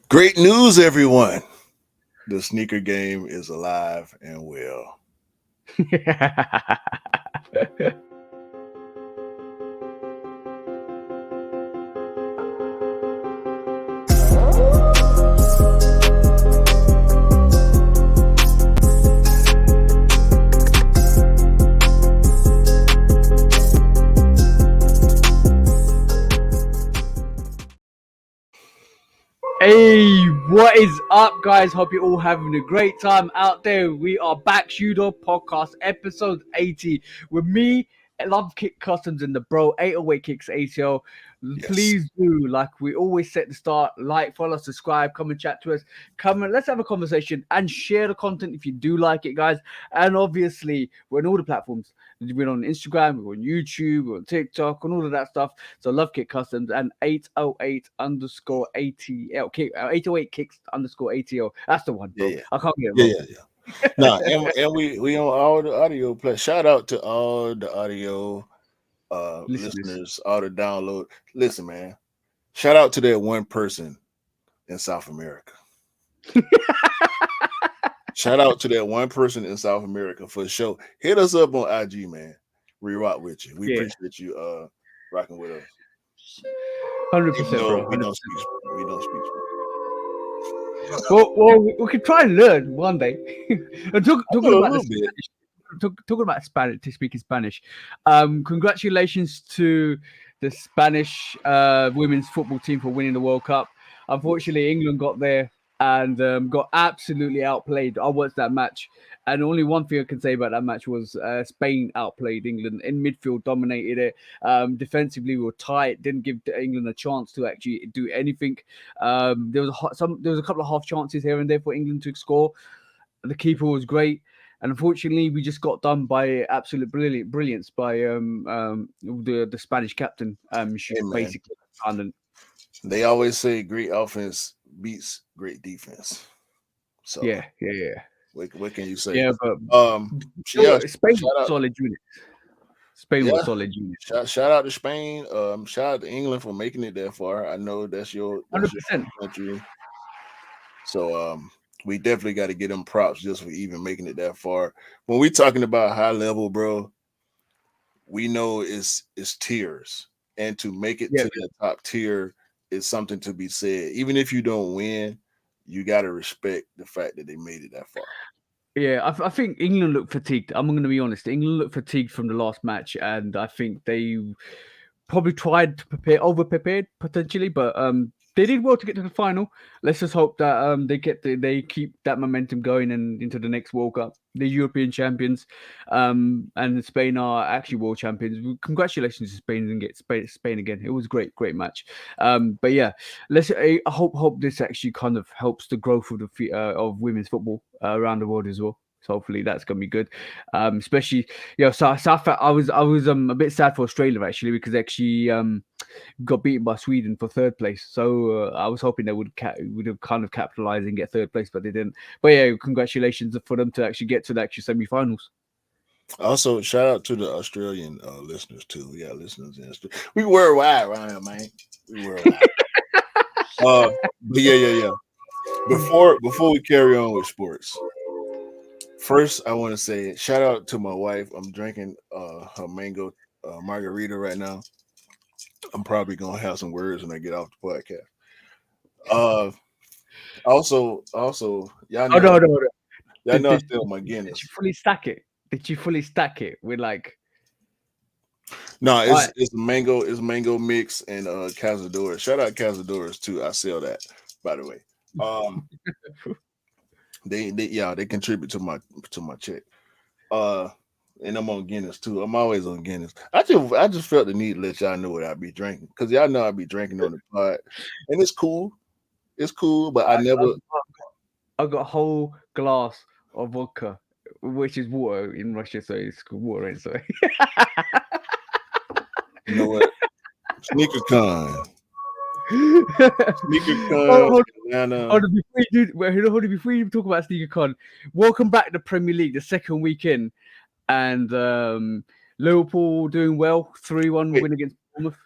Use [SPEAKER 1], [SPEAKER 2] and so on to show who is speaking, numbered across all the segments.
[SPEAKER 1] Great news, everyone. The sneaker game is alive and well.
[SPEAKER 2] Hey, what is up, guys? Hope you're all having a great time out there. We are back, Judo Podcast, episode 80, with me, Love Kick Customs, and the bro, 808 Kicks ATL.
[SPEAKER 1] Yes.
[SPEAKER 2] Please do, like we always set the start, like, follow, subscribe, come and chat to us. Come and let's have a conversation and share the content if you do like it, guys. And obviously, we're on all the platforms. We're on Instagram, we're on YouTube, we're on TikTok, and all of that stuff. So Love Kick Customs and 808 underscore ATL. 808 kicks underscore ATL. That's the one, bro.
[SPEAKER 1] Yeah.
[SPEAKER 2] I can't get it
[SPEAKER 1] Yeah.
[SPEAKER 2] wrong.
[SPEAKER 1] Yeah. No, and we on all the audio play. Shout out to all the audio
[SPEAKER 2] Listeners.
[SPEAKER 1] listeners, all the download. Listen, man. Shout out to that one person in South America. Shout out to that one person in South America for sure. Hit us up on IG, man. We rock with you. We
[SPEAKER 2] Yeah.
[SPEAKER 1] appreciate you rocking with us.
[SPEAKER 2] 100%, bro.
[SPEAKER 1] We
[SPEAKER 2] 100%.
[SPEAKER 1] don't speak. We don't speak.
[SPEAKER 2] Well, we could try and learn one day. And talking
[SPEAKER 1] A
[SPEAKER 2] about
[SPEAKER 1] little
[SPEAKER 2] the
[SPEAKER 1] bit.
[SPEAKER 2] talking about Spanish, to speaking Spanish. Congratulations to the Spanish women's football team for winning the World Cup. Unfortunately, England got there and got absolutely outplayed. I watched that match, and only one thing I can say about that match was Spain outplayed England in midfield, dominated it. Defensively, we were tight, didn't give England a chance to actually do anything. There was a couple of half chances here and there for England to score. The keeper was great. And unfortunately, we just got done by absolute brilliance by the Spanish captain. She
[SPEAKER 1] Hey, man.
[SPEAKER 2] basically abandoned.
[SPEAKER 1] They always say great offense beats great defense. So
[SPEAKER 2] Yeah.
[SPEAKER 1] what can you say?
[SPEAKER 2] Yeah, but
[SPEAKER 1] Yeah,
[SPEAKER 2] Spain
[SPEAKER 1] shout
[SPEAKER 2] was
[SPEAKER 1] out.
[SPEAKER 2] solid unit. Spain
[SPEAKER 1] Yeah,
[SPEAKER 2] was solid unit.
[SPEAKER 1] shout out to Spain. Shout out to England for making it that far. I know that's your
[SPEAKER 2] 100%.
[SPEAKER 1] country. So we definitely got to get them props just for even making it that far. When we talking about high level, bro, we know it's tiers. And to make it
[SPEAKER 2] Yeah.
[SPEAKER 1] to the top tier is something to be said. Even if you don't win, you got to respect the fact that they made it that far.
[SPEAKER 2] Yeah, I think England looked fatigued. I'm going to be honest. England looked fatigued from the last match, and I think they probably tried to over prepared potentially, but they did well to get to the final. Let's just hope that they keep that momentum going and into the next World Cup. The European champions, and Spain are actually world champions. Congratulations to Spain and get Spain again. It was great match. But yeah, I hope this actually kind of helps the growth of of women's football around the world as well. So hopefully that's gonna be good. Especially South. I was a bit sad for Australia actually because actually got beaten by Sweden for third place. So I was hoping they would have kind of capitalized and get third place, but they didn't. But yeah, congratulations for them to actually get to the actual semi-finals.
[SPEAKER 1] Also, shout out to the Australian listeners too. We got listeners in Australia. We worldwide around here, man. We worldwide. But yeah. Before we carry on with sports, first I want to say shout out to my wife. I'm drinking her mango margarita right now. I'm probably gonna have some words when I get off the podcast. Also, y'all know,
[SPEAKER 2] No.
[SPEAKER 1] y'all know I
[SPEAKER 2] Did
[SPEAKER 1] still my
[SPEAKER 2] you
[SPEAKER 1] Guinness.
[SPEAKER 2] fully stack it? Did you fully stack it with like?
[SPEAKER 1] No,
[SPEAKER 2] Right.
[SPEAKER 1] it's mango mix and Cazadores. Shout out Cazadores too. I sell that, by the way. They contribute to my check. And I'm on Guinness too. I'm always on Guinness. I just felt the need to let y'all know what I be drinking because y'all know I be drinking on the pod, and it's cool. It's cool, but I never.
[SPEAKER 2] I got a whole glass of vodka, which is water in Russia, so it's called water. So
[SPEAKER 1] You know what? Sneaker con. Sneaker con,
[SPEAKER 2] hold
[SPEAKER 1] Atlanta.
[SPEAKER 2] on, before you talk about SneakerCon, welcome back to the Premier League, the second weekend, and Liverpool doing well, 3-1 win against Bournemouth.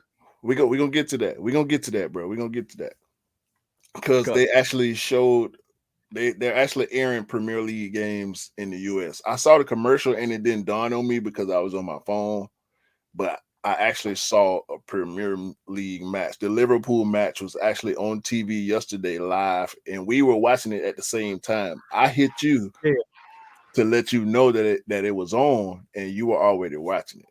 [SPEAKER 1] We gonna get to that. We're gonna get to that, bro. We're gonna get to that. because
[SPEAKER 2] God.
[SPEAKER 1] they actually showed they're actually airing Premier League games in the US. I saw the commercial and it didn't dawn on me because I was on my phone, but I actually saw a Premier League match. The Liverpool match was actually on TV yesterday live, and we were watching it at the same time. I hit you
[SPEAKER 2] Yeah,
[SPEAKER 1] to let you know that it was on, and you were already watching it.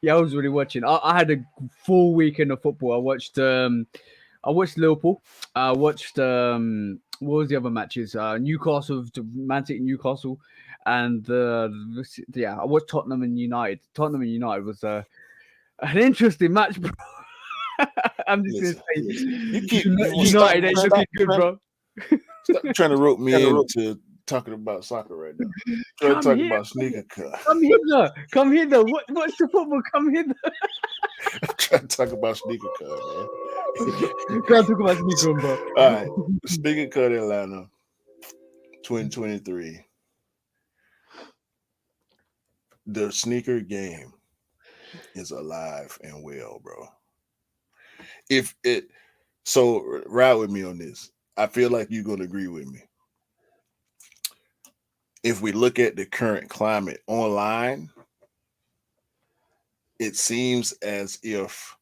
[SPEAKER 2] yeah, I was really watching. I had a full weekend of football. I watched Liverpool. I watched what was the other matches? Newcastle, Man City, Newcastle, and yeah, I watched Tottenham and United. Tottenham and United was an interesting match, bro. I'm just gonna
[SPEAKER 1] Listen,
[SPEAKER 2] say,
[SPEAKER 1] listen. You stop
[SPEAKER 2] United ain't
[SPEAKER 1] stop
[SPEAKER 2] looking good,
[SPEAKER 1] trying
[SPEAKER 2] bro.
[SPEAKER 1] stop trying to rope me into talking about soccer right now. Trying to
[SPEAKER 2] Come
[SPEAKER 1] talk
[SPEAKER 2] here,
[SPEAKER 1] about sneaker cut.
[SPEAKER 2] come hither, come hither. What's the football? Come hither.
[SPEAKER 1] I'm trying to talk about sneaker cut, man.
[SPEAKER 2] Can't talk about sneaker, bro.
[SPEAKER 1] All right, sneaker cut Atlanta, 2023. The sneaker game is alive and well, bro. If it so ride with me on this. I feel like you're gonna agree with me. If we look at the current climate online, it seems as if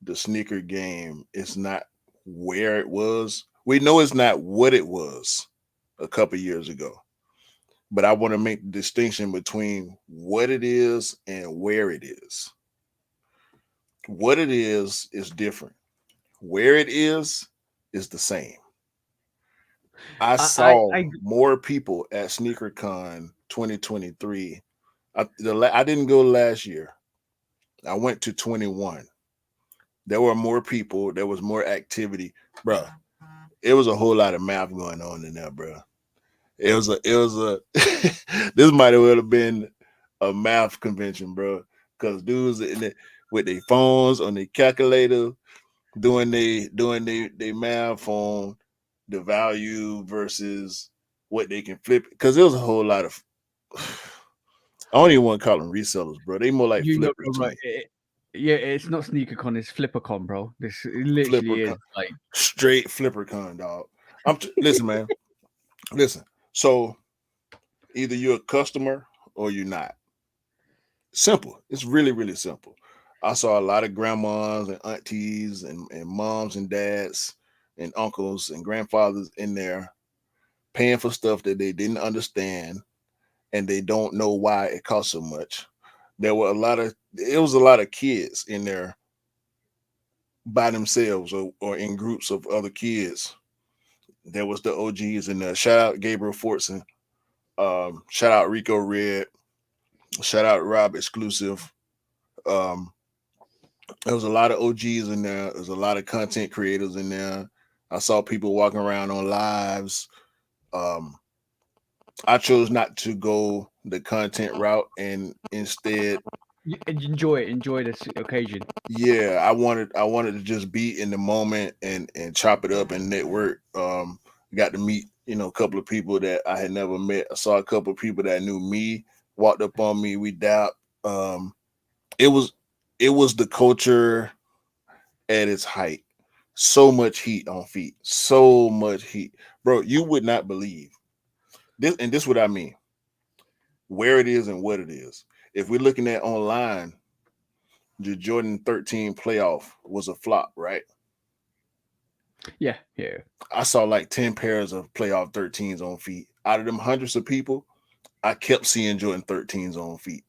[SPEAKER 1] the sneaker game is not where it was. We know it's not what it was a couple years ago, but I want to make the distinction between what it is and where it is. What it is different. Where it is the same. I saw
[SPEAKER 2] I
[SPEAKER 1] more people at SneakerCon 2023. I didn't go last year. I went to 21. There were more people. There was more activity, bro. It was a whole lot of math going on in there, bro. It was a this might have well have been a math convention, bro. Because dudes in it with their phones on their calculator doing they math on the value versus what they can flip. Because there was a whole lot of I don't even want to call them resellers, bro. They more like
[SPEAKER 2] You know,
[SPEAKER 1] flippers to
[SPEAKER 2] right?
[SPEAKER 1] me.
[SPEAKER 2] Yeah, it's not SneakerCon, it's FlipperCon, bro. This it
[SPEAKER 1] Flipper
[SPEAKER 2] literally is like
[SPEAKER 1] straight flipper con dog. Listen, man. Listen. So either you're a customer or you're not. Simple. It's really, really simple. I saw a lot of grandmas and aunties and moms and dads and uncles and grandfathers in there paying for stuff that they didn't understand and they don't know why it costs so much. It was a lot of kids in there by themselves or in groups of other kids. There was the OGs in there. Shout out Gabriel Fortson. Shout out Rico Red. Shout out Rob Exclusive. Um, there was a lot of OGs in there. There's a lot of content creators in there. I saw people walking around on lives. Um, I chose not to go the content route and instead,
[SPEAKER 2] enjoy this occasion.
[SPEAKER 1] yeah, I wanted to just be in the moment and chop it up and network. Got to meet a couple of people that I had never met. I saw a couple of people that knew me, walked up on me, we dapped. Um, it was it was the culture at its height. So much heat on feet. So much heat. Bro, you would not believe this, and this is what I mean. Where it is and what it is. If we're looking at online, the Jordan 13 playoff was a flop, right?
[SPEAKER 2] Yeah, yeah,
[SPEAKER 1] I saw like 10 pairs of playoff 13s on feet. Out of them hundreds of people, I kept seeing Jordan 13s on feet.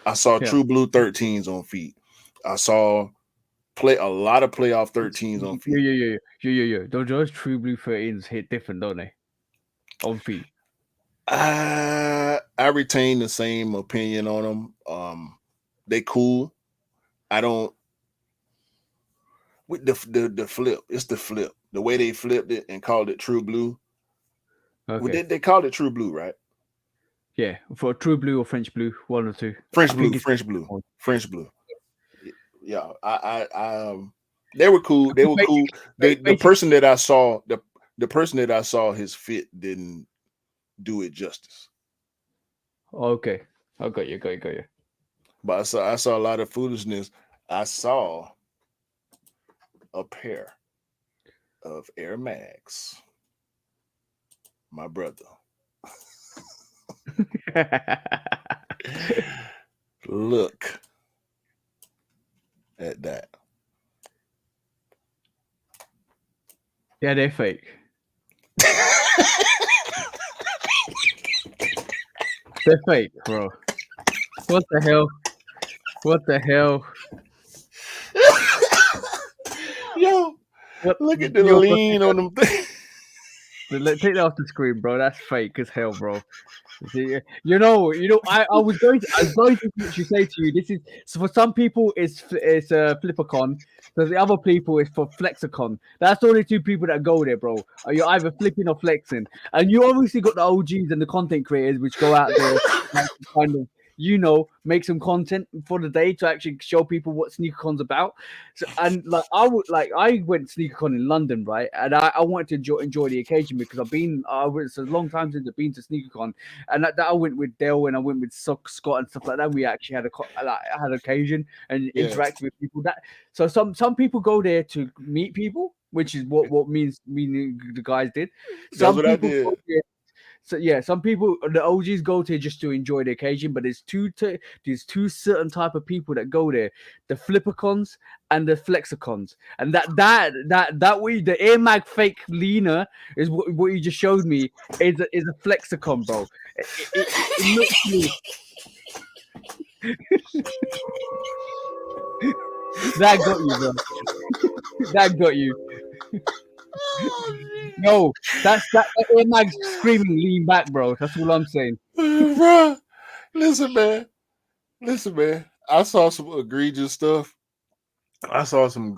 [SPEAKER 1] I saw
[SPEAKER 2] yeah.
[SPEAKER 1] True Blue 13s on feet. I saw play a lot of playoff 13s on
[SPEAKER 2] Yeah,
[SPEAKER 1] feet.
[SPEAKER 2] yeah, yeah, yeah, yeah, yeah. Those true blue 13s hit different, don't they? On feet.
[SPEAKER 1] I retain the same opinion on them. They cool. I don't with the flip. It's the flip. The way they flipped it and called it True Blue. Well,
[SPEAKER 2] Okay.
[SPEAKER 1] they called it True Blue, right?
[SPEAKER 2] Yeah, for true blue or French blue, one or two. I
[SPEAKER 1] French
[SPEAKER 2] think
[SPEAKER 1] Blue,
[SPEAKER 2] it's
[SPEAKER 1] French Blue, French Blue. Yeah, they were cool. They were cool. The
[SPEAKER 2] basic.
[SPEAKER 1] person that I saw, the person that I saw, his fit didn't do it justice.
[SPEAKER 2] Okay, I got you.
[SPEAKER 1] But I saw a lot of foolishness. I saw a pair of Air Max, my brother. Look at that.
[SPEAKER 2] Yeah, they're fake. They're fake, bro. What the hell? What the hell?
[SPEAKER 1] Yo,
[SPEAKER 2] What?
[SPEAKER 1] look at the
[SPEAKER 2] Yo,
[SPEAKER 1] lean on them things.
[SPEAKER 2] take that off the screen, bro. That's fake as hell, bro. I was going to literally say to you, this is so for some people it's Flippercon, for the other people it's for Flexicon. That's the only two people that go there, bro. You're either flipping or flexing, and you obviously got the OGs and the content creators which go out there like to kind of make some content for the day to actually show people what SneakerCon's about. So and I went SneakerCon in London, right? And I wanted to enjoy the occasion because it's a long time since I've been to SneakerCon, and that I went with Dale and I went with Scott and stuff like that. We actually had had occasion and
[SPEAKER 1] Yeah,
[SPEAKER 2] interact with people. So some people go there to meet people, which is what meaning the guys did.
[SPEAKER 1] that's
[SPEAKER 2] Some
[SPEAKER 1] what I
[SPEAKER 2] people go
[SPEAKER 1] did.
[SPEAKER 2] there. So yeah, some people the OGs go there just to enjoy the occasion, but there's two certain type of people that go there: the Flippercons and the Flexicons. And that way the Air Mag fake leaner is what you just showed me is a Flexicon, bro. It literally that got you, bro. That got you.
[SPEAKER 1] Oh,
[SPEAKER 2] No, that Air Mag screaming lean back, bro. That's all I'm saying.
[SPEAKER 1] bro, listen, man. Listen, man. I saw some egregious stuff. I saw uh, some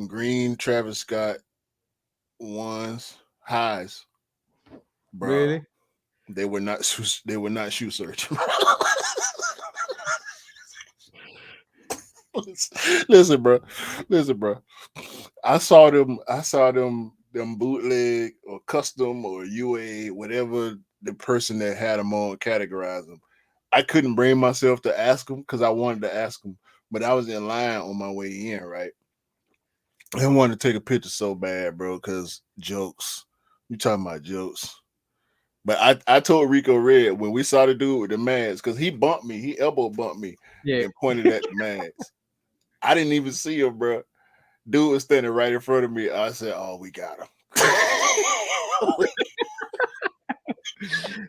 [SPEAKER 1] green Travis Scott ones highs, bro.
[SPEAKER 2] Really?
[SPEAKER 1] They were not shoe searching. listen, bro. Listen, bro. I saw them bootleg or custom or UA, whatever the person that had them on categorize them. I couldn't bring myself to ask them because I wanted to ask them, but I was in line on my way in, right? I wanted to take a picture so bad, bro, because jokes. You talking about jokes. But I told Rico Red when we saw the dude with the mask, because he bumped me, he elbow bumped me
[SPEAKER 2] Yeah.
[SPEAKER 1] and pointed at the mask. I didn't even see him, bro. Dude was standing right in front of me. I said, "Oh, we got him."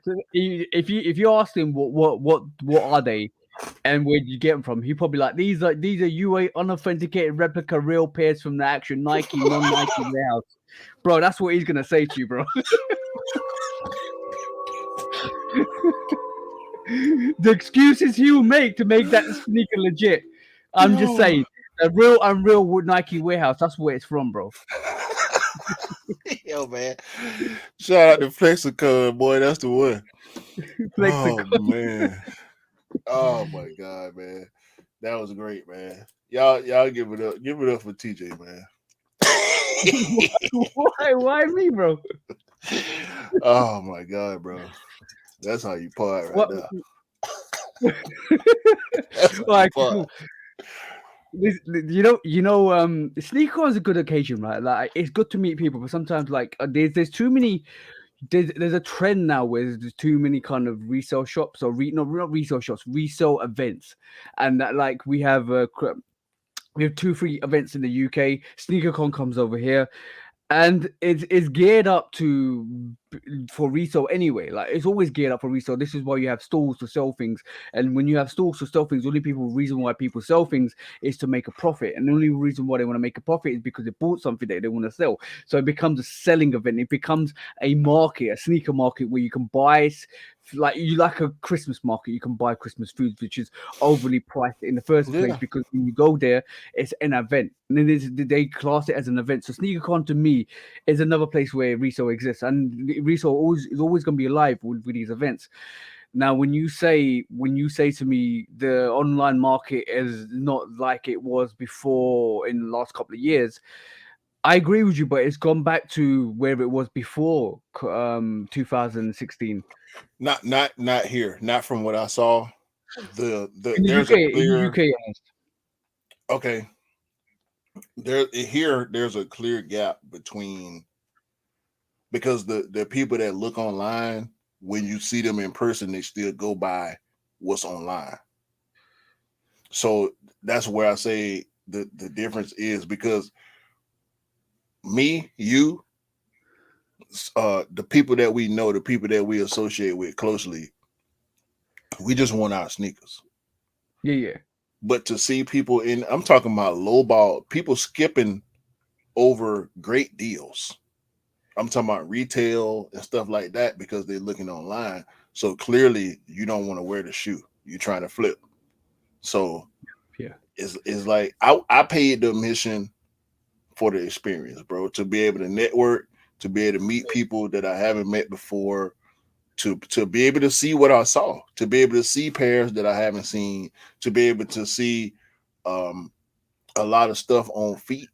[SPEAKER 2] So if you ask him what are they and where did you get them from, he probably like these are UA unauthenticated replica real pairs from the actual Nike non-Nike warehouse, bro. That's what he's gonna say to you, bro. The excuses he will make to make that sneaker legit. I'm just
[SPEAKER 1] Yo.
[SPEAKER 2] saying, a real unreal wood Nike warehouse. That's where it's from, bro.
[SPEAKER 1] Yo, man. Shout out to Flexicon, boy. That's the one. Oh
[SPEAKER 2] Flexicon.
[SPEAKER 1] man. Oh my god, man. That was great, man. Y'all give it up. Give it up for TJ, man.
[SPEAKER 2] Why me, bro?
[SPEAKER 1] Oh my god, bro. That's how you part right
[SPEAKER 2] What?
[SPEAKER 1] now. That's how you
[SPEAKER 2] Like,
[SPEAKER 1] part.
[SPEAKER 2] sneaker is a good occasion, right? Like, it's good to meet people, but sometimes, like, there's too many. There's a trend now where there's too many kind of resale shops or no, not resale shops, resale events, and that like we have 2 3 events in the UK. SneakerCon comes over here, and it's geared up for resale anyway. Like it's always geared up for resale. This is why you have stalls to sell things, and when you have stalls to sell things, the only reason why people sell things is to make a profit, and the only reason why they want to make a profit is because they bought something that they want to sell. So it becomes a selling event. It becomes a market, a sneaker market where you can buy. Like a Christmas market, you can buy Christmas foods, which is overly priced in the first place
[SPEAKER 1] Yeah.
[SPEAKER 2] because when you go there, it's an event, and then they class it as an event. So SneakerCon to me is another place where resale exists, and resale is always going to be alive with these events. Now, when you say to me the online market is not like it was before in the last couple of years, I agree with you, but it's gone back to where it was before 2016
[SPEAKER 1] Not here. Not from what I saw.
[SPEAKER 2] in the
[SPEAKER 1] There's
[SPEAKER 2] UK.
[SPEAKER 1] a
[SPEAKER 2] In the
[SPEAKER 1] clear
[SPEAKER 2] UK,
[SPEAKER 1] okay. there's a clear gap between, because the people that look online, when you see them in person, they still go by what's online. So that's where I say the difference is, because me, you, the people that we know, the people that we associate with closely, we just want our sneakers.
[SPEAKER 2] Yeah, yeah,
[SPEAKER 1] But to see people in, I'm talking about low ball, people skipping over great deals. I'm talking about retail and stuff like that because they're looking online. So clearly you don't want to wear the shoe. You're trying to flip. So
[SPEAKER 2] yeah,
[SPEAKER 1] it's like I paid the admission for the experience, bro, to be able to network, to be able to meet people that I haven't met before, to be able to see what I saw, to be able to see pairs that I haven't seen, to be able to see um, a lot of stuff on feet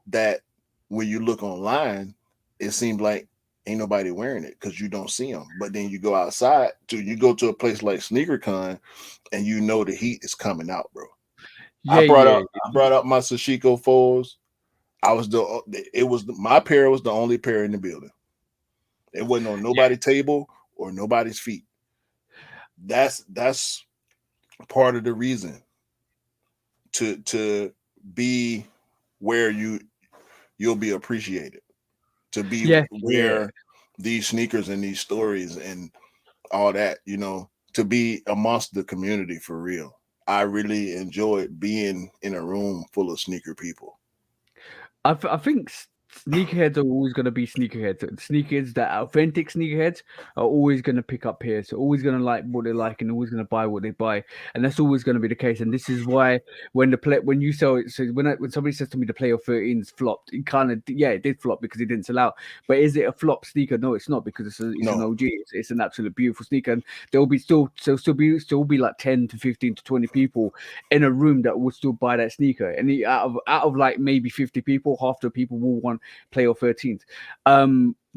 [SPEAKER 1] that when you look online, it seems like ain't nobody wearing it because you don't see them. But then you go outside you go to a place like SneakerCon, and you know the heat is coming out, bro. I
[SPEAKER 2] yeah,
[SPEAKER 1] brought
[SPEAKER 2] yeah.
[SPEAKER 1] up I brought up my Sashiko fours. I was the it was my pair was the only pair in the building. It wasn't on nobody's table or nobody's feet. That's part of the reason to be where you'll be appreciated, to be
[SPEAKER 2] Yeah, yeah.
[SPEAKER 1] where these sneakers and these stories and all that, to be amongst the community for real. I really enjoyed being in a room full of sneaker people.
[SPEAKER 2] I think sneakerheads are always going to be sneakerheads. Sneakerheads that are authentic sneakerheads are always going to pick up pairs. Always going to like what they like and always going to buy what they buy, and that's always going to be the case. And this is why when you sell it, so when somebody says to me the Player 13's flopped, it kind of, yeah, it did flop because it didn't sell out. But is it a flop sneaker? No, it's not, because it's an
[SPEAKER 1] No,
[SPEAKER 2] OG. It's an absolute beautiful sneaker, and there'll still be like 10 to 15 to 20 people in a room that would still buy that sneaker. And out of like maybe 50 people, half the people will want Player 13th.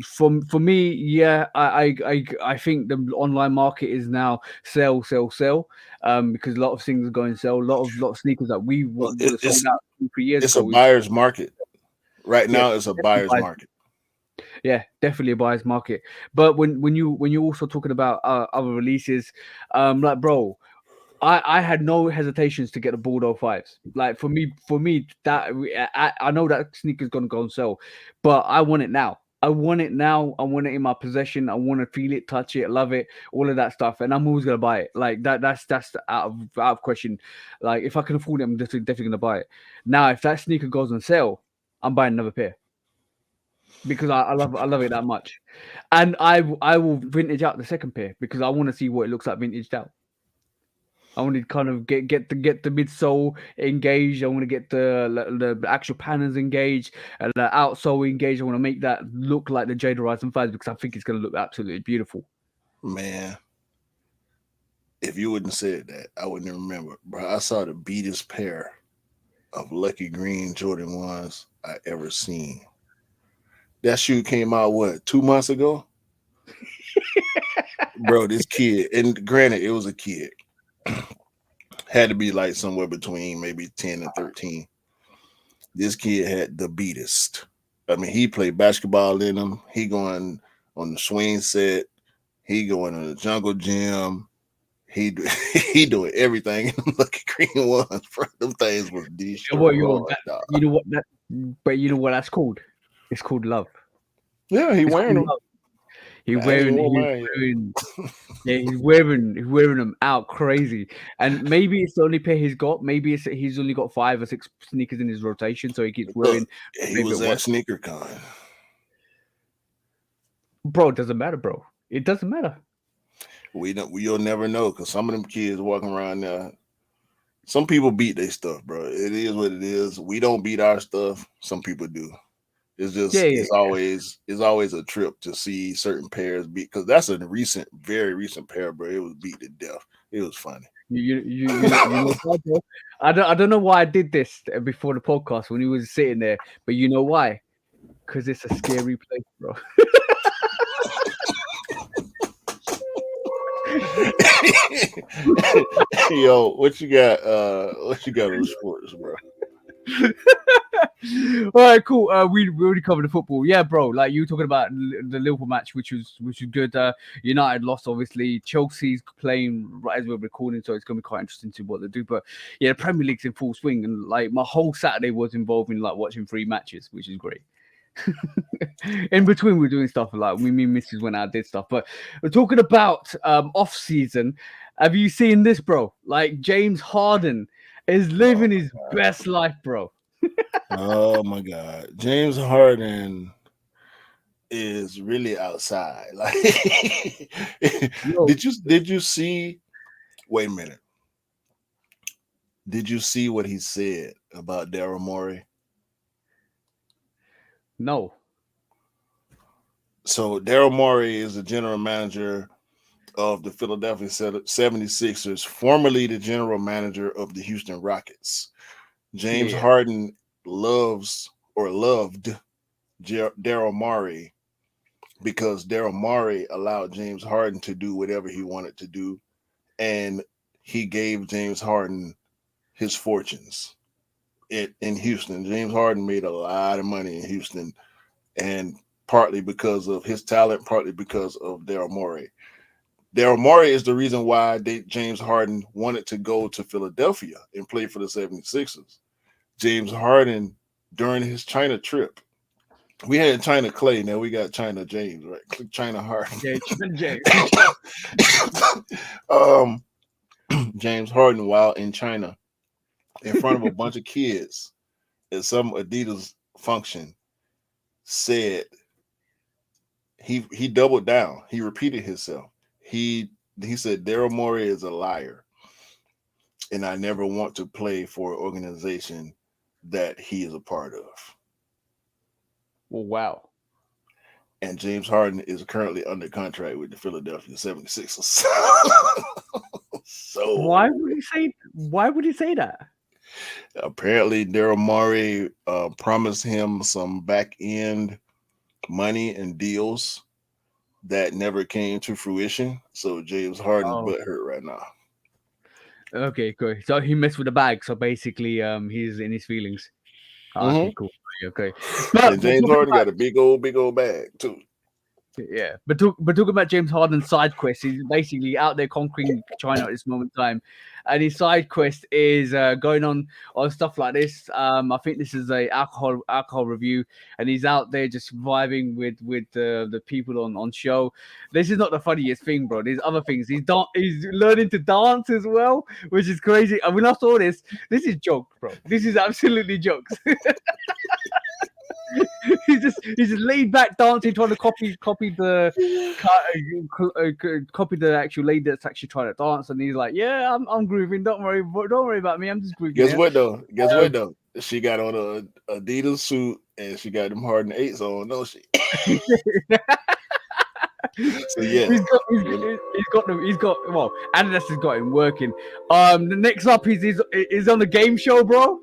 [SPEAKER 2] For me, yeah, I think the online market is now sell, sell, sell. Because a lot of things are going to sell. A lot of sneakers that we
[SPEAKER 1] well,
[SPEAKER 2] would have sold out 2 3 years
[SPEAKER 1] it's a
[SPEAKER 2] ago.
[SPEAKER 1] buyer's market right
[SPEAKER 2] Yeah,
[SPEAKER 1] now. It's a
[SPEAKER 2] definitely
[SPEAKER 1] buyer's
[SPEAKER 2] buys.
[SPEAKER 1] market.
[SPEAKER 2] Yeah, definitely a buyer's market. But when you're also talking about other releases, like, bro, I had no hesitations to get the Bordeaux fives. Like, for me that I know that sneaker's gonna go on sale, but I want it now. I want it now. I want it in my possession. I want to feel it, touch it, love it, all of that stuff, and I'm always gonna buy it. Like that. That's out of question. Like, if I can afford it, I'm definitely gonna buy it. Now, if that sneaker goes on sale, I'm buying another pair because I love it that much, and I will vintage out the second pair because I want to see what it looks like vintaged out. I want to kind of get the midsole engaged. I want to get the actual panels engaged and the outsole engaged. I want to make that look like the Jade Horizon 5 because I think it's going to look absolutely beautiful.
[SPEAKER 1] Man, if you wouldn't said that, I wouldn't remember. Bro, I saw the beatest pair of Lucky Green Jordan 1s I ever seen. That shoe came out, what, 2 months ago? Bro, this kid, and granted, it was a kid, had to be like somewhere between maybe 10 and 13. This kid had the beatest. I mean, he played basketball in them. He going on the swing set. He going to the jungle gym. He he doing everything in them Lucky Green ones. Bro, them things was
[SPEAKER 2] You know what?
[SPEAKER 1] destroyed, dog.
[SPEAKER 2] You know what that, but you know what that's called? It's called love.
[SPEAKER 1] Yeah, he
[SPEAKER 2] It's
[SPEAKER 1] wearing
[SPEAKER 2] called
[SPEAKER 1] them.
[SPEAKER 2] love. He's
[SPEAKER 1] I ain't
[SPEAKER 2] wearing.
[SPEAKER 1] wore
[SPEAKER 2] He's
[SPEAKER 1] mine yet.
[SPEAKER 2] wearing. Yeah, he's wearing them out crazy, and maybe it's the only pair he's got. Maybe he's only got 5 or 6 sneakers in his rotation, so he keeps
[SPEAKER 1] Look,
[SPEAKER 2] wearing my
[SPEAKER 1] he was
[SPEAKER 2] favorite
[SPEAKER 1] at
[SPEAKER 2] one.
[SPEAKER 1] SneakerCon.
[SPEAKER 2] Bro, it doesn't matter, bro. It doesn't matter.
[SPEAKER 1] We'll never know because some of them kids walking around there. Some people beat their stuff, bro. It is what it is. We don't beat our stuff. Some people do. It's
[SPEAKER 2] Yeah,
[SPEAKER 1] just
[SPEAKER 2] yeah,
[SPEAKER 1] it's always a trip to see certain pairs beat, because that's a very recent pair, bro. It was beat to death. It was funny.
[SPEAKER 2] you know why, bro? I don't know why I did this before the podcast when he was sitting there, but you know why? Because it's a scary place, bro.
[SPEAKER 1] Yo, what you got? What you got on sports, bro?
[SPEAKER 2] All right, cool. We already covered the football. Yeah, bro. Like you were talking about the Liverpool match, which was good. United lost, obviously. Chelsea's playing right as we're recording, so it's gonna be quite interesting to see what they do. But yeah, the Premier League's in full swing, and like my whole Saturday was involved in like watching 3 matches, which is great. In between, we're doing stuff like me and Mrs. went out did stuff, but we're talking about off season. Have you seen this, bro? Like James Harden is
[SPEAKER 1] Oh
[SPEAKER 2] living his
[SPEAKER 1] my god.
[SPEAKER 2] best life, bro.
[SPEAKER 1] Oh my god. James Harden is really outside. Like
[SPEAKER 2] Yo,
[SPEAKER 1] did you see wait a minute. Did you see what he said about Daryl Morey?
[SPEAKER 2] no,
[SPEAKER 1] So Daryl Morey is the general manager of the Philadelphia 76ers, formerly the general manager of the Houston Rockets.
[SPEAKER 2] yeah,
[SPEAKER 1] James
[SPEAKER 2] yeah.
[SPEAKER 1] Harden loves or loved Daryl Morey because Daryl Morey allowed James Harden to do whatever he wanted to do, and he gave James Harden his fortunes in Houston. James Harden made a lot of money in Houston, and partly because of his talent, partly because of Daryl Morey. Daryl Morey is the reason why James Harden wanted to go to Philadelphia and play for the 76ers. James Harden, during his China trip, we had China Clay, now we got China James, right? China Harden.
[SPEAKER 2] Yeah, James.
[SPEAKER 1] um, James Harden, while in China, in front of a bunch of kids at some Adidas function, said he doubled down. He repeated himself. He said Daryl Morey is a liar, and I never want to play for an organization that he is a part of.
[SPEAKER 2] Well, wow.
[SPEAKER 1] And James Harden is currently under contract with the Philadelphia 76ers.
[SPEAKER 2] Why
[SPEAKER 1] So
[SPEAKER 2] would he say? Why would he say that?
[SPEAKER 1] apparently Daryl Morey promised him some back end money and deals that never came to fruition. So James Harden's
[SPEAKER 2] Oh,
[SPEAKER 1] butt hurt right now.
[SPEAKER 2] okay, cool. So he messed with the bag. So basically, he's in his feelings. Ah,
[SPEAKER 1] Hmm.
[SPEAKER 2] okay, cool. Okay, but
[SPEAKER 1] And
[SPEAKER 2] we're
[SPEAKER 1] James
[SPEAKER 2] talking
[SPEAKER 1] Harden
[SPEAKER 2] about
[SPEAKER 1] got a big old bag too.
[SPEAKER 2] yeah, but talking about James Harden's side quest, he's basically out there conquering China at this moment in time, and his side quest is going on stuff like this. I think this is a alcohol review, and he's out there just vibing with the people on show. This is not the funniest thing, bro. There's other things. He's learning to dance as well, which is crazy. And when I saw this is jokes, bro. This is absolutely jokes. He's just laid back dancing, trying to copy the actual lady that's actually trying to dance, and he's like, "Yeah, I'm grooving. Don't worry about me. I'm just grooving
[SPEAKER 1] Guess
[SPEAKER 2] here."
[SPEAKER 1] what though? Guess
[SPEAKER 2] Um,
[SPEAKER 1] what though? She got on a Adidas suit and she got them Harden eights on, no she. So yes.
[SPEAKER 2] well, Adidas has got him working. The next up is on the game show, bro.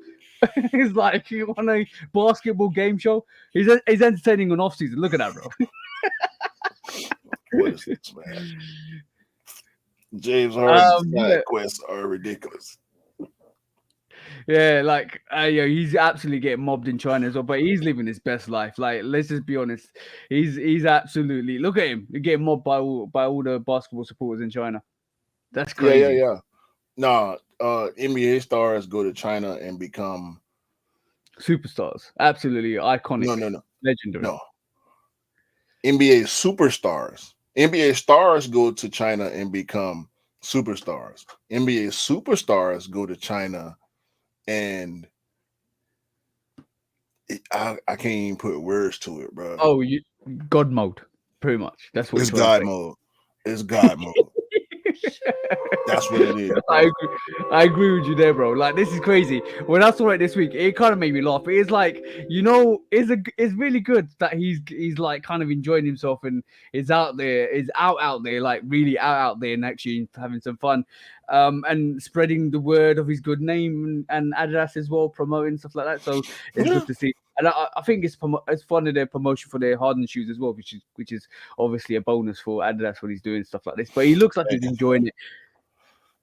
[SPEAKER 2] He's like, if you want a basketball game show, he's entertaining on off season. Look at that, bro.
[SPEAKER 1] What is this, man? James Harden's
[SPEAKER 2] Yeah,
[SPEAKER 1] side quests are ridiculous.
[SPEAKER 2] yeah, like yeah, he's absolutely getting mobbed in China as well, but he's living his best life. Like, let's just be honest, he's absolutely look at him. He's getting mobbed by all the basketball supporters in China. That's
[SPEAKER 1] Yeah, yeah,
[SPEAKER 2] crazy.
[SPEAKER 1] yeah. No, NBA stars go to China and become
[SPEAKER 2] Superstars, absolutely iconic,
[SPEAKER 1] no, no, no,
[SPEAKER 2] legendary.
[SPEAKER 1] no. NBA superstars. NBA stars go to China and become superstars. NBA superstars go to China and I can't even put words to it, bro.
[SPEAKER 2] Oh, you God mode, pretty much. That's what
[SPEAKER 1] It's
[SPEAKER 2] you're trying to
[SPEAKER 1] God
[SPEAKER 2] say.
[SPEAKER 1] mode. It's God mode. That's what it is,
[SPEAKER 2] I
[SPEAKER 1] bro.
[SPEAKER 2] agree. I agree with you there, bro. Like this is crazy. When I saw it this week, it kind of made me laugh. It's like it's really good that he's like kind of enjoying himself and is out there, like really out there and actually having some fun, and spreading the word of his good name and Adidas as well, promoting stuff like that. So it's
[SPEAKER 1] Yeah,
[SPEAKER 2] good to see. And I think it's fun of their promotion for their Harden shoes as well, which is obviously a bonus for Adidas when he's doing stuff like this. But he looks like he's
[SPEAKER 1] man.
[SPEAKER 2] enjoying it.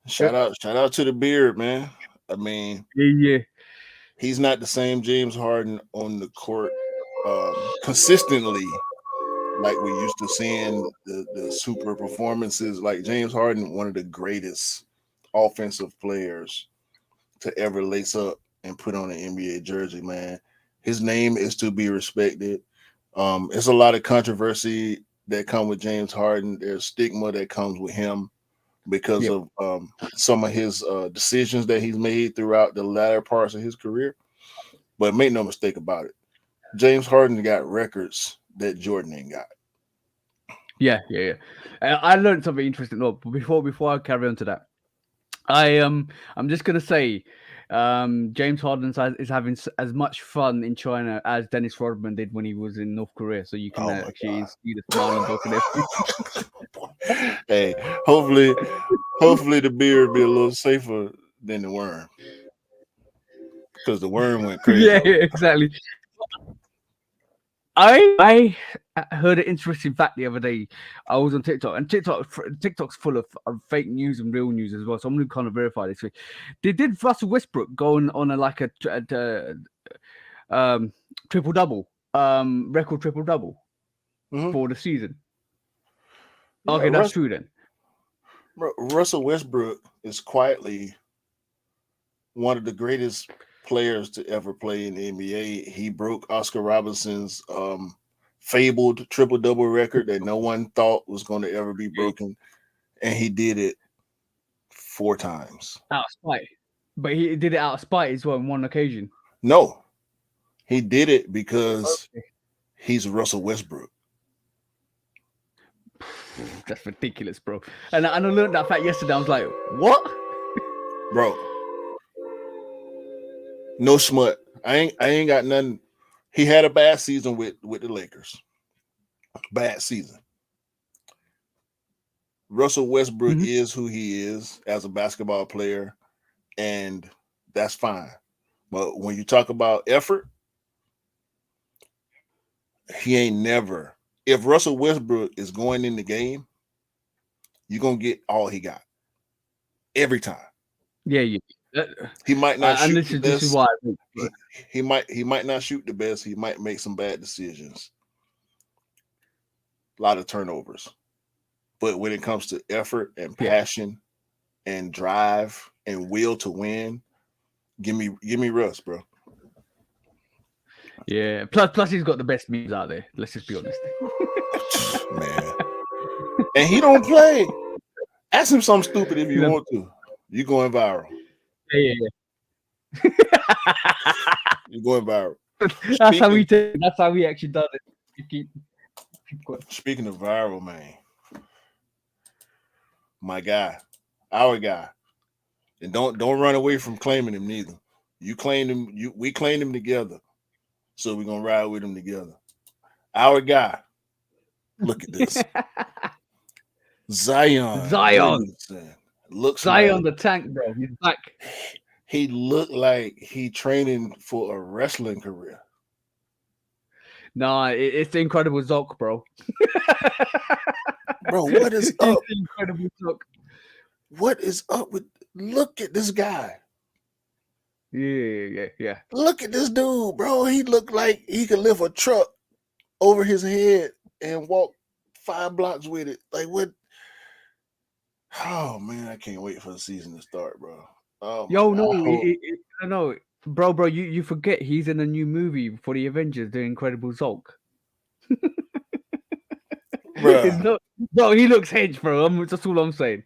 [SPEAKER 1] Shout out to the beard, man. I mean,
[SPEAKER 2] Yeah, yeah.
[SPEAKER 1] He's not the same James Harden on the court consistently like we used to seeing the super performances. Like James Harden, one of the greatest offensive players to ever lace up and put on an NBA jersey, man. His name is to be respected. It's a lot of controversy that come with James Harden. There's stigma that comes with him because
[SPEAKER 2] Yep.
[SPEAKER 1] of some of his decisions that he's made throughout the latter parts of his career. But make no mistake about it, James Harden got records that Jordan ain't got.
[SPEAKER 2] Yeah. I learned something interesting. No, but before I carry on to that, I'm just gonna say, James Harden is having as much fun in China as Dennis Rodman did when he was in North Korea. So you can
[SPEAKER 1] Oh my
[SPEAKER 2] actually see the smile on both of them.
[SPEAKER 1] god. Hey, hopefully the beard be a little safer than the worm because the worm went crazy.
[SPEAKER 2] Yeah, exactly. I heard an interesting fact the other day. I was on TikTok, and TikTok's full of fake news and real news as well. So I'm going to kind of verify this. Did Russell Westbrook go on a like a triple double, record triple double
[SPEAKER 1] Mm-hmm.
[SPEAKER 2] for the season?
[SPEAKER 1] Yeah,
[SPEAKER 2] Okay, that's true then.
[SPEAKER 1] Russell Westbrook is quietly one of the greatest players to ever play in the NBA. He broke Oscar Robinson's fabled triple double record that no one thought was going to ever be broken, and he did it 4 times.
[SPEAKER 2] Out of spite, but he did it out of spite as well on one occasion.
[SPEAKER 1] No, he did it because
[SPEAKER 2] Okay.
[SPEAKER 1] he's Russell Westbrook.
[SPEAKER 2] That's ridiculous, bro. And I learned that fact yesterday. I was like, what?
[SPEAKER 1] Bro, no smut. I ain't got nothing. He had a bad season with the Lakers. Bad season. Russell Westbrook
[SPEAKER 2] Mhm.
[SPEAKER 1] is who he is as a basketball player, and that's fine. But when you talk about effort, he ain't never. If Russell Westbrook is going in the game, you're gonna get all he got every time.
[SPEAKER 2] Yeah. Uh,
[SPEAKER 1] He might not
[SPEAKER 2] and
[SPEAKER 1] shoot the
[SPEAKER 2] this is
[SPEAKER 1] best.
[SPEAKER 2] why.
[SPEAKER 1] He might not shoot the best. He might make some bad decisions. A lot of turnovers. But when it comes to effort and
[SPEAKER 2] Yeah.
[SPEAKER 1] passion and drive and will to win, give me Russ, bro.
[SPEAKER 2] Yeah. Plus he's got the best memes out there. Let's just be honest.
[SPEAKER 1] Man. And he don't play. Ask him something stupid if you
[SPEAKER 2] You know,
[SPEAKER 1] want to. You going viral.
[SPEAKER 2] yeah.
[SPEAKER 1] You're going viral.
[SPEAKER 2] That's how
[SPEAKER 1] Speaking
[SPEAKER 2] we take. That's how we actually done it. We keep going.
[SPEAKER 1] speaking of viral, man, my guy, our guy, and don't run away from claiming him neither. You claimed him. We claimed him together, so we're gonna ride with him together. Our guy. Look at this, Zion
[SPEAKER 2] Zion
[SPEAKER 1] Williamson. Looks like
[SPEAKER 2] the tank, bro. He's back.
[SPEAKER 1] he looked like he training for a wrestling career.
[SPEAKER 2] Nah, it's the Incredible Zoc, bro.
[SPEAKER 1] Bro, what is
[SPEAKER 2] It's
[SPEAKER 1] up?
[SPEAKER 2] the Incredible Zoc.
[SPEAKER 1] What is up with? Look at this guy.
[SPEAKER 2] Yeah.
[SPEAKER 1] Look at this dude, bro. He looked like he could lift a truck over his head and walk 5 blocks with it. Like what? Oh man, I can't wait for the season to start, bro. Oh my
[SPEAKER 2] Yo,
[SPEAKER 1] god.
[SPEAKER 2] no, no, bro. You forget he's in a new movie for the Avengers, The Incredible Zoc. It's
[SPEAKER 1] Bruh.
[SPEAKER 2] not, bro. He looks hench, bro. That's all I'm saying.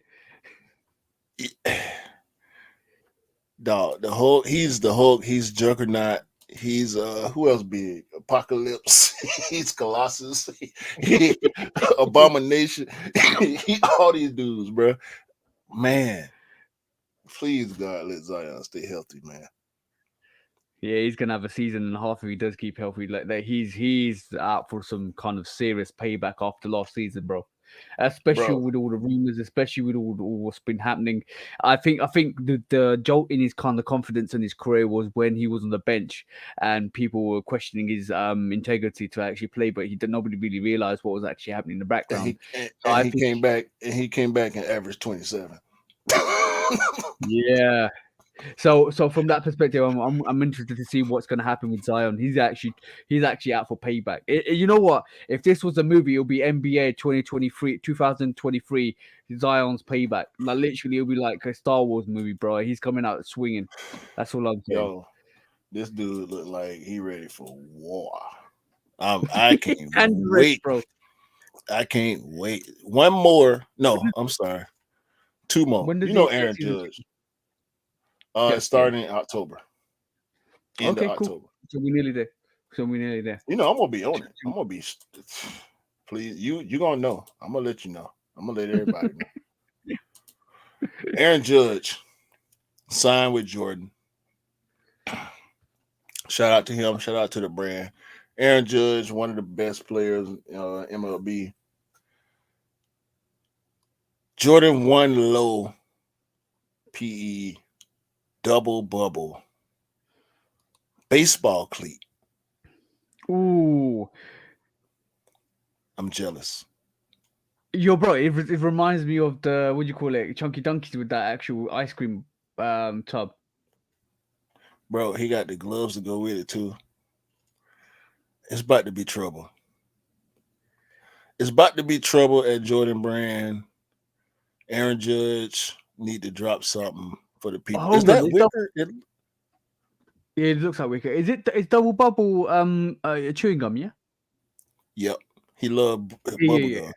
[SPEAKER 1] Dog, he's the Hulk, he's Juggernaut, he's who else big? Apocalypse, he's Colossus, he, Abomination, all these dudes, bro. Man, please God let Zion stay healthy, man.
[SPEAKER 2] Yeah, he's gonna have a season and a half if he does keep healthy. Like that, he's out for some kind of serious payback after last season, bro. Especially
[SPEAKER 1] Bro,
[SPEAKER 2] with all the rumors, especially with all what's been happening. I think the jolt in his kind of confidence in his career was when he was on the bench and people were questioning his integrity to actually play, but nobody really realized what was actually happening in the
[SPEAKER 1] and
[SPEAKER 2] background.
[SPEAKER 1] he
[SPEAKER 2] So
[SPEAKER 1] and
[SPEAKER 2] I
[SPEAKER 1] he
[SPEAKER 2] think,
[SPEAKER 1] came back and averaged 27.
[SPEAKER 2] yeah. So from that perspective, I'm interested to see what's going to happen with Zion. He's actually out for payback. You know what? If this was a movie, it'll be NBA 2023 Zion's payback. Like literally, it'll be like a Star Wars movie, bro. He's coming out swinging. That's all I'm saying.
[SPEAKER 1] Yo, this dude look like he ready for war. I can't
[SPEAKER 2] And ready,
[SPEAKER 1] wait.
[SPEAKER 2] bro.
[SPEAKER 1] I can't wait. One more. No, I'm sorry. Two more.
[SPEAKER 2] When does
[SPEAKER 1] You
[SPEAKER 2] the
[SPEAKER 1] know
[SPEAKER 2] NBA
[SPEAKER 1] Aaron
[SPEAKER 2] season?
[SPEAKER 1] Judge.
[SPEAKER 2] Yeah,
[SPEAKER 1] It's
[SPEAKER 2] yeah.
[SPEAKER 1] starting in October. End of
[SPEAKER 2] Okay, cool.
[SPEAKER 1] October.
[SPEAKER 2] So we're nearly there.
[SPEAKER 1] You know, I'm gonna be on it. I'm gonna be please, you gonna know. I'm gonna let you know. I'm gonna let everybody know. Aaron Judge signed with Jordan. Shout out to him. Shout out to the brand. Aaron Judge, one of the best players MLB. Jordan one low PE double bubble baseball cleat.
[SPEAKER 2] Ooh,
[SPEAKER 1] I'm jealous.
[SPEAKER 2] yo, bro. It reminds me of the what do you call it? Chunky Dunkies with that actual ice cream tub.
[SPEAKER 1] Bro, he got the gloves to go with it too. It's about to be trouble. It's about to be trouble at Jordan Brand. Aaron Judge need to drop something for the people. Is
[SPEAKER 2] Hold on,
[SPEAKER 1] that Wicker?
[SPEAKER 2] it looks like wicked. It's double bubble chewing gum? Yeah.
[SPEAKER 1] Yep. He loved
[SPEAKER 2] Yeah,
[SPEAKER 1] bubble
[SPEAKER 2] yeah,
[SPEAKER 1] gum.
[SPEAKER 2] yeah.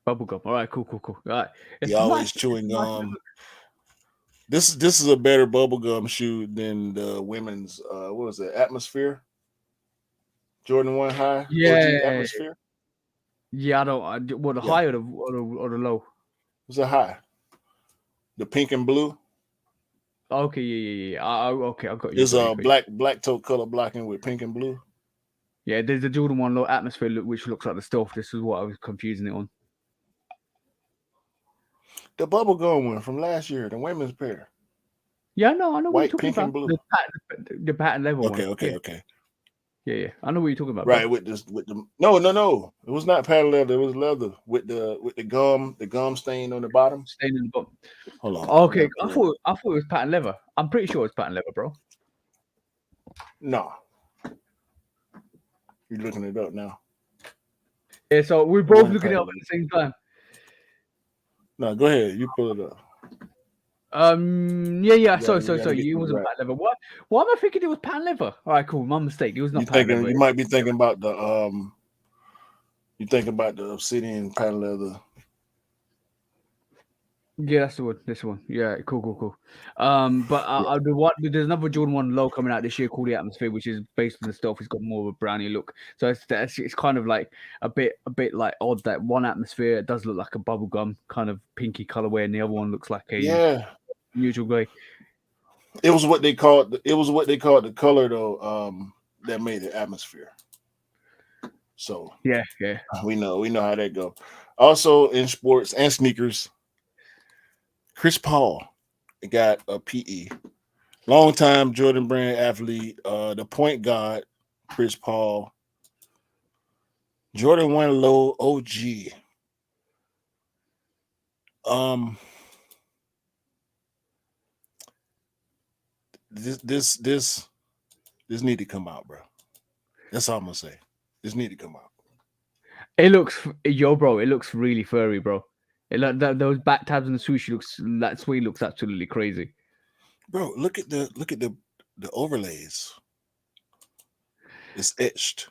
[SPEAKER 2] Bubble gum. All right, cool. All right,
[SPEAKER 1] He
[SPEAKER 2] it's nice.
[SPEAKER 1] always chewing
[SPEAKER 2] Nice.
[SPEAKER 1] gum. This is a better bubblegum shoe than the women's what was it, Atmosphere? Jordan 1 high OG
[SPEAKER 2] Yeah,
[SPEAKER 1] Atmosphere?
[SPEAKER 2] yeah. What the
[SPEAKER 1] Yeah.
[SPEAKER 2] high or the low?
[SPEAKER 1] It was a high. The pink and blue.
[SPEAKER 2] Okay, yeah. Okay, I got you.
[SPEAKER 1] There's a black toe color blocking with pink and blue.
[SPEAKER 2] Yeah, there's the Jordan 1 low atmosphere look, which looks like the stealth. This is what I was confusing it on.
[SPEAKER 1] The bubblegum one from last year, the women's pair.
[SPEAKER 2] Yeah, I know what you're
[SPEAKER 1] White,
[SPEAKER 2] talking
[SPEAKER 1] pink, and
[SPEAKER 2] about.
[SPEAKER 1] blue.
[SPEAKER 2] The pattern level one.
[SPEAKER 1] Okay.
[SPEAKER 2] Yeah. I know what you're talking about,
[SPEAKER 1] Right,
[SPEAKER 2] bro.
[SPEAKER 1] with the no. It was not padded leather, it was leather with the gum stain on the bottom.
[SPEAKER 2] Staying in the bottom.
[SPEAKER 1] Hold on.
[SPEAKER 2] Okay, I thought it was pattern leather. I'm pretty sure it's pattern leather, bro.
[SPEAKER 1] No. You're looking it up now.
[SPEAKER 2] Yeah, so we're both looking it up at the same time.
[SPEAKER 1] No, go ahead. You pull it up.
[SPEAKER 2] Yeah. So it wasn't pattern leather. What? Why am I thinking it was pattern leather? All right, cool. My mistake. It was not pattern leather.
[SPEAKER 1] You might be thinking about the you think about the obsidian pattern leather.
[SPEAKER 2] Yeah, that's the one. This one. Yeah, cool. But there's another Jordan 1 low coming out this year called the Atmosphere, which is based on the stealth. It's got more of a brownie look. So it's kind of like a bit like odd that one Atmosphere does look like a bubblegum kind of pinky colorway, and the other one looks like a neutral gray.
[SPEAKER 1] It was what they called the color though, that made the Atmosphere. So
[SPEAKER 2] yeah,
[SPEAKER 1] we know how that go. Also in sports and sneakers, Chris Paul got a PE. Longtime Jordan Brand athlete, the point guard, Chris Paul. Jordan 1 low OG. This need to come out, bro. That's all I'm gonna say. This need to come out.
[SPEAKER 2] It looks bro. It looks really furry, bro. Those back tabs and the sushi that suede looks absolutely crazy.
[SPEAKER 1] Bro, look at the overlays. It's etched.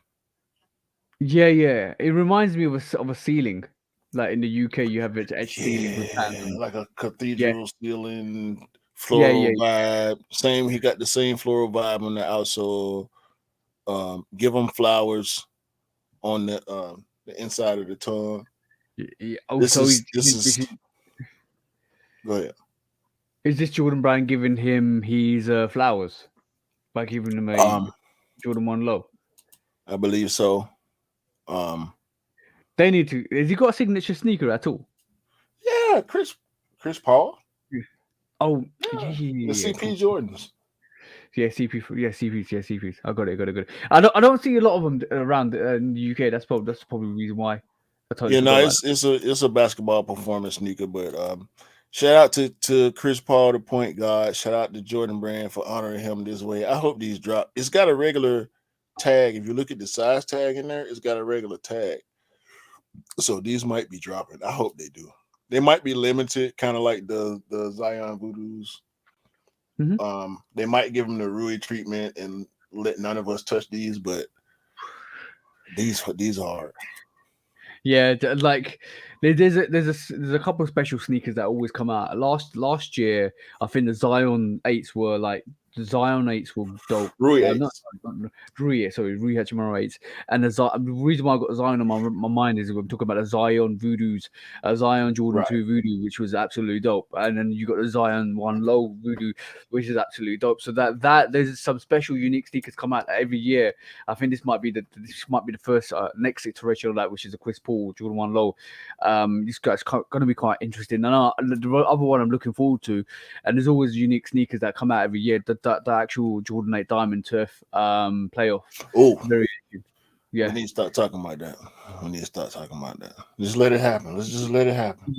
[SPEAKER 2] Yeah. It reminds me of a ceiling. Like in the UK, you have it etched ceiling with patterns.
[SPEAKER 1] Like a cathedral ceiling, floral vibe. Same, he got the same floral vibe on the outsole. Give them flowers on the inside of the tongue.
[SPEAKER 2] Yeah.
[SPEAKER 1] This is. Go ahead.
[SPEAKER 2] Is this Jordan Brand giving him his flowers by giving him a Jordan 1 low?
[SPEAKER 1] I believe so.
[SPEAKER 2] They need to. Has he got a signature sneaker at all?
[SPEAKER 1] Yeah, Chris Paul.
[SPEAKER 2] Oh,
[SPEAKER 1] the CP Jordans.
[SPEAKER 2] Yeah, CPs. I got it. I don't see a lot of them around in the UK. That's probably the reason why.
[SPEAKER 1] It's a basketball performance sneaker, but Shout out to Chris Paul, the point guard. Shout out to Jordan Brand for honoring him this way. I hope these drop. It's got a regular tag. If you look at the size tag in there, it's got a regular tag. So these might be dropping. I hope they do. They might be limited, kind of like the Zion Voodoos.
[SPEAKER 2] Mhm.
[SPEAKER 1] They might give them the Rui treatment and let none of us touch these, but these are hard.
[SPEAKER 2] Yeah, like there's a couple of special sneakers that always come out. Last year, I think the Zion eights were like the Zion eights were dope.
[SPEAKER 1] Rui
[SPEAKER 2] Not,
[SPEAKER 1] eights.
[SPEAKER 2] not Rui, sorry, Rui Hachimura eights. And the reason why I got Zion on my mind is we're talking about the Zion Voodoos, Zion Jordan
[SPEAKER 1] Right.
[SPEAKER 2] 2 Voodoo, which was absolutely dope. And then you got the Zion 1 Low Voodoo, which is absolutely dope. So that there's some special unique sneakers come out every year. I think this might be the first next iteration of that, which is a Chris Paul Jordan 1 Low. This guy's going to be quite interesting. And the other one I'm looking forward to, and there's always unique sneakers that come out every year. The actual Jordan 8 Diamond Turf playoff
[SPEAKER 1] Oh,
[SPEAKER 2] variation.
[SPEAKER 1] we
[SPEAKER 2] Yeah.
[SPEAKER 1] need to start talking about that. We need to start talking about that. Just let it happen. Let's just let it happen.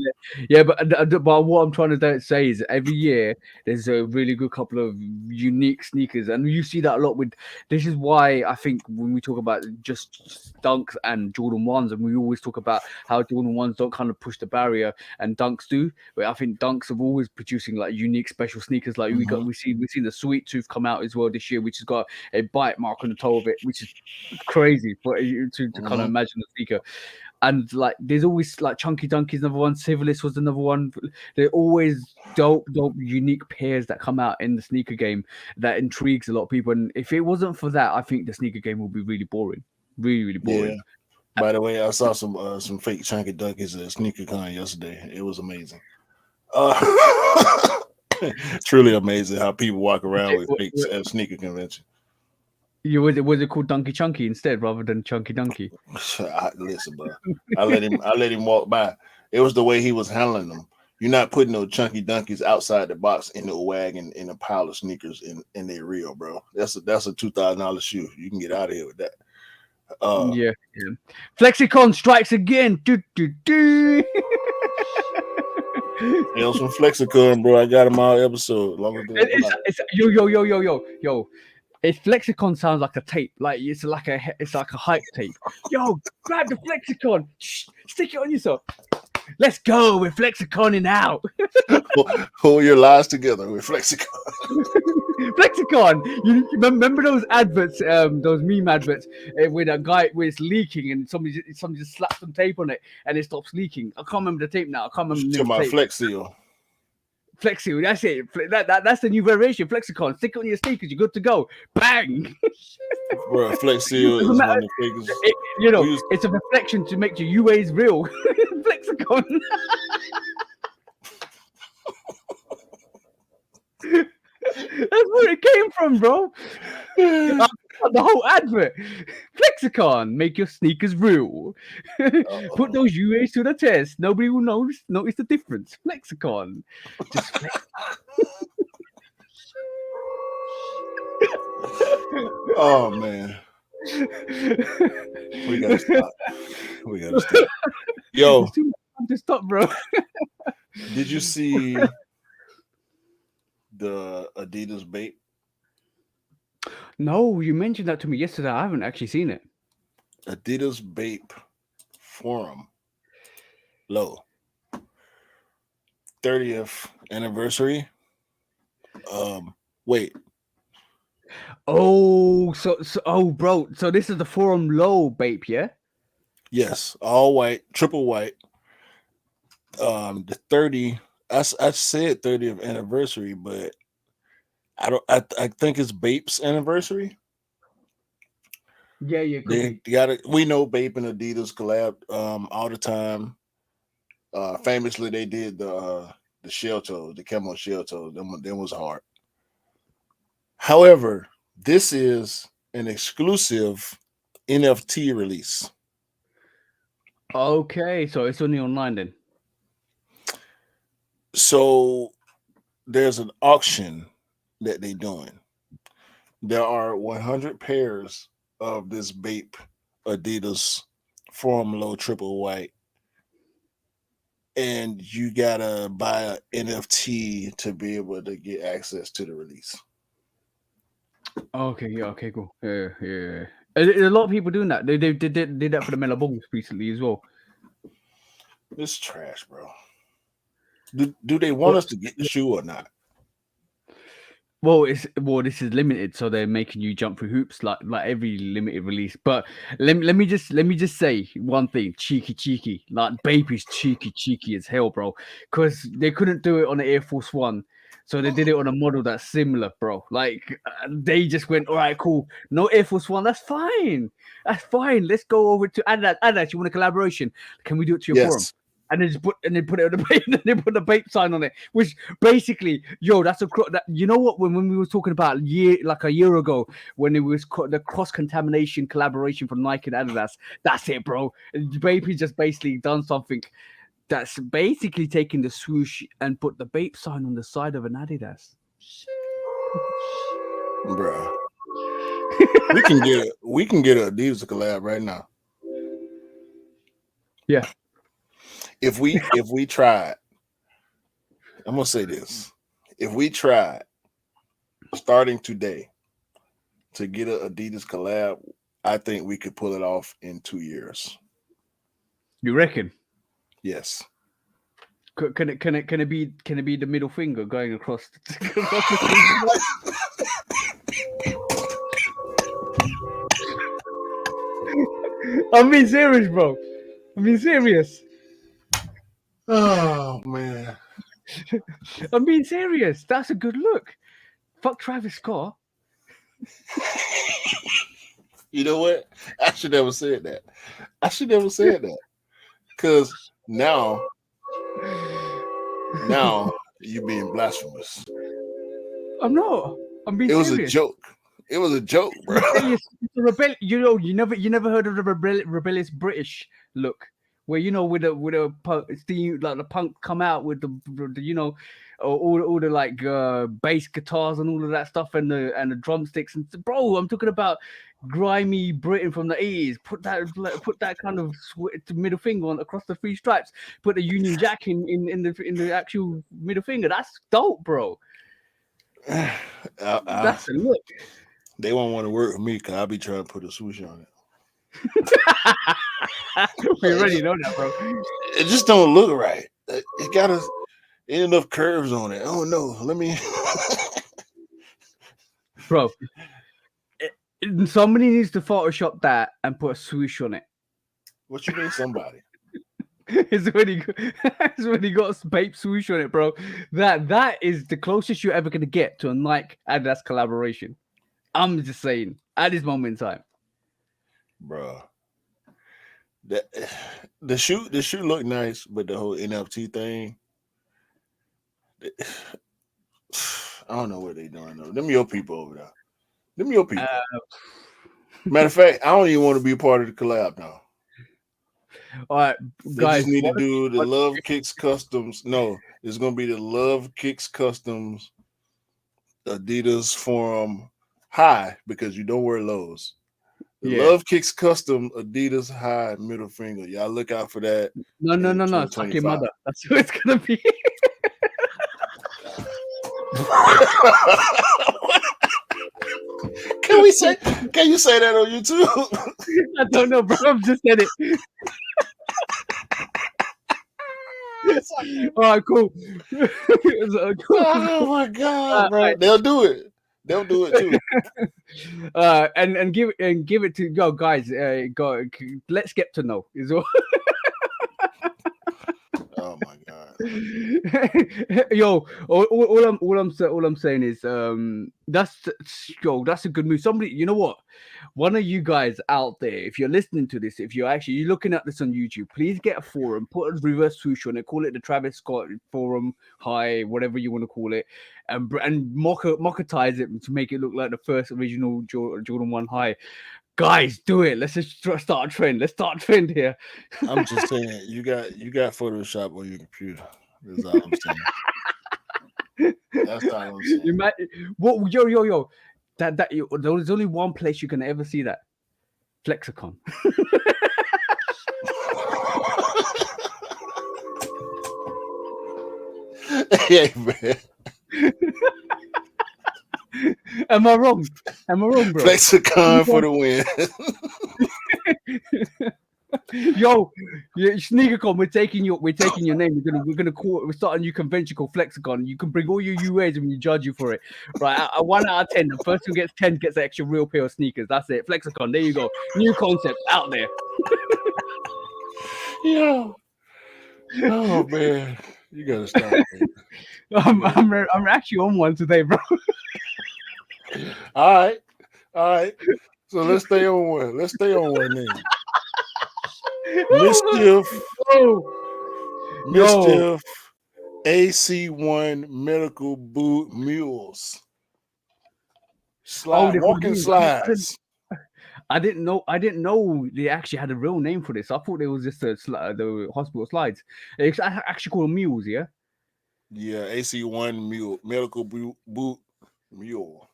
[SPEAKER 2] Yeah, but what I'm trying to say is every year there's a really good couple of unique sneakers, and you see that a lot with. This is why I think when we talk about just dunks and Jordan ones, and we always talk about how Jordan ones don't kind of push the barrier and dunks do. But I think dunks are always producing like unique special sneakers. Like
[SPEAKER 1] Mm-hmm.
[SPEAKER 2] we've seen the Sweet Tooth come out as well this year, which has got a bite mark on the toe of it, which is crazy for you to kind of
[SPEAKER 1] Mm-hmm.
[SPEAKER 2] imagine the sneaker. And like there's always like Chunky Dunky's another one, Civilist was another one. They're always dope unique pairs that come out in the sneaker game that intrigues a lot of people. And if it wasn't for that, I think the sneaker game would be really boring, really
[SPEAKER 1] Yeah.
[SPEAKER 2] boring.
[SPEAKER 1] By the way, I saw some fake Chunky Dunkies at SneakerCon yesterday. It was amazing. Uh, truly amazing how people walk around with fakes at sneaker convention.
[SPEAKER 2] Was it called Dunky Chunky instead rather than Chunky Dunky?
[SPEAKER 1] Listen, bro. I let him walk by. It was the way he was handling them. You're not putting no chunky dunkies outside the box in the wagon in a pile of sneakers and they real, bro. That's a $2,000 shoe. You can get out of here with that. Uh,
[SPEAKER 2] Yeah. Flexicon strikes again. Do.
[SPEAKER 1] Tales from Flexicon, bro. I got them all episode. As long as they don't come out.
[SPEAKER 2] It's yo. If Flexicon sounds like a tape, like it's like a hype tape. Yo, grab the Flexicon, stick it on yourself. Let's go. We're Flexiconing out.
[SPEAKER 1] Hold your lies together with Flexicon.
[SPEAKER 2] Flexicon. You remember those adverts, those meme adverts with a guy where it's leaking and somebody just slaps some tape on it and it stops leaking. I can't remember the tape now. I can't remember the
[SPEAKER 1] To
[SPEAKER 2] name of
[SPEAKER 1] my
[SPEAKER 2] the tape.
[SPEAKER 1] Flex Seal.
[SPEAKER 2] Flexi, that's it. That's the new variation. Flexicon. Stick it on your sneakers. You're good to go. Bang.
[SPEAKER 1] Bro, Flex Seal
[SPEAKER 2] Doesn't
[SPEAKER 1] is
[SPEAKER 2] matter.
[SPEAKER 1] one of the fakest. We used
[SPEAKER 2] It's a reflection to make your UAs real. Flexicon. That's where it came from, bro. The whole advert. Flexicon, make your sneakers real. Put those UAs to the test. Nobody will notice the difference. Flexicon. Just flex.
[SPEAKER 1] Oh man. We gotta stop. We gotta stop. Yo,
[SPEAKER 2] It's too much time to stop, bro.
[SPEAKER 1] did you see the Adidas bait?
[SPEAKER 2] No, you mentioned that to me yesterday. I haven't actually seen it.
[SPEAKER 1] Adidas Bape Forum low 30th anniversary. Wait,
[SPEAKER 2] Bro. So this is the Forum Low Bape, yeah?
[SPEAKER 1] yes, all white, triple white. The 30. I said 30th anniversary, but I don't. I think it's Bape's anniversary.
[SPEAKER 2] Yeah, could
[SPEAKER 1] They
[SPEAKER 2] be.
[SPEAKER 1] got it. We know Bape and Adidas collab all the time. Famously, they did the shell toes, the camo shell toes. Them was hard. However, this is an exclusive NFT release.
[SPEAKER 2] Okay, so it's only online then.
[SPEAKER 1] So there's an auction that they doing. There are 100 pairs of this Bape Adidas Forum Low Triple White and you gotta buy an NFT to be able to get access to the release.
[SPEAKER 2] Okay, yeah, okay, cool. Yeah, yeah, yeah. A lot of people doing that. They did that for the Melabongs recently as well.
[SPEAKER 1] It's trash, bro. Do they want
[SPEAKER 2] Well,
[SPEAKER 1] us to get the shoe or not?
[SPEAKER 2] this is limited, so they're making you jump through hoops like every limited release. But let me just say one thing, cheeky, like Baby's cheeky as hell, bro. Because they couldn't do it on the Air Force One, so they did it on a model that's similar, bro. Like they just went, all right, cool, no Air Force One, that's fine. Let's go over to Adidas. You want a collaboration? Can we do it to your forum?
[SPEAKER 1] Yes.
[SPEAKER 2] And they just put it on the bait, and they put the bait sign on it, which basically, yo, that's that. You know what? When we were talking about a year ago, when it was the cross contamination collaboration from Nike and Adidas, that's it, bro. Baby just basically done something that's basically taken the swoosh and put the Bape sign on the side of an Adidas.
[SPEAKER 1] Bruh. We can get a Adidas collab right now.
[SPEAKER 2] Yeah.
[SPEAKER 1] If we tried, I'm gonna say this. If we tried starting today to get an Adidas collab, I think we could pull it off in 2 years.
[SPEAKER 2] You reckon?
[SPEAKER 1] Yes.
[SPEAKER 2] Can it be the middle finger going across the I'm being serious, bro. I'm being serious.
[SPEAKER 1] Oh man.
[SPEAKER 2] I'm being serious. That's a good look. Fuck Travis Scott.
[SPEAKER 1] You know what? I should never said that. I should never said that. Cause now you're being blasphemous.
[SPEAKER 2] I'm not. I'm being
[SPEAKER 1] It was a
[SPEAKER 2] serious.
[SPEAKER 1] joke. It was a joke, bro.
[SPEAKER 2] It's a you know, you never heard of the rebellious British look, where with it's like the punk come out with the all the like bass guitars and all of that stuff and the drumsticks and bro, I'm talking about grimy Britain from the 80s. Put that kind of middle finger on across the three stripes. Put the Union Jack in the actual middle finger. That's dope, bro. That's the look.
[SPEAKER 1] They won't want to work with me because I'll be trying to put a swoosh on it.
[SPEAKER 2] We already know that, bro.
[SPEAKER 1] It just don't look right. It got ain't enough curves on it. Oh no, let me.
[SPEAKER 2] Bro, somebody needs to Photoshop that and put a swoosh on it.
[SPEAKER 1] What you mean, somebody?
[SPEAKER 2] It's when he got a Bape swoosh on it, bro. That is the closest you're ever gonna get to a Nike Adidas collaboration. I'm just saying, at this moment in time,
[SPEAKER 1] Bro. The shoe looked nice, but the whole NFT thing, I don't know what they doing though. Them your people over there. Them your people. Matter of fact, I don't even want to be a part of the collab now.
[SPEAKER 2] All right,
[SPEAKER 1] they
[SPEAKER 2] guys.
[SPEAKER 1] Just need to do the Love Kicks Customs. No, it's gonna be the Love Kicks Customs Adidas Forum High because you don't wear lows. The Love Kicks Custom Adidas High middle finger. Y'all look out for that.
[SPEAKER 2] No. Suck your mother. That's what it's gonna be.
[SPEAKER 1] Can you say that on YouTube?
[SPEAKER 2] I don't know, bro. I've just said it. All right, cool.
[SPEAKER 1] Oh my god, bro! Right. They'll do it. They'll do it too.
[SPEAKER 2] And give it to guys. Go. Let's get to know is all.
[SPEAKER 1] Oh my god.
[SPEAKER 2] Yo, all I'm saying is that's a good move. Somebody, you know what? One of you guys out there, if you're listening to this, if you're looking at this on YouTube, please get a forum, put a reverse swoosh on it, call it the Travis Scott Forum High, whatever you want to call it, and mocketize it to make it look like the first original Jordan 1 High. Guys, do it. Let's just start a trend. Let's start a trend here.
[SPEAKER 1] I'm just saying, you got Photoshop on your computer. That's all I'm saying. That's all I'm saying.
[SPEAKER 2] You might, yo. There's only one place you can ever see that. Flexicon.
[SPEAKER 1] Hey man,
[SPEAKER 2] Am I wrong? Am I wrong, bro?
[SPEAKER 1] Flexicon for the win.
[SPEAKER 2] Yo, SneakerCon, we're taking your name. We're gonna call. We're starting a new convention called Flexicon. You can bring all your UAs and we judge you for it. Right, a 1 out of 10. The first who gets 10 gets an extra real pair of sneakers. That's it. Flexicon. There you go. New concept out there.
[SPEAKER 1] Yeah. Oh man, you gotta stop, man. You
[SPEAKER 2] I'm,
[SPEAKER 1] gotta
[SPEAKER 2] I'm,
[SPEAKER 1] stop.
[SPEAKER 2] I'm actually on one today, bro.
[SPEAKER 1] All right, all right. So let's stay on one. Let's stay on one then. Mischief,
[SPEAKER 2] Yo, yo.
[SPEAKER 1] mischief. AC1 medical boot mules.
[SPEAKER 2] Oh,
[SPEAKER 1] Slide,
[SPEAKER 2] they're called
[SPEAKER 1] walking
[SPEAKER 2] mules.
[SPEAKER 1] slides.
[SPEAKER 2] I didn't know. I didn't know they actually had a real name for this. I thought it was just the hospital slides. It's actually called mules. Yeah.
[SPEAKER 1] Yeah, AC1 mule, medical boot mule.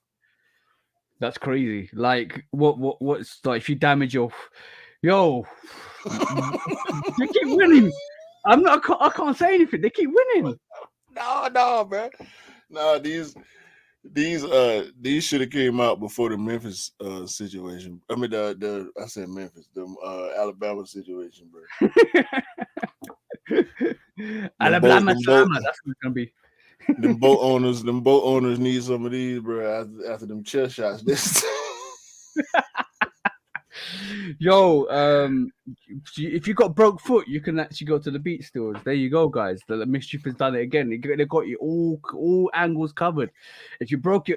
[SPEAKER 2] That's crazy. Like, what's like if you damage your, yo, they keep winning. I'm not. I can't say anything. They keep winning.
[SPEAKER 1] No, no, man. No, these should have came out before the Memphis situation. I mean the I said Memphis, the Alabama situation, bro.
[SPEAKER 2] Alabama Slammer. That's what it's gonna be.
[SPEAKER 1] Them boat owners need some of these, bro. After them chest shots, this.
[SPEAKER 2] Yo, if you got broke foot, you can actually go to the beat stores. There you go, guys. The mischief has done it again. They got you all angles covered. If you broke your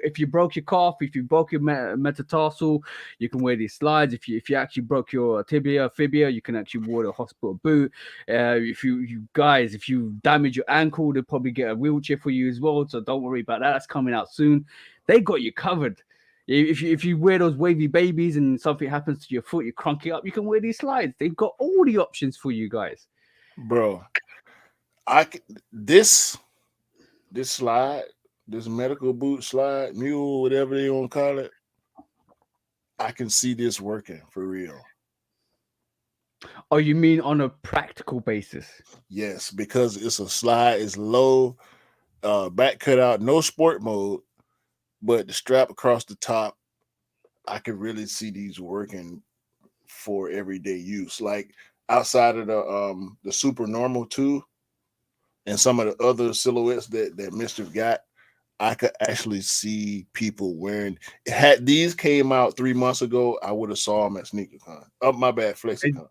[SPEAKER 2] calf, if you broke your metatarsal, you can wear these slides. If you actually broke your tibia, fibia, you can actually wear a hospital boot. If you damage your ankle, they'll probably get a wheelchair for you as well. So don't worry about that. That's coming out soon. They got you covered. If you wear those wavy babies and something happens to your foot, you crunk it up, you can wear these slides. They've got all the options for you guys.
[SPEAKER 1] Bro, this slide, this medical boot slide, mule, whatever they want to call it, I can see this working for real.
[SPEAKER 2] Oh, you mean on a practical basis?
[SPEAKER 1] Yes, because it's a slide, it's low, back cut out, no sport mode, but the strap across the top, I can really see these working for everyday use. Like outside of the super normal two and some of the other silhouettes that Mischief got, I could actually see people wearing. Had these came out 3 months ago, I would have saw them at SneakerCon. Oh, my bad, Flexicon.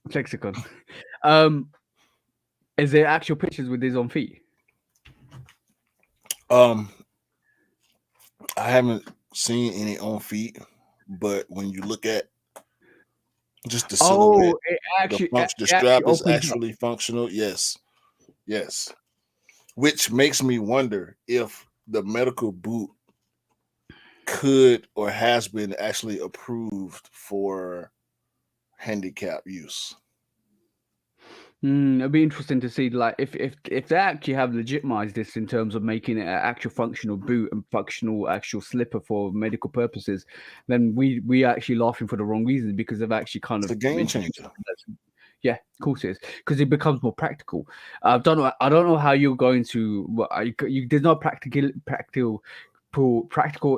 [SPEAKER 2] Flexicon. Um, is there actual pictures with these on feet?
[SPEAKER 1] Um, I haven't seen any on feet, but when you look at just the silhouette,
[SPEAKER 2] Oh, it
[SPEAKER 1] the
[SPEAKER 2] actually
[SPEAKER 1] strap is
[SPEAKER 2] opens up.
[SPEAKER 1] actually functional. Yes, yes. Which makes me wonder if the medical boot could or has been actually approved for handicap use.
[SPEAKER 2] It'd be interesting to see, like, if they actually have legitimized this in terms of making it an actual functional boot and functional actual slipper for medical purposes, then we actually laughing for the wrong reasons because they've actually kind
[SPEAKER 1] It's
[SPEAKER 2] of
[SPEAKER 1] a game
[SPEAKER 2] introduced
[SPEAKER 1] changer.
[SPEAKER 2] something that's, yeah, of course it is because it becomes more practical. I don't know how you're going to. Well, there's no practical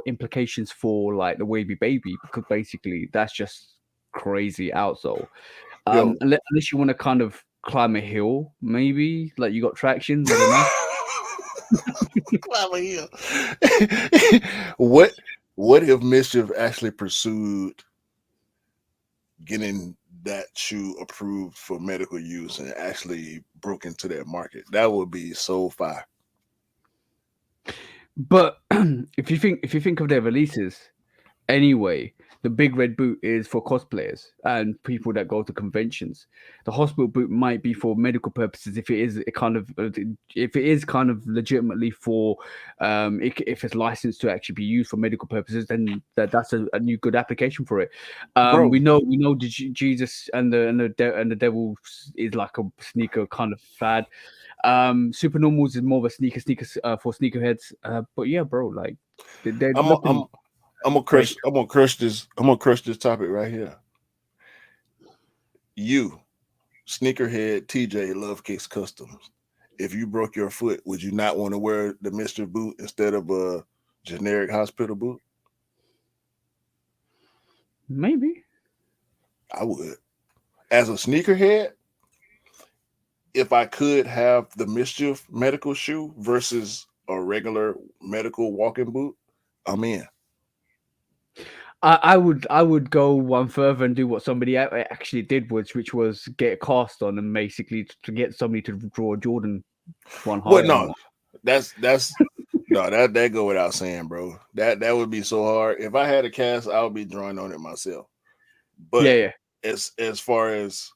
[SPEAKER 2] implications for like the wavy baby because basically that's just crazy outsole.
[SPEAKER 1] Yo.
[SPEAKER 2] Unless you want to kind of climb a hill, maybe like you got traction. I don't know.
[SPEAKER 1] Climb a hill. what what if Mischief actually pursued getting that shoe approved for medical use and actually broke into that market? That would be so fire.
[SPEAKER 2] But if you think of their releases, anyway, the big red boot is for cosplayers and people that go to conventions. The hospital boot might be for medical purposes if it is kind of legitimately for if it's licensed to actually be used for medical purposes, then that's a new good application for it.
[SPEAKER 1] Bro,
[SPEAKER 2] We know Jesus and the devil is like a sneaker kind of fad. Super normals is more of a sneakers for sneakerheads. But yeah, bro, like they're
[SPEAKER 1] I'm a,
[SPEAKER 2] looking great.
[SPEAKER 1] I'm gonna crush this topic right here. You, sneakerhead TJ Love Kicks Customs. if you broke your foot, would you not want to wear the Mischief boot instead of a generic hospital boot?
[SPEAKER 2] Maybe.
[SPEAKER 1] I would. As a sneakerhead, if I could have the Mischief medical shoe versus a regular medical walking boot, I'm in.
[SPEAKER 2] I would go one further and do what somebody actually did, which was get a cast on and basically to get somebody to draw a Jordan one
[SPEAKER 1] What?
[SPEAKER 2] higher.
[SPEAKER 1] No, that's no, that go without saying, bro. That would be so hard. If I had a cast, I would be drawing on it myself.
[SPEAKER 2] Yeah,
[SPEAKER 1] But
[SPEAKER 2] yeah.
[SPEAKER 1] as far as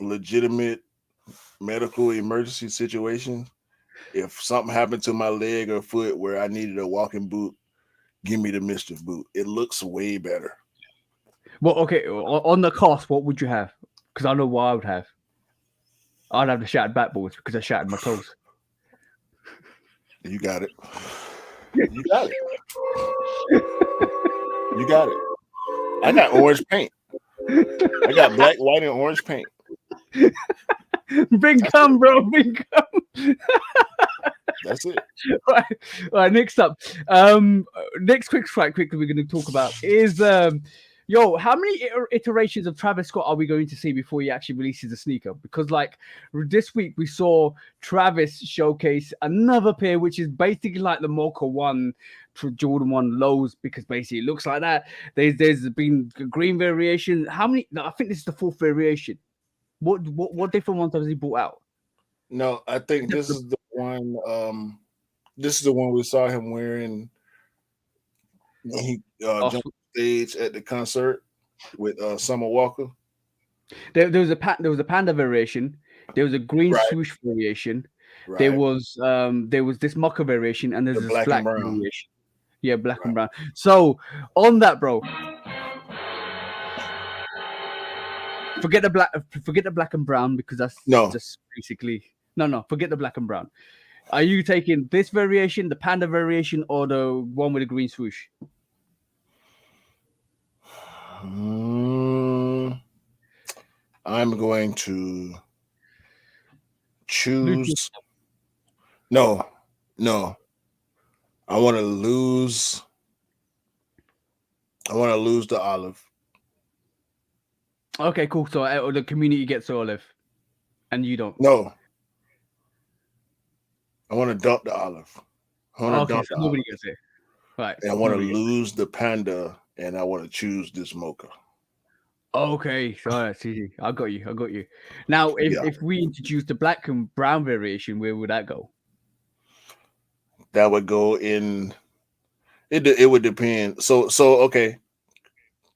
[SPEAKER 1] legitimate medical emergency situation, if something happened to my leg or foot where I needed a walking boot, give me the Mischief boot. It looks way better.
[SPEAKER 2] Well, okay. On the cost, what would you have? Because I know what I would have. I'd have the shattered backboards because I shattered my toes.
[SPEAKER 1] You got it. You got it. You got it. I got orange paint. I got black, white, and orange paint.
[SPEAKER 2] Bring
[SPEAKER 1] That's
[SPEAKER 2] come,
[SPEAKER 1] it.
[SPEAKER 2] bro. Bring come.
[SPEAKER 1] That's it.
[SPEAKER 2] Right. All right, next up. Next quickly we're going to talk about is how many iterations of Travis Scott are we going to see before he actually releases the sneaker? Because like this week we saw Travis showcase another pair, which is basically like the Mocha One to Jordan 1 lows, because basically it looks like that. There's been a green variation. How many? No, I think this is the fourth variation. What different ones has he brought out?
[SPEAKER 1] No, I think this is the one. This is the one we saw him wearing when he jumped on stage at the concert with Summer Walker.
[SPEAKER 2] There was a panda variation. There was a green
[SPEAKER 1] Right.
[SPEAKER 2] swoosh variation.
[SPEAKER 1] Right.
[SPEAKER 2] There was this mocha variation, and there's
[SPEAKER 1] The
[SPEAKER 2] this
[SPEAKER 1] black and
[SPEAKER 2] black
[SPEAKER 1] brown.
[SPEAKER 2] variation. Yeah, black and
[SPEAKER 1] Right.
[SPEAKER 2] brown. So on that, bro, forget the black and brown, because that's
[SPEAKER 1] No.
[SPEAKER 2] just basically no. Forget the black and brown. Are you taking this variation, the panda variation, or the one with the green swoosh?
[SPEAKER 1] I'm going to choose. No. I want to lose. I want to lose the olive.
[SPEAKER 2] Okay, cool. So the community gets olive, and you don't.
[SPEAKER 1] No. I want to dump the olive. I want to dump
[SPEAKER 2] so
[SPEAKER 1] the
[SPEAKER 2] nobody
[SPEAKER 1] olive.
[SPEAKER 2] gets it. Right.
[SPEAKER 1] And I want to lose the panda, and I want to choose this mocha.
[SPEAKER 2] Okay, all right, see, I got you. Now, if we introduce the black and brown variation, where would that go?
[SPEAKER 1] That would go in. It would depend. So okay,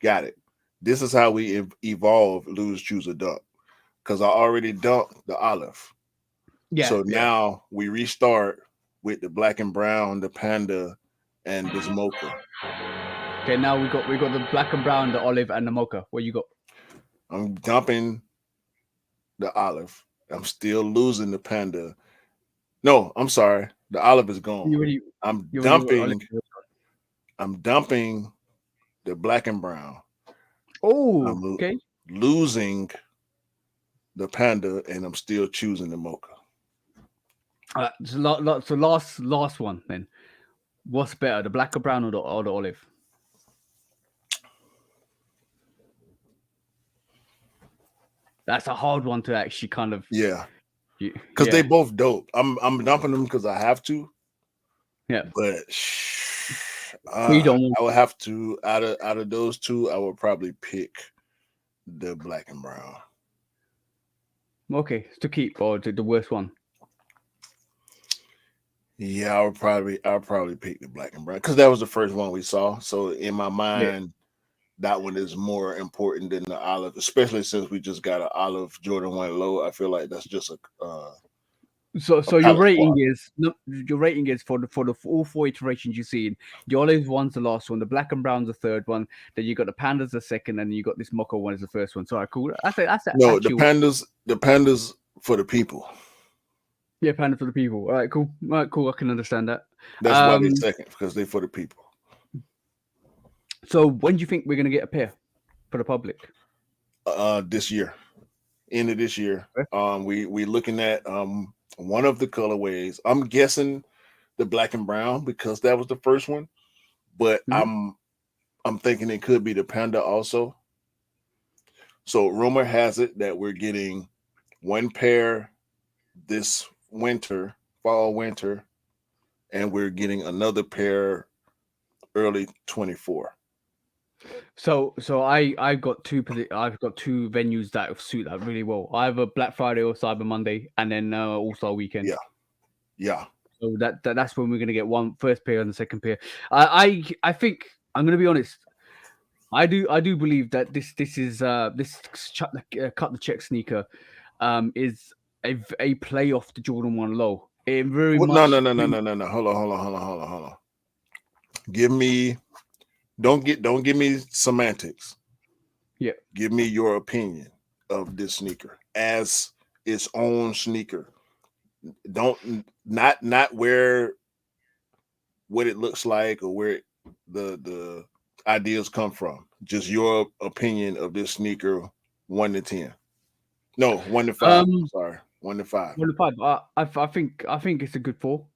[SPEAKER 1] got it. This is how we evolve lose, choose, or dump. Because I already dumped the olive.
[SPEAKER 2] Yeah.
[SPEAKER 1] So now we restart with the black and brown, the panda, and this mocha.
[SPEAKER 2] Okay, now we got the black and brown, the olive, and the mocha. What you got?
[SPEAKER 1] I'm dumping the olive. I'm still losing the panda. No, I'm sorry. The olive is gone. I'm dumping the black and brown.
[SPEAKER 2] Oh,
[SPEAKER 1] I'm
[SPEAKER 2] okay.
[SPEAKER 1] losing the panda, and I'm still choosing the mocha.
[SPEAKER 2] So last one then. What's better, the black or brown, or the olive? That's a hard one to actually kind of.
[SPEAKER 1] Yeah, because they both dope. I'm dumping them because I have to.
[SPEAKER 2] Yeah,
[SPEAKER 1] but
[SPEAKER 2] you don't want.
[SPEAKER 1] I would have to out of those two. I would probably pick the black and brown.
[SPEAKER 2] Okay, to keep, or the worst one.
[SPEAKER 1] Yeah, I'll probably pick the black and brown because that was the first one we saw. So in my mind, that one is more important than the olive, especially since we just got an olive Jordan 1 low. I feel like that's just a
[SPEAKER 2] so your rating is for the all four iterations you've seen. The olive one's the last one, the black and brown's the third one, then you got the pandas the second, and you got this mocha one as the first one. So right, cool. That's
[SPEAKER 1] no, the pandas for the people.
[SPEAKER 2] Yeah, panda for the people. All right, cool. I can understand that.
[SPEAKER 1] That's why they're second, because they're for the people.
[SPEAKER 2] So when do you think we're gonna get a pair for the public?
[SPEAKER 1] This year. end of this year.
[SPEAKER 2] Okay.
[SPEAKER 1] We looking at one of the colorways. I'm guessing the black and brown because that was the first one, but
[SPEAKER 2] Mhm.
[SPEAKER 1] I'm thinking it could be the panda also. So rumor has it that we're getting one pair this winter, fall winter, and we're getting another pair early 24.
[SPEAKER 2] So I've got two venues that suit that really well. Either Black Friday or Cyber Monday, and then All Star Weekend.
[SPEAKER 1] Yeah, yeah.
[SPEAKER 2] So that's when we're gonna get one first pair and the second pair. I think I'm gonna be honest. I do believe that this cut the check sneaker is a play off the Jordan 1 low. It very
[SPEAKER 1] No,
[SPEAKER 2] much
[SPEAKER 1] no, no, no, no, no, no. Hold on, hold on, hold on, hold on, hold on. Give me don't give me semantics.
[SPEAKER 2] yeah.
[SPEAKER 1] Give me your opinion of this sneaker as its own sneaker. Don't not where what it looks like or where the ideas come from. Just your opinion of this sneaker, 1 to 10. No, 1 to 5.
[SPEAKER 2] Um,
[SPEAKER 1] Sorry, 1 to 5.
[SPEAKER 2] 1 to 5. I think it's a good four.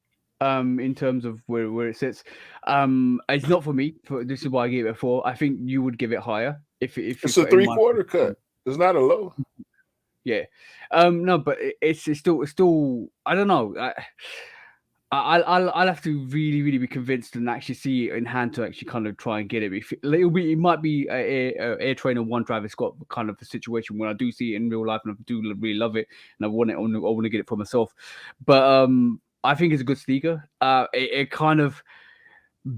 [SPEAKER 2] In terms of where it sits, it's not for me. This is why I gave it a four. I think you would give it higher if you
[SPEAKER 1] It's a
[SPEAKER 2] put in
[SPEAKER 1] three
[SPEAKER 2] my
[SPEAKER 1] quarter cut. It's not a low.
[SPEAKER 2] yeah. No, but it's still I don't know. I'll have to really be convinced and actually see it in hand to actually kind of try and get it. It might be a Air Trainer One Travis Scott kind of a situation when I do see it in real life and I do really love it and I want to get it for myself. But I think it's a good sneaker. It kind of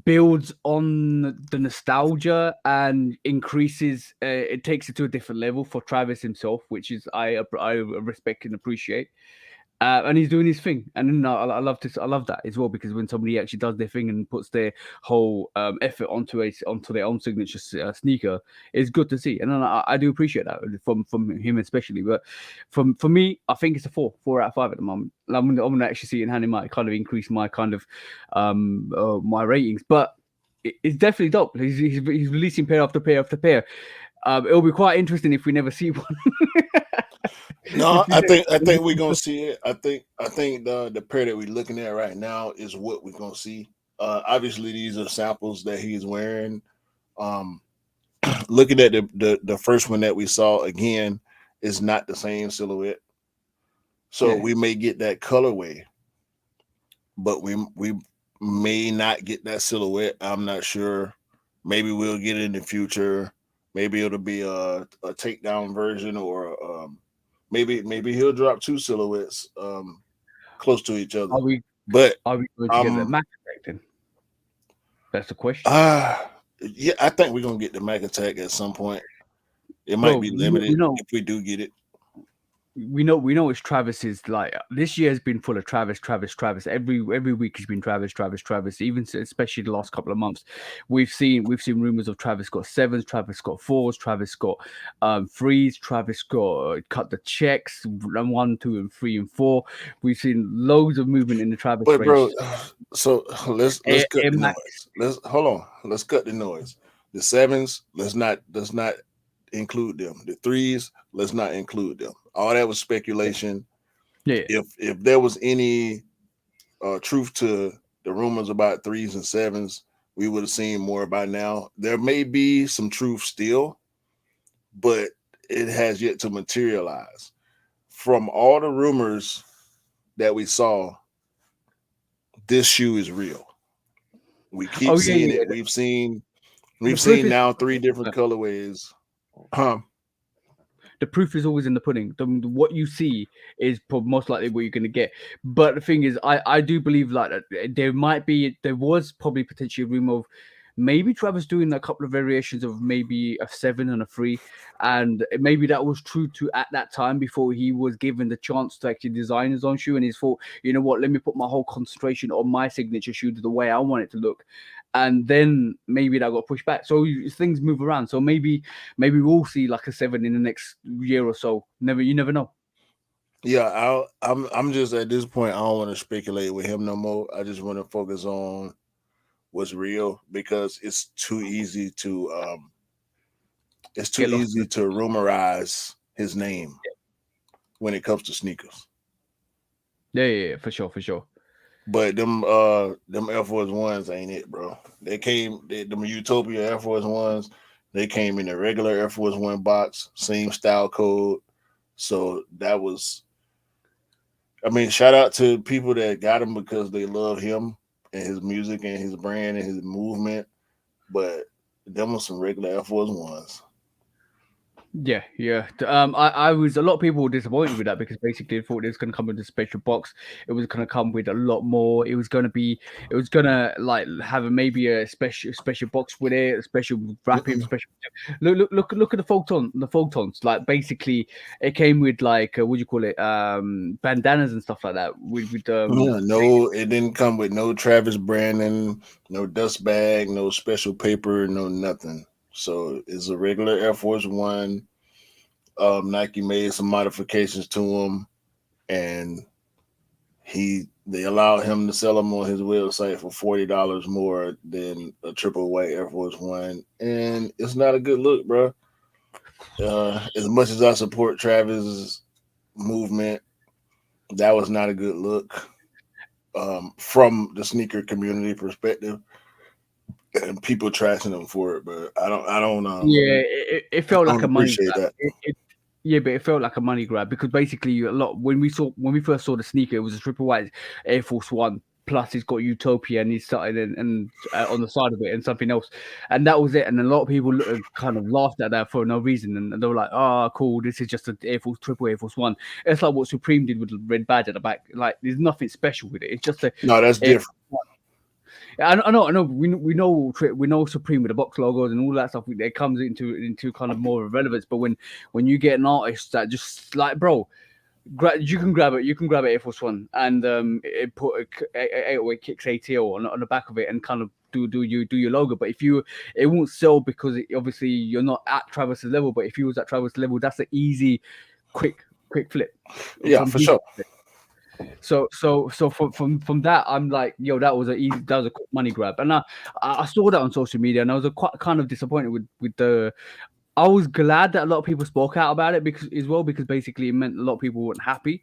[SPEAKER 2] builds on the nostalgia and increases. It takes it to a different level for Travis himself, which is I respect and appreciate. And he's doing his thing, and I love that as well because when somebody actually does their thing and puts their whole effort onto their own signature sneaker, it's good to see, and I do appreciate that from him especially. But for me, I think it's a four out of five at the moment. I'm gonna actually see it in hand. It might kind of increase my kind of my ratings, but it's definitely dope. He's releasing pair after pair after pair. It'll be quite interesting if we never see one.
[SPEAKER 1] No,
[SPEAKER 2] if we
[SPEAKER 1] I think we're gonna see it. I think the pair that we're looking at right now is what we're gonna see. Obviously, these are samples that he's wearing. Um, looking at the first one that we saw again is not the same silhouette, so
[SPEAKER 2] yeah.
[SPEAKER 1] we may get that colorway, but we may not get that silhouette. I'm not sure. Maybe we'll get it in the future. Maybe it'll be a takedown version, or maybe he'll drop two silhouettes close to each other.
[SPEAKER 2] Are we
[SPEAKER 1] But
[SPEAKER 2] are we going to get the
[SPEAKER 1] um
[SPEAKER 2] Mac Effect then? That's the question,
[SPEAKER 1] uh yeah, I think we're gonna get the Mac Attack at some point. It might
[SPEAKER 2] bro.
[SPEAKER 1] be
[SPEAKER 2] We know, we
[SPEAKER 1] limited
[SPEAKER 2] know
[SPEAKER 1] if we do get it.
[SPEAKER 2] we know it's Travis's. Like this year has been full of Travis. Every week has been Travis. Even especially the last couple of months, we've seen rumors of Travis got sevens, Travis got fours, Travis got threes, Travis got cut the checks and 1, 2, and 3 and 4. We've seen loads of movement in the Travis
[SPEAKER 1] But bro,
[SPEAKER 2] range.
[SPEAKER 1] so let's cut
[SPEAKER 2] Air
[SPEAKER 1] the
[SPEAKER 2] Max,
[SPEAKER 1] noise. Let's hold on. Let's cut the noise. The sevens, let's not include them. The threes, let's not include them. All that was speculation.
[SPEAKER 2] yeah.
[SPEAKER 1] If there was any truth to the rumors about threes and sevens, we would have seen more by now. There may be some truth still, but it has yet to materialize. From all the rumors that we saw, this shoe is real. We keep
[SPEAKER 2] Oh yeah,
[SPEAKER 1] seeing
[SPEAKER 2] yeah.
[SPEAKER 1] it.
[SPEAKER 2] The,
[SPEAKER 1] We've
[SPEAKER 2] the proof
[SPEAKER 1] seen
[SPEAKER 2] is
[SPEAKER 1] now three different colorways.
[SPEAKER 2] the proof is always in the pudding. What you see is most likely what you're going to get. But the thing is, I do believe like that there was probably potentially a rumor of maybe Travis doing a couple of variations of maybe a seven and a three, and maybe that was true to at that time before he was given the chance to actually design his own shoe, and he's thought, you know what, let me put my whole concentration on my signature shoe to the way I want it to look, and then maybe that got pushed back. So things move around. So maybe we'll see like a seven in the next year or so. You never know.
[SPEAKER 1] Yeah, I'm just at this point. I don't want to speculate with him no more. I just want to focus on what's real because it's too
[SPEAKER 2] Get lost in
[SPEAKER 1] easy to rumorize his name. when it comes to sneakers.
[SPEAKER 2] Yeah, for sure, for sure.
[SPEAKER 1] But them Air Force Ones ain't it, bro. Them Utopia Air Force Ones. They came in the regular Air Force One box, same style code. So that was, I mean, shout out to people that got him because they love him and his music and his brand and his movement. But them was some regular Air Force Ones.
[SPEAKER 2] Yeah. I was a lot of people were disappointed with that because basically they thought it was going to come with a special box. It was going to come with a lot more. It was going to like have maybe a special box with it, a special wrapping,
[SPEAKER 1] Mm-mm.
[SPEAKER 2] special. Look at the photons. Like basically, it came with like what do you call it? Bandanas and stuff like that. With
[SPEAKER 1] Yeah, no, it didn't come with no Travis Brandon, no dust bag, no special paper, no nothing. So it's a regular Air Force One. Nike made some modifications to them, and they allowed him to sell them on his website for $40 more than a triple white Air Force One, and it's not a good look, bro. As much as I support Travis's movement, that was not a good look from the sneaker community perspective, and people trashing him for it. But
[SPEAKER 2] Yeah, it
[SPEAKER 1] I
[SPEAKER 2] felt like
[SPEAKER 1] don't
[SPEAKER 2] a money
[SPEAKER 1] appreciate
[SPEAKER 2] grab.
[SPEAKER 1] that.
[SPEAKER 2] Yeah, but it felt like a money grab because basically a lot when we first saw the sneaker, it was a triple white Air Force One. Plus, it's got Utopia and he's started and on the side of it and something else, and that was it. And a lot of people kind of laughed at that for no reason, and they were like, "Oh, cool, this is just an Air Force triple Air Force One." It's like what Supreme did with the red badge at the back. Like, there's nothing special with it. It's just a
[SPEAKER 1] No, that's
[SPEAKER 2] Air
[SPEAKER 1] different.
[SPEAKER 2] yeah, I know. We know Supreme with the box logos and all that stuff. It comes into kind of more of relevance. But when you get an artist that just like, bro, you can grab it. You can grab it Air Force One and it put a 808 kicks ATL on the back of it and kind of do your logo. But if you, it won't sell because obviously you're not at Travis's level. But if you was at Travis' level, that's an easy, quick flip
[SPEAKER 1] Yeah,
[SPEAKER 2] from
[SPEAKER 1] for
[SPEAKER 2] his.
[SPEAKER 1] sure.
[SPEAKER 2] So from that, I'm like, yo, that was a quick money grab, and I saw that on social media, and I was quite kind of disappointed with the. I was glad that a lot of people spoke out about it because basically it meant a lot of people weren't happy,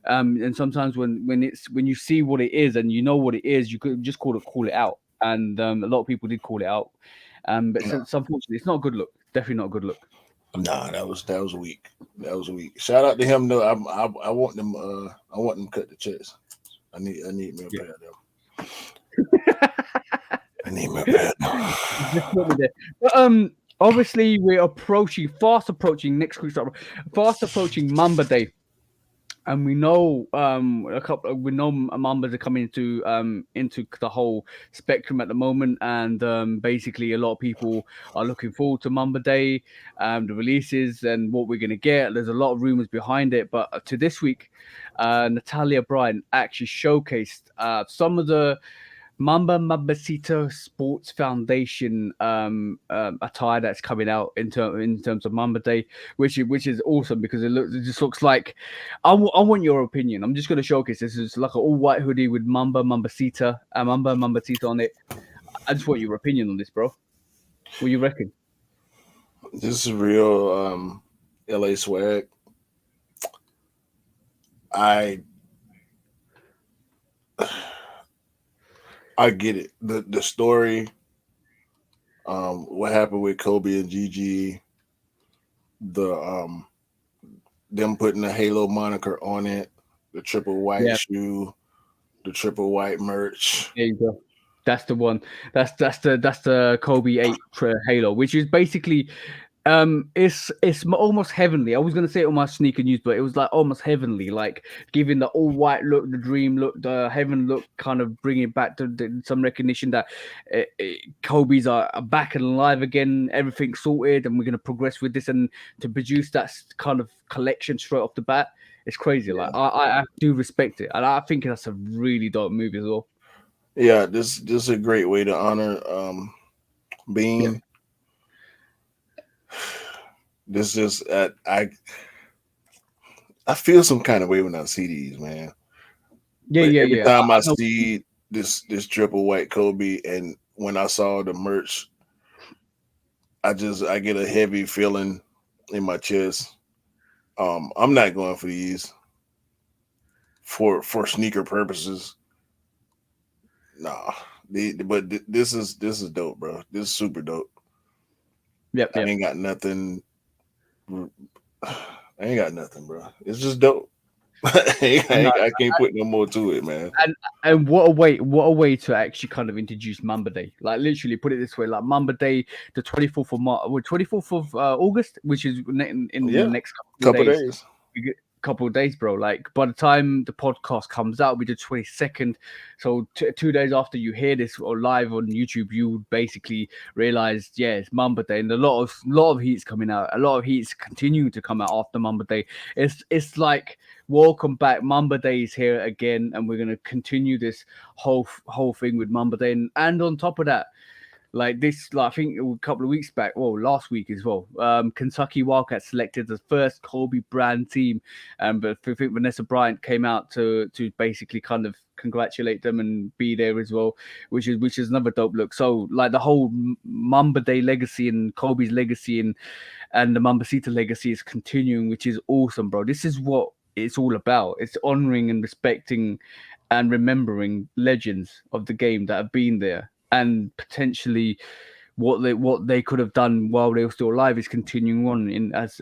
[SPEAKER 2] and sometimes when you see what it is and you know what it is, you could just call it out, and a lot of people did call it out, but
[SPEAKER 1] No,
[SPEAKER 2] unfortunately, it's not a good look. Definitely not a good look.
[SPEAKER 1] nah, that was weak. That was weak. Shout out to him though. I want them. I want them cut the checks. I need me a pair of them. I need me a pair of them.
[SPEAKER 2] Just put me there. But obviously we're fast approaching next week's fast approaching Mamba Day. And we know we know Mambas are coming into the whole spectrum at the moment, and basically a lot of people are looking forward to Mamba Day, the releases and what we're gonna get. There's a lot of rumors behind it, but to this week, Natalia Bryan actually showcased some of the Mamba Mambasita Sports Foundation attire that's coming out in terms of Mamba Day, which is awesome because it just looks like I want your opinion. I'm just going to showcase this. It's like an all white hoodie with Mambasita on it. I just want your opinion on this, bro. What you reckon?
[SPEAKER 1] This is real LA swag. I I get it. The story, what happened with Kobe and Gigi, the them putting the Halo moniker on it, the triple white
[SPEAKER 2] Yeah,
[SPEAKER 1] shoe, the triple white merch.
[SPEAKER 2] there you go. That's the one. That's the Kobe 8 Halo, which is basically it's almost heavenly. I was gonna say it on my sneaker news, but it was like almost heavenly, like giving the all white look, the dream look, the heaven look, kind of bringing back to some recognition that Kobe's are back and alive again. Everything's sorted, and we're gonna progress with this, and to produce that kind of collection straight off the bat, it's crazy. Like
[SPEAKER 1] Yeah,
[SPEAKER 2] I do respect it, and I think that's a really dope movie as well.
[SPEAKER 1] yeah. This is a great way to honor
[SPEAKER 2] Yeah,
[SPEAKER 1] Bean. This is I feel some kind of way when I see these, man. But every
[SPEAKER 2] yeah.
[SPEAKER 1] time I
[SPEAKER 2] I know.
[SPEAKER 1] see this triple white Kobe, and when I saw the merch, I get a heavy feeling in my chest. I'm not going for these for sneaker purposes. Nah, this is dope, bro. This is super dope.
[SPEAKER 2] Yep,
[SPEAKER 1] I
[SPEAKER 2] yep.
[SPEAKER 1] ain't got nothing. I ain't got nothing, bro. It's just dope.
[SPEAKER 2] No,
[SPEAKER 1] I can't put no more to it, man.
[SPEAKER 2] and what a way to actually kind of introduce Mamba Day. Like literally, put it this way: like Mamba Day, the 24th of March, 24th of August, which is in the
[SPEAKER 1] Yeah,
[SPEAKER 2] next couple of
[SPEAKER 1] couple
[SPEAKER 2] days.
[SPEAKER 1] days.
[SPEAKER 2] We get couple of days, bro. Like by the time the podcast comes out, we the 22nd. So 2 days after you hear this or live on YouTube, you basically realize, yeah, it's Mamba Day, and a lot of heat's coming out. A lot of heat's continuing to come out after Mamba Day. It's like welcome back. Mamba Day is here again, and we're gonna continue this whole thing with Mamba Day, and on top of that, like this, like I think a couple of weeks back, well, last week as well. Kentucky Wildcats selected the first Kobe brand team, but I think Vanessa Bryant came out to basically kind of congratulate them and be there as well, which is another dope look. So like the whole Mamba Day legacy and Kobe's legacy and the Mambasita legacy is continuing, which is awesome, bro. This is what it's all about. It's honoring and respecting and remembering legends of the game that have been there and potentially what they could have done while they were still alive is continuing on in as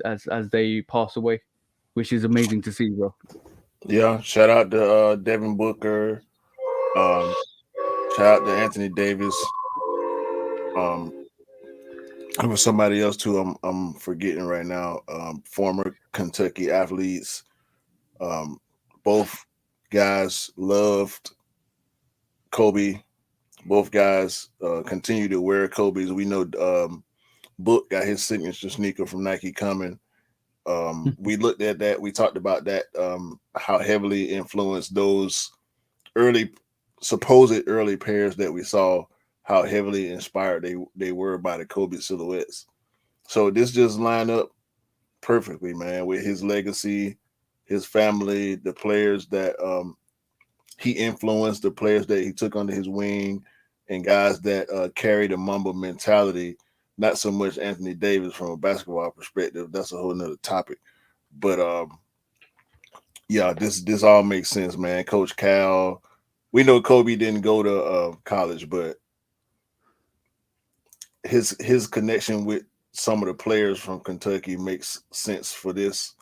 [SPEAKER 2] they pass away, which is amazing to see, bro.
[SPEAKER 1] Yeah, shout out to Devin Booker. Um, Shout out to Anthony Davis. Um, there was somebody else too. I'm forgetting right now. Former Kentucky athletes. Um, Both guys loved Kobe. Both guys continue to wear Kobe's. We know Book got his signature sneaker from Nike coming. We looked at that. We talked about that. How heavily influenced those early, supposed early pairs that we saw. How heavily inspired they were by the Kobe silhouettes. So this just lined up perfectly, man, with his legacy, his family, the players that he influenced, the players that he took under his wing, and guys that carried a Mamba mentality. Not so much Anthony Davis from a basketball perspective. That's a whole nother topic. But yeah, this all makes sense, man. Coach Cal, we know Kobe didn't go to college, but his connection with some of the players from Kentucky makes sense for this,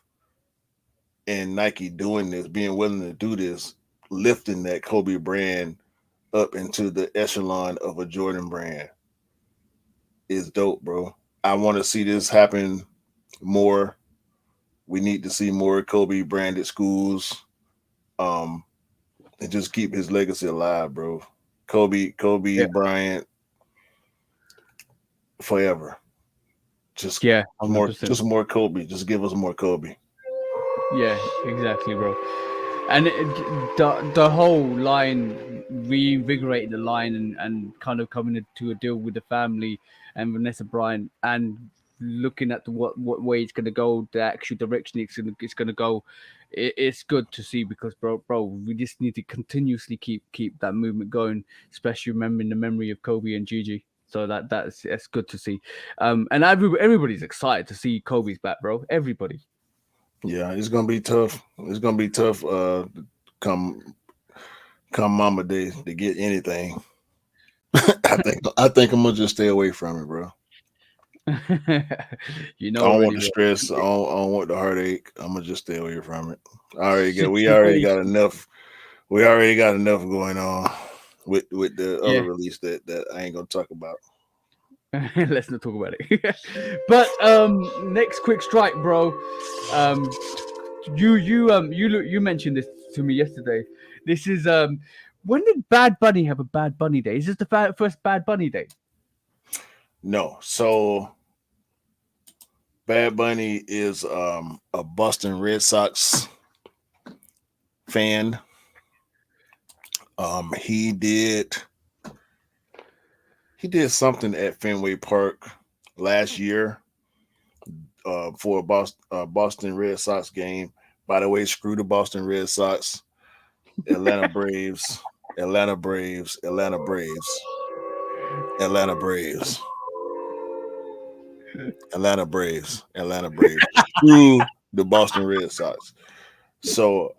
[SPEAKER 1] and Nike doing this, being willing to do this, lifting that Kobe brand up into the echelon of a Jordan brand is dope, bro. I want to see this happen more. We need to see more Kobe branded schools, um, and just keep his legacy alive, bro. Kobe
[SPEAKER 2] Yeah,
[SPEAKER 1] Bryant forever. Just
[SPEAKER 2] yeah, hundred
[SPEAKER 1] more,
[SPEAKER 2] percent.
[SPEAKER 1] just more Kobe. Just give us more Kobe.
[SPEAKER 2] Yeah, exactly, bro. And the whole line, reinvigorating the line and kind of coming to a deal with the family and Vanessa Bryant and looking at what way it's gonna go, the actual direction it's gonna go. It's good to see because bro, we just need to continuously keep that movement going, especially remembering the memory of Kobe and Gigi. So that's good to see. And everybody's excited to see Kobe's back, bro. Everybody.
[SPEAKER 1] Yeah, it's gonna be tough. It's gonna be tough. Come come Mama Day to get anything. I think I'm gonna just stay away from it, bro.
[SPEAKER 2] You
[SPEAKER 1] I
[SPEAKER 2] know
[SPEAKER 1] don't want
[SPEAKER 2] already,
[SPEAKER 1] the
[SPEAKER 2] bro.
[SPEAKER 1] stress. I don't want the heartache. I'm gonna just stay away from it. We already got
[SPEAKER 2] Situation.
[SPEAKER 1] enough. We already got enough going on with the other
[SPEAKER 2] Yeah.
[SPEAKER 1] release that I ain't gonna talk about.
[SPEAKER 2] Let's not talk about it. But next quick strike, bro. Um, you mentioned this to me yesterday. This is when did Bad Bunny have a Bad Bunny day? Is this the first Bad Bunny day?
[SPEAKER 1] No, so Bad Bunny is a Boston Red Sox fan. He did something at Fenway Park last year for a Boston Red Sox game. By the way, screw the Boston Red Sox, Atlanta Braves, Atlanta Braves, Atlanta Braves, Atlanta Braves, Atlanta Braves, Atlanta Braves. Screw the Boston Red Sox. So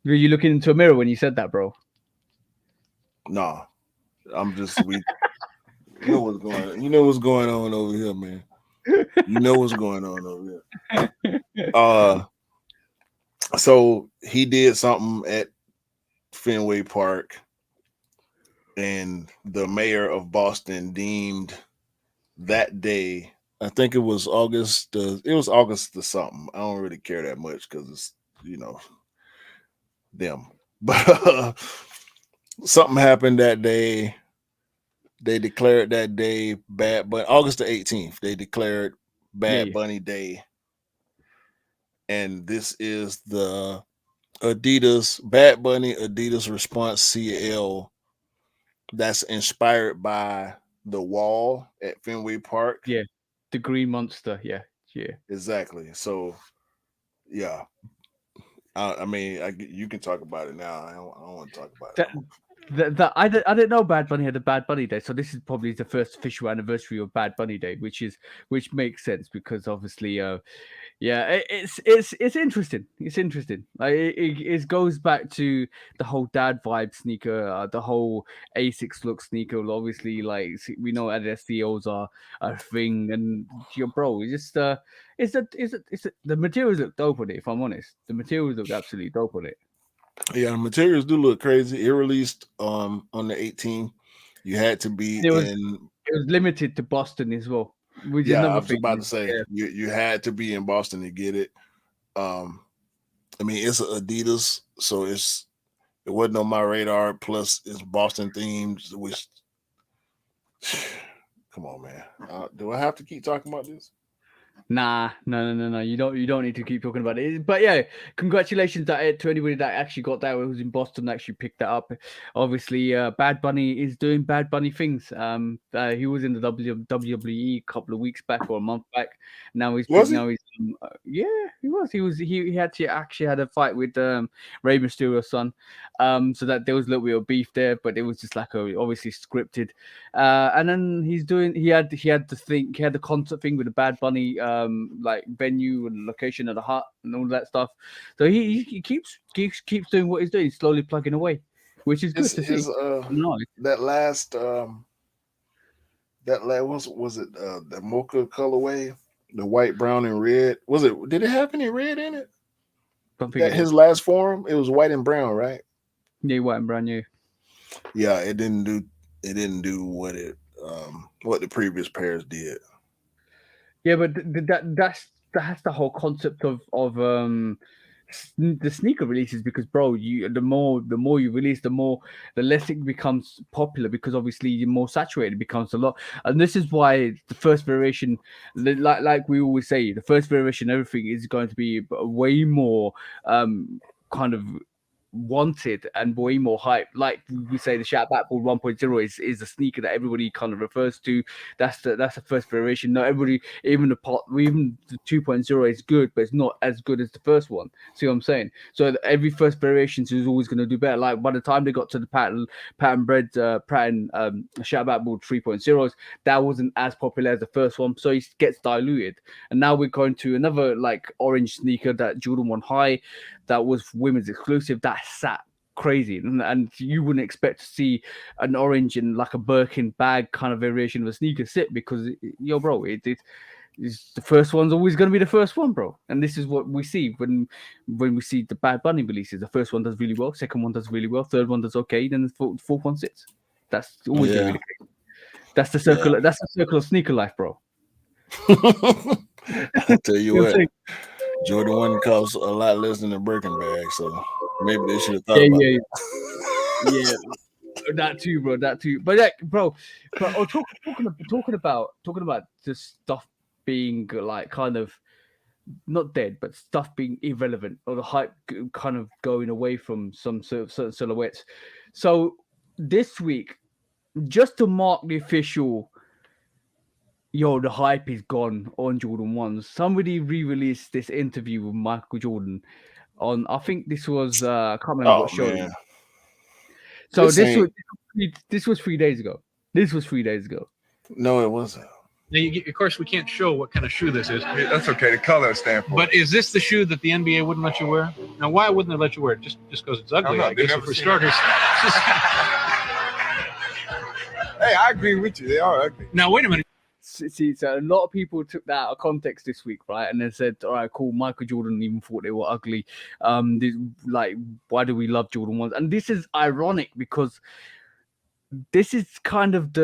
[SPEAKER 2] Were you looking into a mirror when you said that, bro?
[SPEAKER 1] nah, I'm just we know what's going on. You know what's going on over here, man. You know what's going on over here. Uh so he did something at Fenway Park, and the mayor of Boston deemed that day. I think it was August. It was August or something. I don't really care that much because it's you know them. But something happened that day. They declared that day bad, but August the 18th, they declared
[SPEAKER 2] Yeah,
[SPEAKER 1] Bad
[SPEAKER 2] yeah,
[SPEAKER 1] Bunny Day, and this is the Adidas Bad Bunny Adidas Response CL that's inspired by the wall at Fenway Park.
[SPEAKER 2] yeah. The Green Monster. Yeah, yeah.
[SPEAKER 1] Exactly. So yeah, I mean, you can talk about it now. I don't want to talk about it
[SPEAKER 2] That,
[SPEAKER 1] no more.
[SPEAKER 2] I didn't know Bad Bunny had a Bad Bunny Day, so this is probably the first official anniversary of Bad Bunny Day, which makes sense because obviously, yeah, it's interesting. It's interesting. Like it goes back to the whole dad vibe sneaker, the whole Asics look sneaker. Obviously, like we know Adidas COs are a thing, and your bro, it's just the materials look dope on it. If I'm honest, the materials look absolutely dope on it.
[SPEAKER 1] Yeah, the materials do look crazy. It released on the 18th. You had to be
[SPEAKER 2] And
[SPEAKER 1] in.
[SPEAKER 2] it was limited to Boston as well, which is
[SPEAKER 1] Yeah, I
[SPEAKER 2] another
[SPEAKER 1] was
[SPEAKER 2] thing.
[SPEAKER 1] about to say
[SPEAKER 2] Yeah,
[SPEAKER 1] you had to be in Boston to get it. Um, I mean, it's Adidas, so it wasn't on my radar. Plus, it's Boston themed. Which, come on, man. Do I have to keep talking about this?
[SPEAKER 2] nah, no. You don't need to keep talking about it. But yeah, congratulations to anybody that actually got that. Who was in Boston that actually picked that up. Obviously, Bad Bunny is doing Bad Bunny things. He was in the WWE a couple of weeks back or a month back.
[SPEAKER 1] Was he?
[SPEAKER 2] Now he's yeah, he actually had a fight with Rey Mysterio's son. So that there was a little bit of beef there, but it was just like obviously scripted. And then he had the concert thing with the Bad Bunny like venue and location of the hut and all that stuff. So he keeps doing what he's doing, slowly plugging away, which is good to see.
[SPEAKER 1] Is
[SPEAKER 2] No,
[SPEAKER 1] that last was it the mocha colorway, the white, brown, and red? Was it? Did it have any red in it?
[SPEAKER 2] don't think
[SPEAKER 1] That
[SPEAKER 2] it did.
[SPEAKER 1] his last form, it was white and brown, right?
[SPEAKER 2] Yeah, white and brand new.
[SPEAKER 1] Yeah, it didn't do. It didn't do what the previous pairs did.
[SPEAKER 2] Yeah, but that's the whole concept of the sneaker releases because bro, the more you release, the less it becomes popular because obviously the more saturated it becomes a lot, and this is why the first variation, like we always say, the first variation, everything is going to be way more kind of wanted and way more hype. Like we say, the Shout Backboard 1.0 is a sneaker that everybody kind of refers to. That's the first variation. Not everybody, even the 2.0 is good, but it's not as good as the first one. See what I'm saying? So every first variation is always going to do better. Like by the time they got to the pattern Shout Backboard 3.0s, that wasn't as popular as the first one, so it gets diluted. And now we're going to another like orange sneaker that Jordan 1 High that was women's exclusive that sat crazy, and you wouldn't expect to see an orange and like a Birkin bag kind of variation of a sneaker sit because yo bro it's the first one's always going to be the first one, bro. And this is what we see when we see the Bad Bunny releases. The first one does really well, second one does really well, third one does okay, then the fourth one sits. That's always going to be
[SPEAKER 1] Yeah,
[SPEAKER 2] the case. That's the
[SPEAKER 1] yeah.
[SPEAKER 2] circle. That's the circle of sneaker life, bro.
[SPEAKER 1] I tell you
[SPEAKER 2] You know what I'm
[SPEAKER 1] what,
[SPEAKER 2] saying?
[SPEAKER 1] Jordan one costs a lot less than a Birkin bag, so maybe they should have thought
[SPEAKER 2] Yeah,
[SPEAKER 1] about
[SPEAKER 2] yeah,
[SPEAKER 1] that.
[SPEAKER 2] yeah. That too, bro. That too. But yeah, bro. But talking about just stuff being like kind of not dead, but stuff being irrelevant or the hype kind of going away from some sort of certain silhouettes. So this week, just to mark the official, yo, the hype is gone on Jordan ones. Somebody re-released this interview with Michael Jordan on. I think this was I can't remember
[SPEAKER 1] Oh
[SPEAKER 2] what show.
[SPEAKER 1] man,
[SPEAKER 2] So
[SPEAKER 1] this ain't.
[SPEAKER 2] this was 3 days ago. This was 3 days ago.
[SPEAKER 1] No, it wasn't.
[SPEAKER 3] Now, of course, we can't show what kind of shoe this is.
[SPEAKER 4] That's okay. The color stand for.
[SPEAKER 3] But is this the shoe that the NBA wouldn't let you wear? Now, why wouldn't they let you wear it? Just because it's ugly, I guess, for starters.
[SPEAKER 4] Hey, I agree with you. They are ugly.
[SPEAKER 3] Now, wait a minute.
[SPEAKER 2] See, so a lot of people took that out of context this week, right? And they said, "All right, cool. Michael Jordan even thought they were ugly. Like, why do we love Jordan ones?" And this is ironic because this is kind of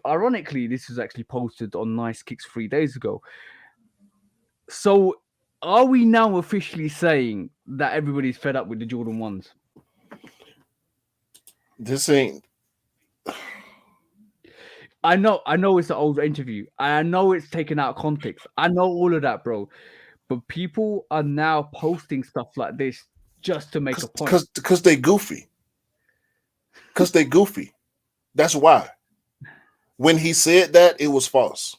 [SPEAKER 2] ironically, this was actually posted on Nice Kicks 3 days ago. So, are we now officially saying that everybody's fed up with the Jordan ones?
[SPEAKER 1] This ain't.
[SPEAKER 2] I know it's an old interview. I know it's taken out of context. I know all of that, bro. But people are now posting stuff like this just to make a point.
[SPEAKER 1] Because they goofy. Because they goofy. That's why. When he said that, it was false.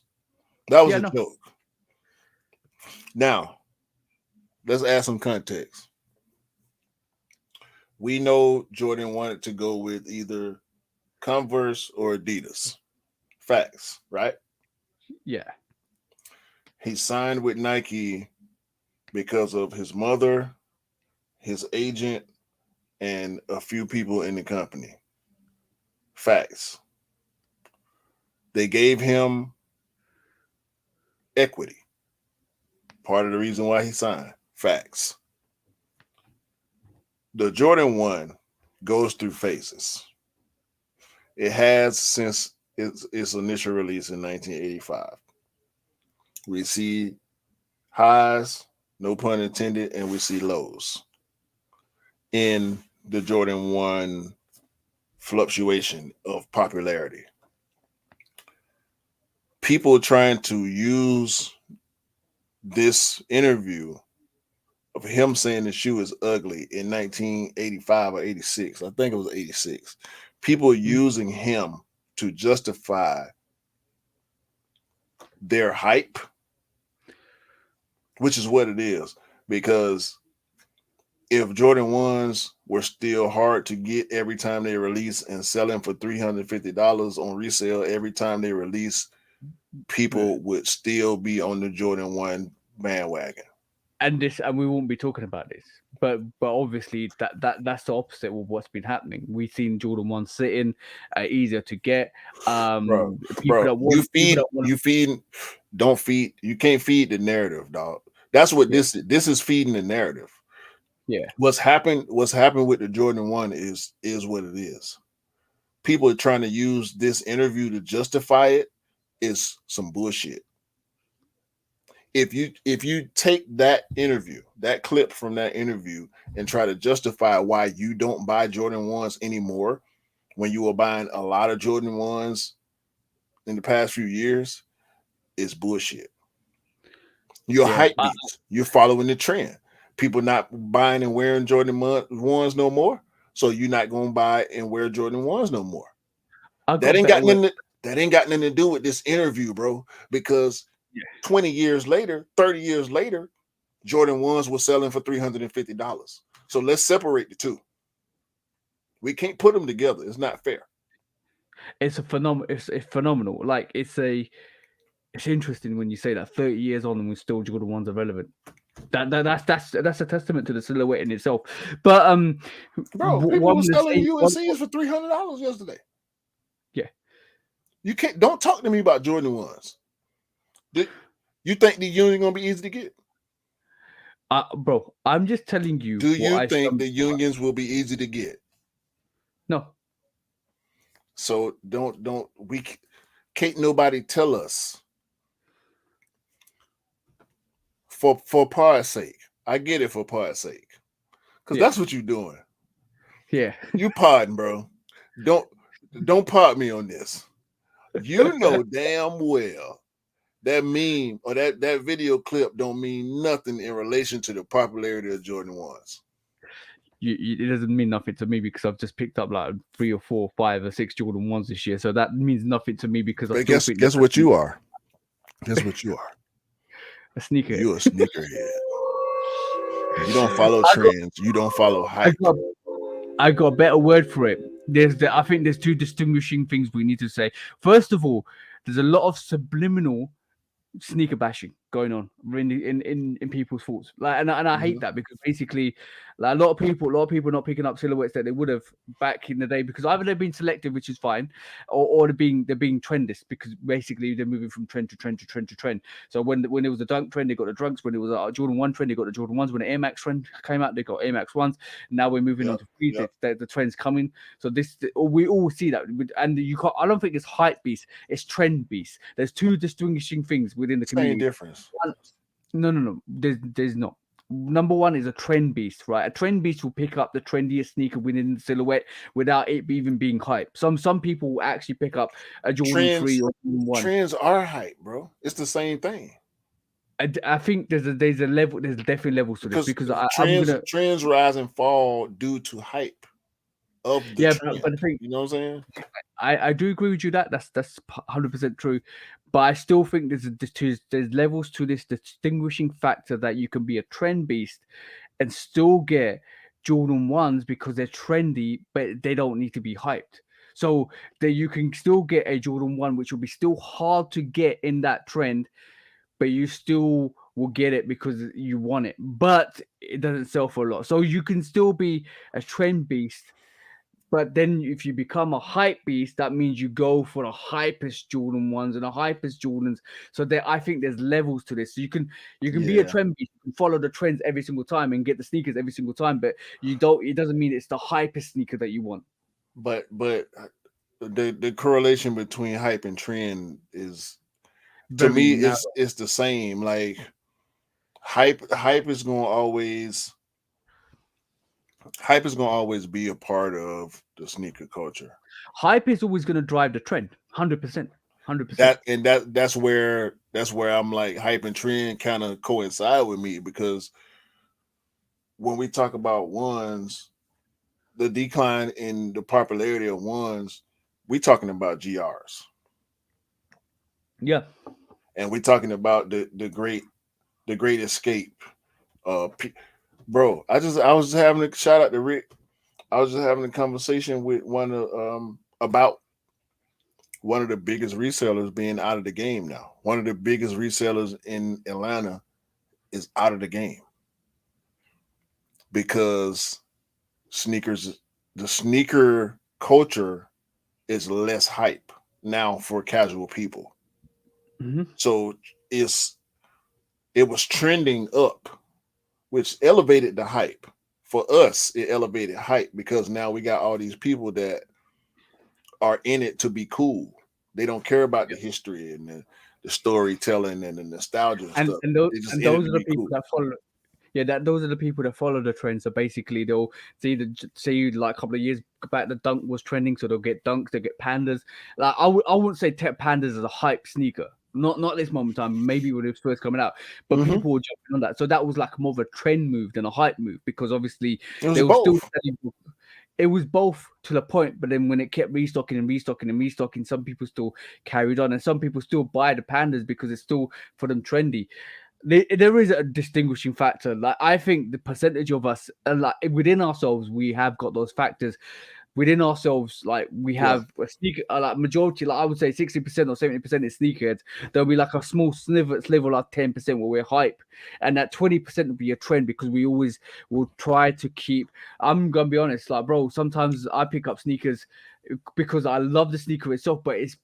[SPEAKER 1] That was a joke. Now, let's add some context. We know Jordan wanted to go with either Converse or Adidas. Facts, right?
[SPEAKER 2] Yeah.
[SPEAKER 1] He signed with Nike because of his mother, his agent, and a few people in the company. Facts. They gave him equity. Part of the reason why he signed. Facts. The Jordan 1 goes through phases. It has since its initial release in 1985. We see highs, no pun intended, and we see lows in the Jordan 1 fluctuation of popularity. People trying to use this interview of him saying the shoe is ugly in 1985 or 86. I think it was 86. People using him to justify their hype, which is what it is. Because if Jordan 1s were still hard to get every time they release and selling for $350 on resale every time they release, people would still be on the Jordan 1 bandwagon.
[SPEAKER 2] And we won't be talking about this. But obviously that's the opposite of what's been happening. We've seen Jordan 1 sitting, easier to get.
[SPEAKER 1] Bro, you can't feed the narrative, dog. That's what this is feeding the narrative.
[SPEAKER 2] Yeah.
[SPEAKER 1] What's happened with the Jordan 1 is what it is. People are trying to use this interview to justify it is some bullshit. If you take that interview, that clip from that interview, and try to justify why you don't buy Jordan 1s anymore when you were buying a lot of Jordan 1s in the past few years, it's bullshit. You're hype beats. You're following the trend. People not buying and wearing Jordan 1s no more, so you're not going to buy and wear Jordan 1s no more. That ain't got nothing to do with this interview, bro, because 20 years later, 30 years later, Jordan 1s were selling for $350. So let's separate the two. We can't put them together. It's not fair.
[SPEAKER 2] It's a phenomenal. It's phenomenal. Like it's interesting when you say that 30 years on and we're still Jordan 1s are relevant. That's a testament to the silhouette in itself. But
[SPEAKER 1] bro, people were selling UNCs for $300 yesterday.
[SPEAKER 2] Yeah.
[SPEAKER 1] Don't talk to me about Jordan 1s. You think the union gonna be easy to get?
[SPEAKER 2] Bro, I'm just telling you.
[SPEAKER 1] Do you think the unions will be easy to get?
[SPEAKER 2] No.
[SPEAKER 1] So can't nobody tell us for par's sake. I get it for par's sake. Because that's what you're doing.
[SPEAKER 2] Yeah.
[SPEAKER 1] You pardon, bro. Don't part me on this. You know damn well that meme or that video clip don't mean nothing in relation to the popularity of Jordan 1s.
[SPEAKER 2] It doesn't mean nothing to me because I've just picked up like 3 or 4, 5 or 6 Jordan 1s this year. So that means nothing to me because I
[SPEAKER 1] guess what you are. Guess what you are.
[SPEAKER 2] A sneakerhead.
[SPEAKER 1] You're a sneakerhead. You don't follow trends. You don't follow hype.
[SPEAKER 2] I got a better word for it. I think there's two distinguishing things we need to say. First of all, there's a lot of subliminal sneaker bashing going on in people's thoughts, like, and I hate that, because basically, like, a lot of people not picking up silhouettes that they would have back in the day, because either they're being selective, which is fine, or they're being trendist, because basically they're moving from trend to trend to trend to trend. So when it was the dunk trend, they got the dunks. When it was a Jordan 1 trend, they got the Jordan 1s. When the Air Max trend came out, they got Air Max 1s. Now we're moving on to freeze. The trend's coming. So we all see that, and you can't. I don't think it's hype beast. It's trend beast. There's two distinguishing things within the community.
[SPEAKER 1] Same difference.
[SPEAKER 2] No. There's not. Number one is a trend beast, right? A trend beast will pick up the trendiest sneaker within the silhouette without it even being hype. Some people will actually pick up a Jordan 3 or Jordan 1.
[SPEAKER 1] Trends are hype, bro. It's the same thing.
[SPEAKER 2] I think there's a level. There's definitely levels to this, because
[SPEAKER 1] trends rise and fall due to hype of the trend. But the thing, you know what I'm saying?
[SPEAKER 2] I do agree with you that's 100% true, but I still think there's levels to this distinguishing factor, that you can be a trend beast and still get Jordan 1s because they're trendy, but they don't need to be hyped. So that you can still get a Jordan 1, which will be still hard to get in that trend, but you still will get it because you want it, but it doesn't sell for a lot. So you can still be a trend beast, but then if you become a hype beast, that means you go for the hypest Jordan 1s and the hypest Jordans. So I think there's levels to this. So you can be a trend beast, you can follow the trends every single time and get the sneakers every single time, but it doesn't mean it's the hypest sneaker that you want.
[SPEAKER 1] But the correlation between hype and trend is, to me, it's the same. Like, hype is going to always be a part of the sneaker culture.
[SPEAKER 2] Hype is always going to drive the trend, 100%.
[SPEAKER 1] That's where I'm like, hype and trend kind of coincide with me, because when we talk about ones, the decline in the popularity of ones, we talking about GRs.
[SPEAKER 2] Yeah.
[SPEAKER 1] And we're talking about the great escape. Bro, I was having a shout out to Rick. I was just having a conversation with about one of the biggest resellers being out of the game now. One of the biggest resellers in Atlanta is out of the game because the sneaker culture is less hype now for casual people.
[SPEAKER 2] Mm-hmm.
[SPEAKER 1] So it was trending up, which elevated the hype. For us, it elevated hype because now we got all these people that are in it to be cool. They don't care about the history and the storytelling and the nostalgia and stuff.
[SPEAKER 2] And those are the people that follow. Yeah, those are the people that follow the trend. So basically, they'll see like a couple of years back, the dunk was trending, so they'll get dunks, they'll get pandas. Like I wouldn't say Tech Pandas is a hype sneaker. Not at this moment in time. Maybe when it was first coming out, but people were jumping on that. So that was like more of a trend move than a hype move, because obviously
[SPEAKER 1] they were still
[SPEAKER 2] selling. It was both to the point, but then when it kept restocking, some people still carried on, and some people still buy the pandas because it's still for them trendy. There is a distinguishing factor. Like, I think the percentage of us, like within ourselves, we have got those factors. Within ourselves, like we have a sneaker, like majority, like I would say 60% or 70% is sneakerheads. There'll be like a small sliver like 10% where we're hype, and that 20% will be a trend, because we always will try to keep. I'm gonna be honest, like, bro, sometimes I pick up sneakers because I love the sneaker itself, but it's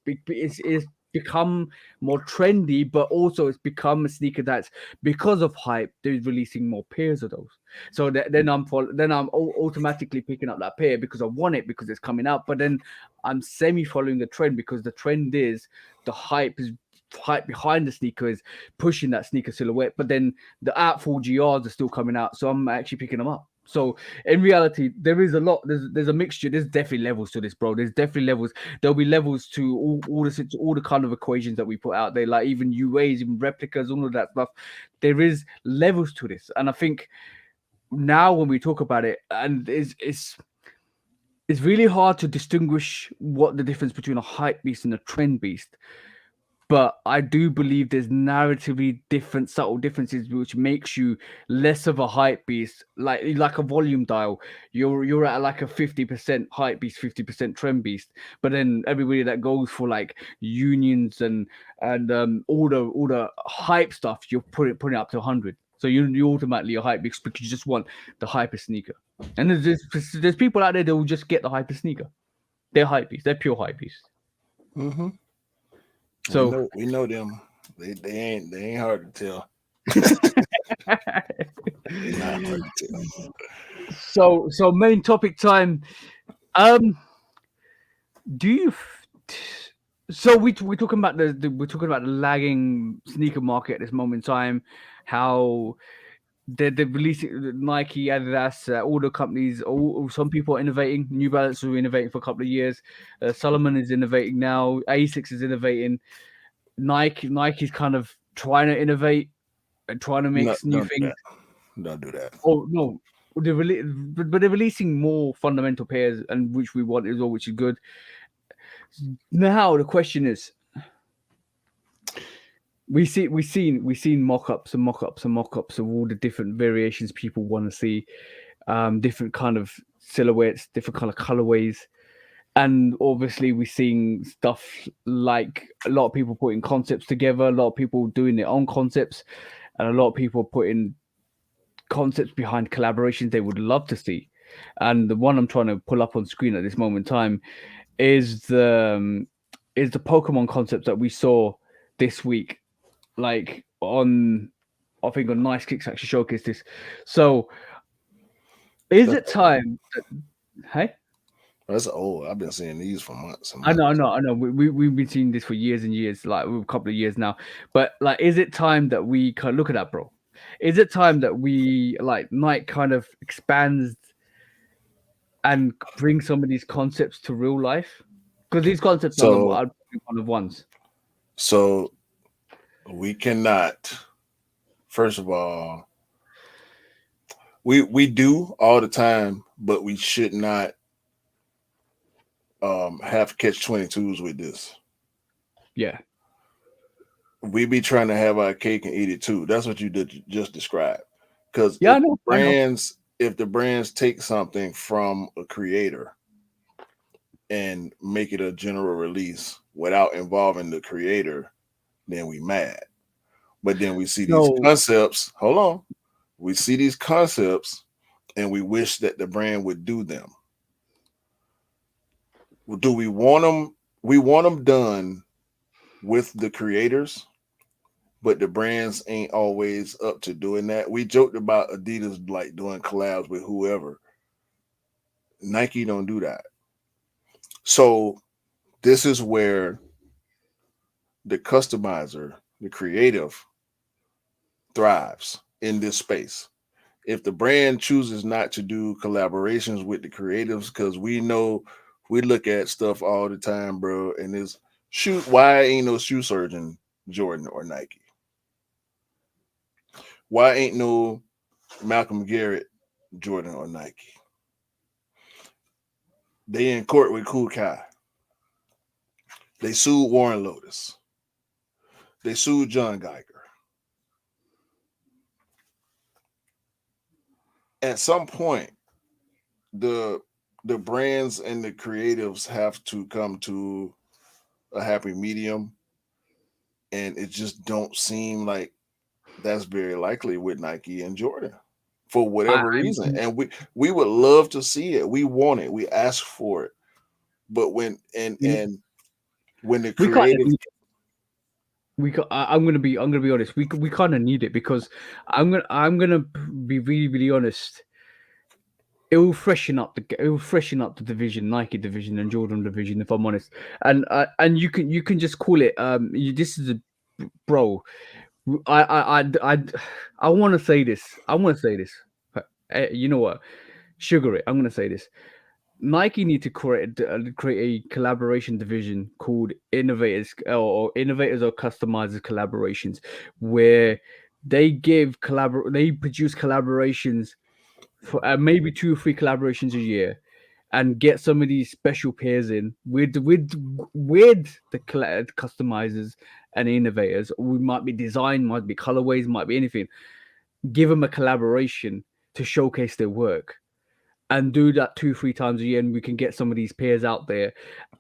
[SPEAKER 2] become more trendy, but also it's become a sneaker that's, because of hype, they're releasing more pairs of those. So then I'm automatically picking up that pair because I want it, because it's coming out. But then I'm semi-following the trend, because the trend is the hype behind the sneaker is pushing that sneaker silhouette. But then the Outfall GRs are still coming out, so I'm actually picking them up. So in reality, there is a lot. There's a mixture. There's definitely levels to this, bro. There's definitely levels. There'll be levels to all the kind of equations that we put out there, like even UAs, even replicas, all of that stuff. There is levels to this, and I think now when we talk about it, and it's really hard to distinguish what the difference between a hype beast and a trend beast. But I do believe there's narratively different subtle differences which makes you less of a hype beast, like a volume dial. You're at like a 50% hype beast, 50% trend beast. But then everybody that goes for like unions and all the hype stuff, you're putting it up to 100. So you automatically a hype beast because you just want the hyper sneaker. And there's people out there that will just get the hyper sneaker. They're hype beasts. They're pure hype beasts.
[SPEAKER 1] Mm-hmm.
[SPEAKER 2] So
[SPEAKER 1] we know them. They ain't hard to tell. They're not hard to tell.
[SPEAKER 2] so main topic time. Do you? So we're talking about we're talking about the lagging sneaker market at this moment in time. How they're releasing Nike, Adidas, all the companies. Some people are innovating. New Balance was innovating for a couple of years. Solomon is innovating now. Asics is innovating. Nike's kind of trying to innovate and trying to make new things.
[SPEAKER 1] Don't do that.
[SPEAKER 2] Oh no, but they're releasing more fundamental pairs, and which we want as well, which is good. Now the question is, we've seen mock-ups of all the different variations people want to see, different kind of silhouettes, different kind of colorways. And obviously, we're seeing stuff like a lot of people putting concepts together, a lot of people doing their own concepts, and a lot of people putting concepts behind collaborations they would love to see. And the one I'm trying to pull up on screen at this moment in time is the Pokemon concept that we saw this week, like on, I think on Nice Kicks actually showcased this. So, is it time? Hey.
[SPEAKER 1] That's old. I've been seeing these for months.
[SPEAKER 2] I know. We've been seeing this for years and years, like a couple of years now. But like, is it time that we kind of look at that, bro? Is it time that we like Nike kind of expands and bring some of these concepts to real life? Because these concepts are one of ones.
[SPEAKER 1] So we cannot. First of all, we do all the time, but we should not have catch-22s with this.
[SPEAKER 2] Yeah.
[SPEAKER 1] We be trying to have our cake and eat it too. That's what you did just describe. Because if the brands take something from a creator and make it a general release without involving the creator, then we mad. But then we see these concepts. Hold on. We see these concepts and we wish that the brand would do them. Do we want them? We want them done with the creators, but the brands ain't always up to doing that. We joked about Adidas like doing collabs with whoever. Nike don't do that. So this is where the customizer, the creative, thrives in this space. If the brand chooses not to do collaborations with the creatives, because we know we look at stuff all the time, bro, and it's why ain't no shoe surgeon Jordan or Nike? Why ain't no Malcolm Garrett Jordan or Nike? They in court with Kool Kai. They sued Warren Lotus. They sued John Geiger. At some point, the brands and the creatives have to come to a happy medium, and it just don't seem like that's very likely with Nike and Jordan for whatever reason. And we would love to see it. We want it. We ask for it. But when the creative,
[SPEAKER 2] I'm gonna be honest. We kind of need it because I'm gonna be really honest. It will freshen up the division, Nike division and Jordan division, if I'm honest. And you can just call it. This is bro. I want to say this. You know what? Sugar it. I'm gonna say this. Nike need to create a collaboration division called innovators or customizers collaborations, where they produce collaborations for maybe 2 or 3 collaborations a year, and get some of these special pairs in with the customizers and innovators. We might be design, might be colorways, might be anything. Give them a collaboration to showcase their work, and do that 2-3 times a year, and we can get some of these pairs out there.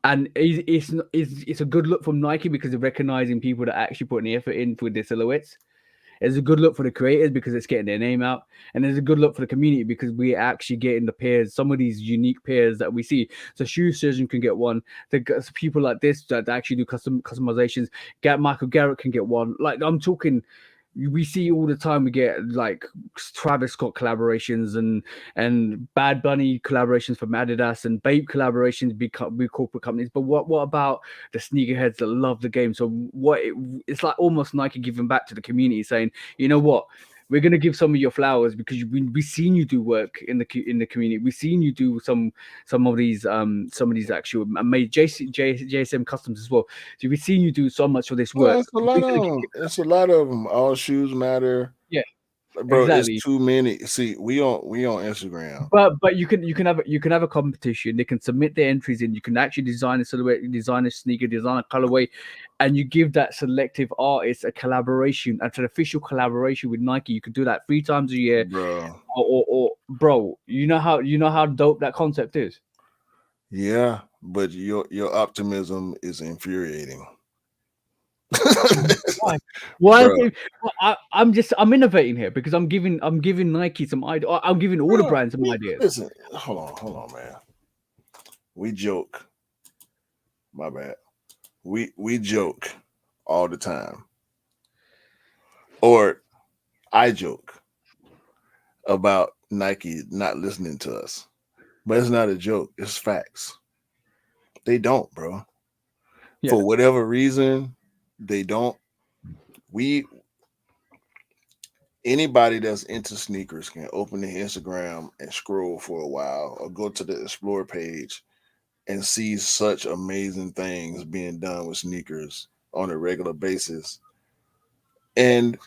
[SPEAKER 2] And it's a good look from Nike because they're recognizing people that actually put the effort in with their silhouettes. It's a good look for the creators because it's getting their name out, and it's a good look for the community because we're actually getting the pairs, some of these unique pairs that we see. So Shoe Surgeon can get one. The people like this that actually do customizations. Michael Garrett can get one. Like I'm talking, we see all the time. We get like Travis Scott collaborations and Bad Bunny collaborations from Adidas and Bape collaborations with corporate companies. But what about the sneakerheads that love the game? So it's like almost Nike giving back to the community, saying, you know what, we're gonna give some of your flowers because we've seen you do work in the community. We've seen you do some of these actual made JSM customs as well. So we've seen you do so much of this work.
[SPEAKER 1] Well, it's a lot of them. It's a lot of them. All shoes matter.
[SPEAKER 2] Yeah,
[SPEAKER 1] bro.
[SPEAKER 2] exactly.
[SPEAKER 1] It's too many. See, we on Instagram.
[SPEAKER 2] But you can have a competition. They can submit their entries in. You can actually design a silhouette, design a sneaker, design a colorway, and you give that selective artist a collaboration, an official collaboration with Nike. You could do that 3 times a year,
[SPEAKER 1] bro.
[SPEAKER 2] Or bro, you know how dope that concept is.
[SPEAKER 1] Yeah, but your optimism is infuriating.
[SPEAKER 2] Why? I'm innovating here because I'm giving Nike some idea. I'm giving all the brands some ideas.
[SPEAKER 1] Listen, hold on, man. We joke. My bad. We joke all the time, or I joke about Nike not listening to us, but it's not a joke. It's facts. They don't, bro. Yeah. For whatever reason, they don't. Anybody that's into sneakers can open the Instagram and scroll for a while, or go to the Explore page and see such amazing things being done with sneakers on a regular basis. And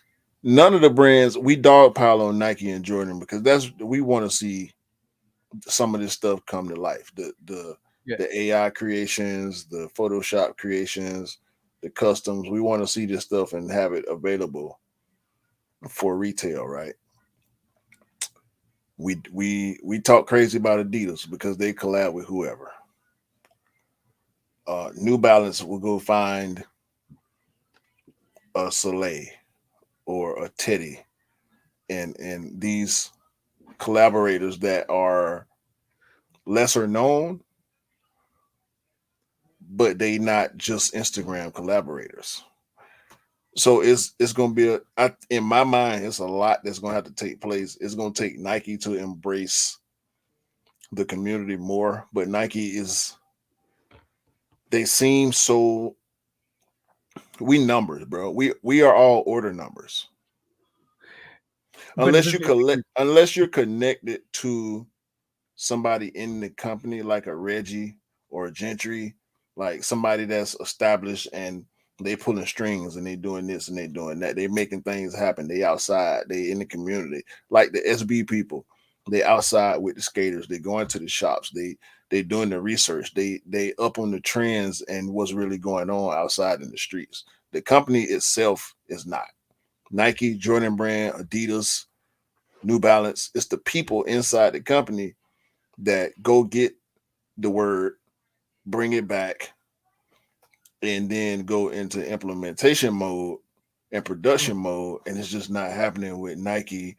[SPEAKER 1] none of the brands, we dogpile on Nike and Jordan because we want to see some of this stuff come to life. The AI creations, the Photoshop creations, the customs. We want to see this stuff and have it available for retail, right? We talk crazy about Adidas because they collab with whoever. New Balance will go find a Soleil or a Teddy, and these collaborators that are lesser known, but they not just Instagram collaborators. So it's going to be in my mind, it's a lot that's going to have to take place. It's going to take Nike to embrace the community more, but Nike they seem so, we numbers, bro. We are all order numbers. Unless you're connected to somebody in the company like a Reggie or a Gentry, like somebody that's established and they pulling strings and they doing this and they doing that. They making things happen. They outside. They in the community. Like the SB people, they outside with the skaters. They going to the shops. They doing the research. They up on the trends and what's really going on outside in the streets. The company itself is not. Nike, Jordan Brand, Adidas, New Balance. It's the people inside the company that go get the word, bring it back, and then go into implementation mode and production mode, and it's just not happening with Nike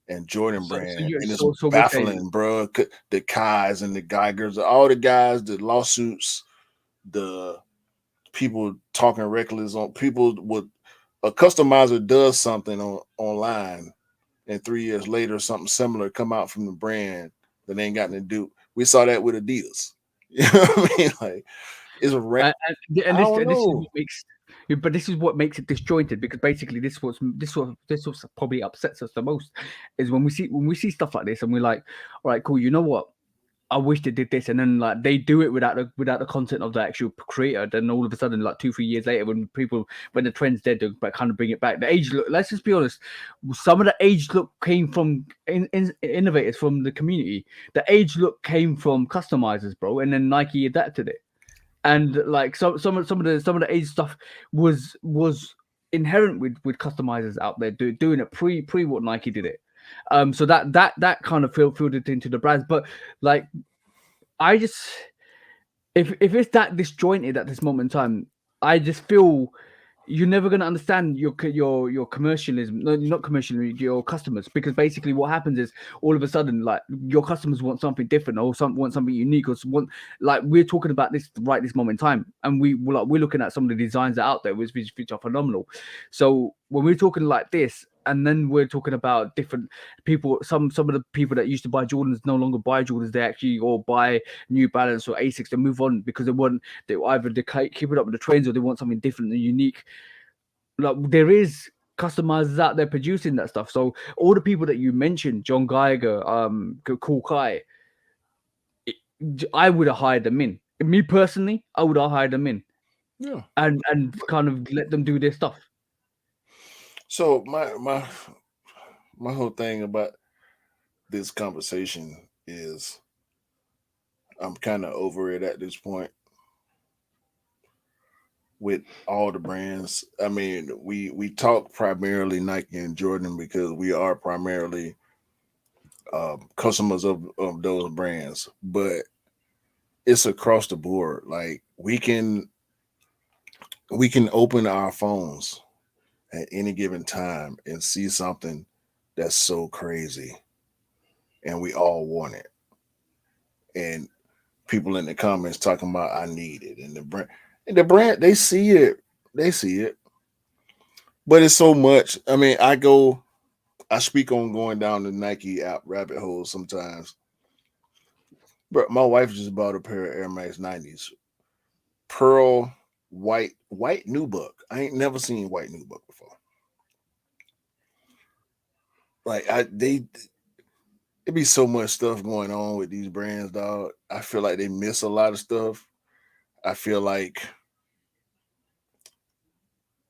[SPEAKER 1] and Jordan Brand. And it's baffling, bro. The Kais and the Geigers, all the guys, the lawsuits, the people talking reckless on people with a customizer does something online, and 3 years later, something similar come out from the brand that ain't got to do. We saw that with Adidas. You know what I mean? Like, it's
[SPEAKER 2] this is what makes it disjointed, because basically this was probably upsets us the most is when we see stuff like this and we're like, all right, cool, you know what? I wish they did this, and then like they do it without the content of the actual creator. Then all of a sudden, like 2-3 years later, when the trend's dead, they kind of bring it back. The age look. Let's just be honest. Some of the age look came from innovators from the community. The age look came from customizers, bro, and then Nike adapted it. and like some of the age stuff was inherent with customizers out there doing it pre what Nike did it. So that kind of filtered into the brands, but like I just if it's that disjointed at this moment in time, I just feel you're never going to understand your commercialism, no, not commercialism, your customers, because basically what happens is all of a sudden, like your customers want something different or want something unique or want, like we're talking about this right this moment in time, and we're looking at some of the designs that are out there which are phenomenal. So when we're talking like this, and then we're talking about different people, some of the people that used to buy Jordans no longer buy Jordans, they actually or buy New Balance or Asics, they move on because they either keep it up with the trends or they want something different and unique. Like there is customizers out there producing that stuff. So all the people that you mentioned, John Geiger, Cool Kai, I would have hired them in. Me personally, I would have hired them in.
[SPEAKER 1] Yeah.
[SPEAKER 2] And kind of let them do their stuff.
[SPEAKER 1] So my whole thing about this conversation is I'm kind of over it at this point with all the brands. I mean, we talk primarily Nike and Jordan because we are primarily customers of those brands, but it's across the board. Like we can open our phones at any given time and see something that's so crazy, and we all want it. And people in the comments talking about I need it, and the brand they see it, but it's so much. I mean, I speak on going down the Nike app rabbit hole sometimes. But my wife just bought a pair of Air Max 90s, pearl white nubuck. I ain't never seen white nubuck before. Like it be so much stuff going on with these brands, dog. I feel like they miss a lot of stuff. I feel like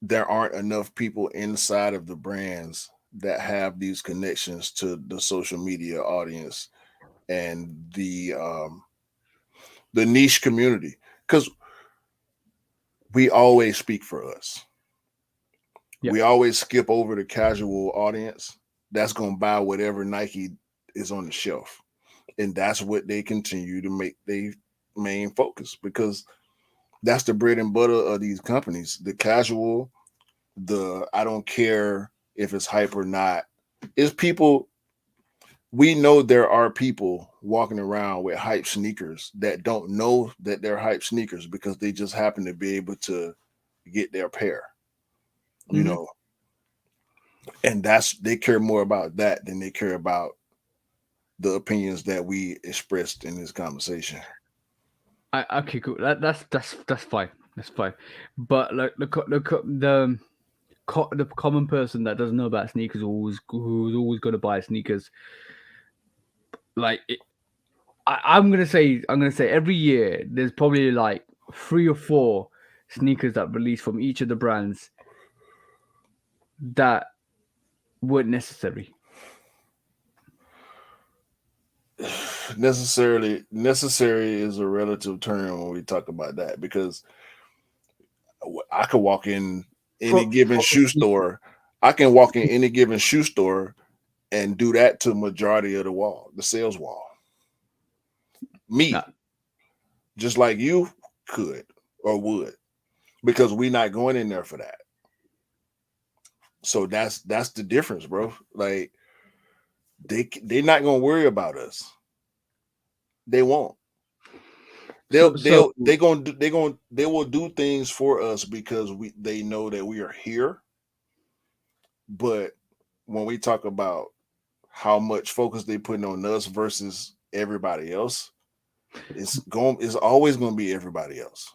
[SPEAKER 1] there aren't enough people inside of the brands that have these connections to the social media audience and the niche community, because we always speak for us. Yep. We always skip over the casual audience that's going to buy whatever Nike is on the shelf, and that's what they continue to make their main focus, because that's the bread and butter of these companies. The casual, I don't care if it's hype or not. It's people. We know there are people walking around with hype sneakers that don't know that they're hype sneakers because they just happen to be able to get their pair, you know. And they care more about that than they care about the opinions that we expressed in this conversation.
[SPEAKER 2] Okay, cool. That's fine. That's fine. But like the common person that doesn't know about sneakers, who's always going to buy sneakers, like I'm gonna say every year there's probably like 3 or 4 sneakers that release from each of the brands that weren't necessary.
[SPEAKER 1] Necessary is a relative term when we talk about that, because I could walk in any given shoe store. I can walk in any given shoe store and do that to the majority of the sales wall. Just like you could or would, because we're not going in there for that. So that's the difference, bro. Like they're not gonna worry about us. They won't. They will do things for us because they know that we are here. But when we talk about how much focus they putting on us versus everybody else, it's always going to be everybody else.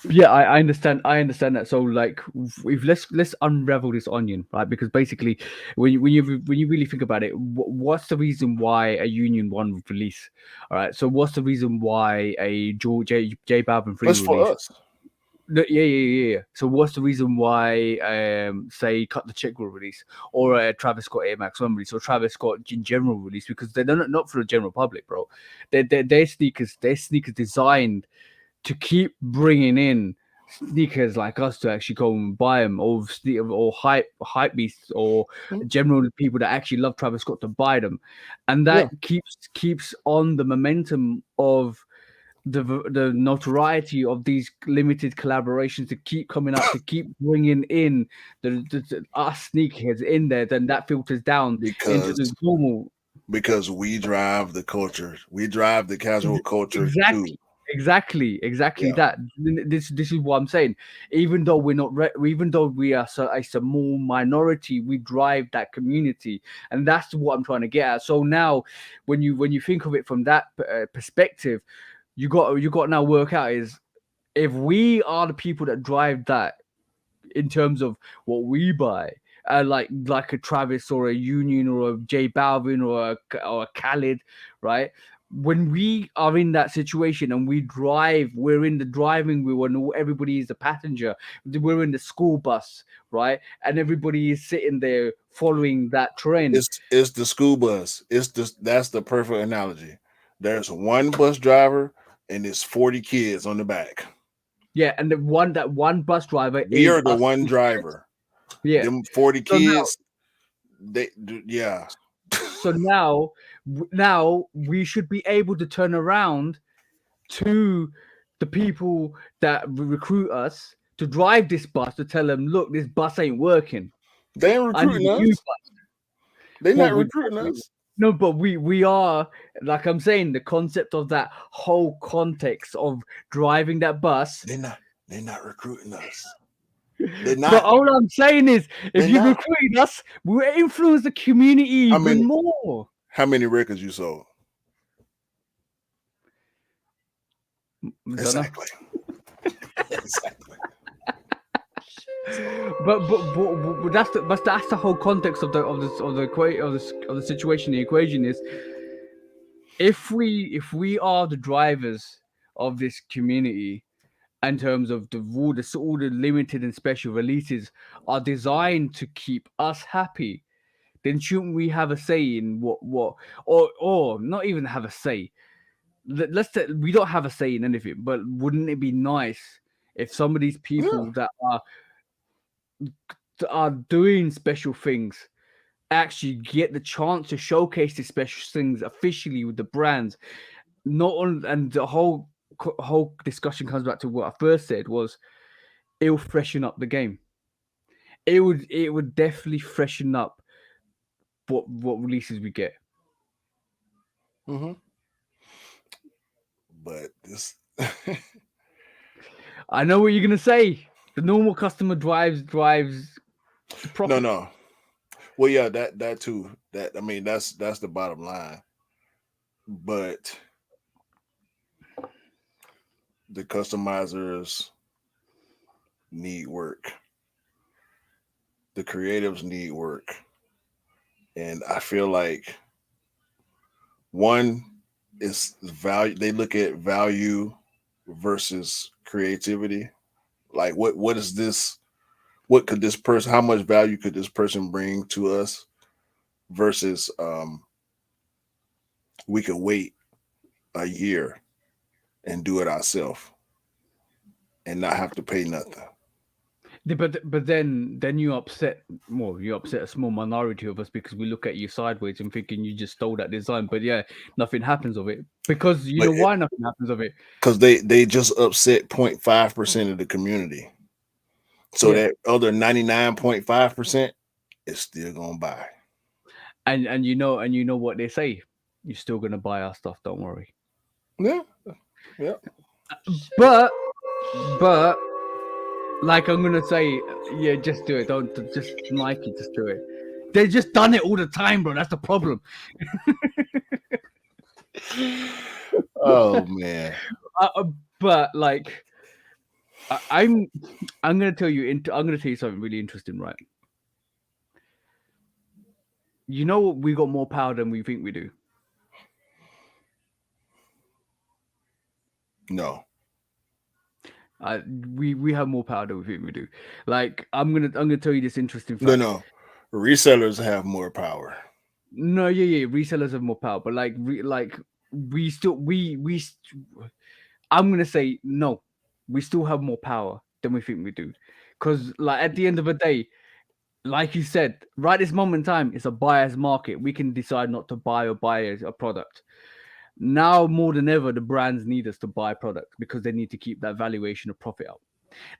[SPEAKER 2] Yeah, I understand that. So like, let's unravel this onion, right? Because basically, when you really think about it, what's the reason why a Union 1 would release? All right, so what's the reason why a J Balvin 3
[SPEAKER 1] release? For us.
[SPEAKER 2] Yeah. So what's the reason why say Cut the Check will release, or a Travis Scott Air Max 1 release, or Travis Scott in general release? Because they're not for the general public, bro. They're sneakers designed to keep bringing in sneakers like us to actually go and buy them, or hype beasts, or general people that actually love Travis Scott to buy them, and that keeps on the momentum of the notoriety of these limited collaborations to keep coming up, to keep bringing in the us sneakerheads in there. Then that filters down into the normal.
[SPEAKER 1] Because we drive the culture, we drive the casual culture too.
[SPEAKER 2] Exactly that. This is what I'm saying. Even though we're not, even though we are a small minority, we drive that community, and that's what I'm trying to get at. So now, when you think of it from that perspective, you got now work out is if we are the people that drive that in terms of what we buy. Like a Travis or a Union or a J Balvin or a Khaled, right? When we are in that situation and we drive, we're in the driving wheel and everybody is the passenger. We're in the school bus, right? And everybody is sitting there following that trend.
[SPEAKER 1] It's the school bus. That's the perfect analogy. There's one bus driver and it's 40 kids on the back.
[SPEAKER 2] Yeah, and that one bus driver
[SPEAKER 1] You're the one driver.
[SPEAKER 2] Yeah,
[SPEAKER 1] them 40 kids.
[SPEAKER 2] So now we should be able to turn around to the people that recruit us to drive this bus to tell them, look, this bus ain't working.
[SPEAKER 1] They ain't recruiting us. They're not recruiting us.
[SPEAKER 2] No, but we are, like I'm saying, the concept of that whole context of driving that bus.
[SPEAKER 1] They're not recruiting us. They're not.
[SPEAKER 2] But all I'm saying is, if you recruit us, we'll influence the community even more.
[SPEAKER 1] How many records you sold? Exactly.
[SPEAKER 2] But that's the whole context of the situation. The equation is if we are the drivers of this community, in terms of all the limited and special releases are designed to keep us happy, then shouldn't we have a say in what or not even have a say? Let's say we don't have a say in anything, but wouldn't it be nice if some of these people that are doing special things actually get the chance to showcase these special things officially with the brands? Not on, and the whole discussion comes back to what I first said was it will freshen up the game. It would definitely freshen up what releases we get.
[SPEAKER 1] But this
[SPEAKER 2] I know what you're gonna say. The normal customer drives the profit.
[SPEAKER 1] No. Well, yeah, that too. That's the bottom line. But the customizers need work. The creatives need work. And I feel like one is value. They look at value versus creativity. Like what is this? What could this person, how much value could this person bring to us versus we could wait a year and do it ourselves and not have to pay nothing.
[SPEAKER 2] But then you upset a small minority of us because we look at you sideways and thinking you just stole that design. But yeah, nothing happens of it because why nothing happens of it?
[SPEAKER 1] Because they just upset 0.5% of the community. So that other 99.5% is still gonna buy.
[SPEAKER 2] And you know what they say, you're still gonna buy our stuff. Don't worry.
[SPEAKER 1] Yeah.
[SPEAKER 2] But like I'm gonna say, yeah, just do it. Don't just Nike, just do it. They just done it all the time, bro. That's the problem.
[SPEAKER 1] Oh man.
[SPEAKER 2] But like, I'm gonna tell you something really interesting, right? You know, we got more power than we think we do.
[SPEAKER 1] No.
[SPEAKER 2] We have more power than we think we do. Like I'm gonna tell you this interesting fact.
[SPEAKER 1] No. Resellers have more power.
[SPEAKER 2] No, yeah. Resellers have more power, but I'm gonna say no. We still have more power than we think we do, because like at the end of the day, like you said, right this moment in time, it's a buyer's market. We can decide not to buy or buy a product. Now more than ever, the brands need us to buy product because they need to keep that valuation of profit up.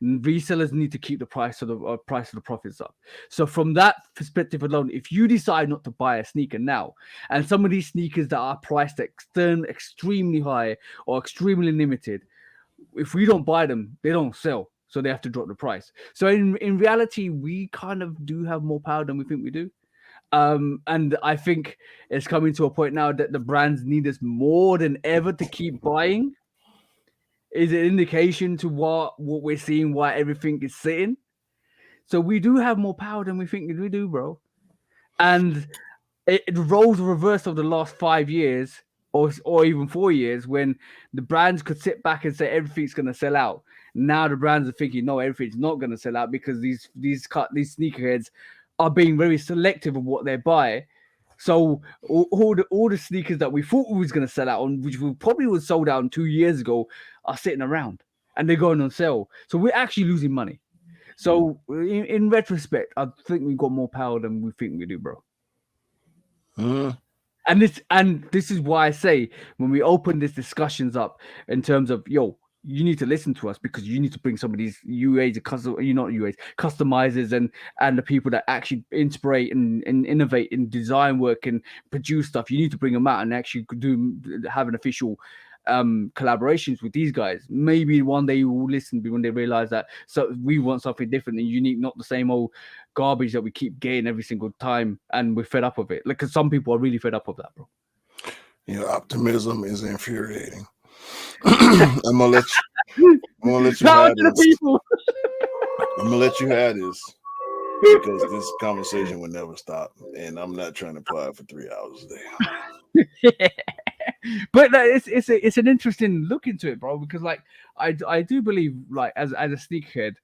[SPEAKER 2] Resellers need to keep the price of the profits up. So from that perspective alone, if you decide not to buy a sneaker now, and some of these sneakers that are priced extremely high or extremely limited, if we don't buy them, they don't sell. So they have to drop the price. So in reality, we kind of do have more power than we think we do. And I think it's coming to a point now that the brands need us more than ever to keep buying. Is an indication to what we're seeing, why everything is sitting. So we do have more power than we think we do, bro. And it roles reverse of the last 5 years or even 4 years when the brands could sit back and say everything's going to sell out. Now the brands are thinking, no, everything's not going to sell out because these sneakerheads are being very selective of what they buy. So all the sneakers that we thought we was going to sell out on, which we probably was sold out 2 years ago, are sitting around and they're going on sale. So we're actually losing money. So in retrospect, I think we've got more power than we think we do, bro. And this is why I say when we open these discussions up in terms of you need to listen to us because you need to bring some of these UAs, customizers and the people that actually inspire and innovate in design work and produce stuff. You need to bring them out and actually have an official collaborations with these guys. Maybe one day you will listen when they realize that we want something different and unique, not the same old garbage that we keep getting every single time, and we're fed up of it. Like, because some people are really fed up of that, bro.
[SPEAKER 1] Optimism is infuriating. I'm gonna let you have this. I'm gonna let you have this because this conversation will never stop, and I'm not trying to apply for 3 hours a day.
[SPEAKER 2] But it's an interesting look into it, bro, because like I do believe, like, as a sneakerhead,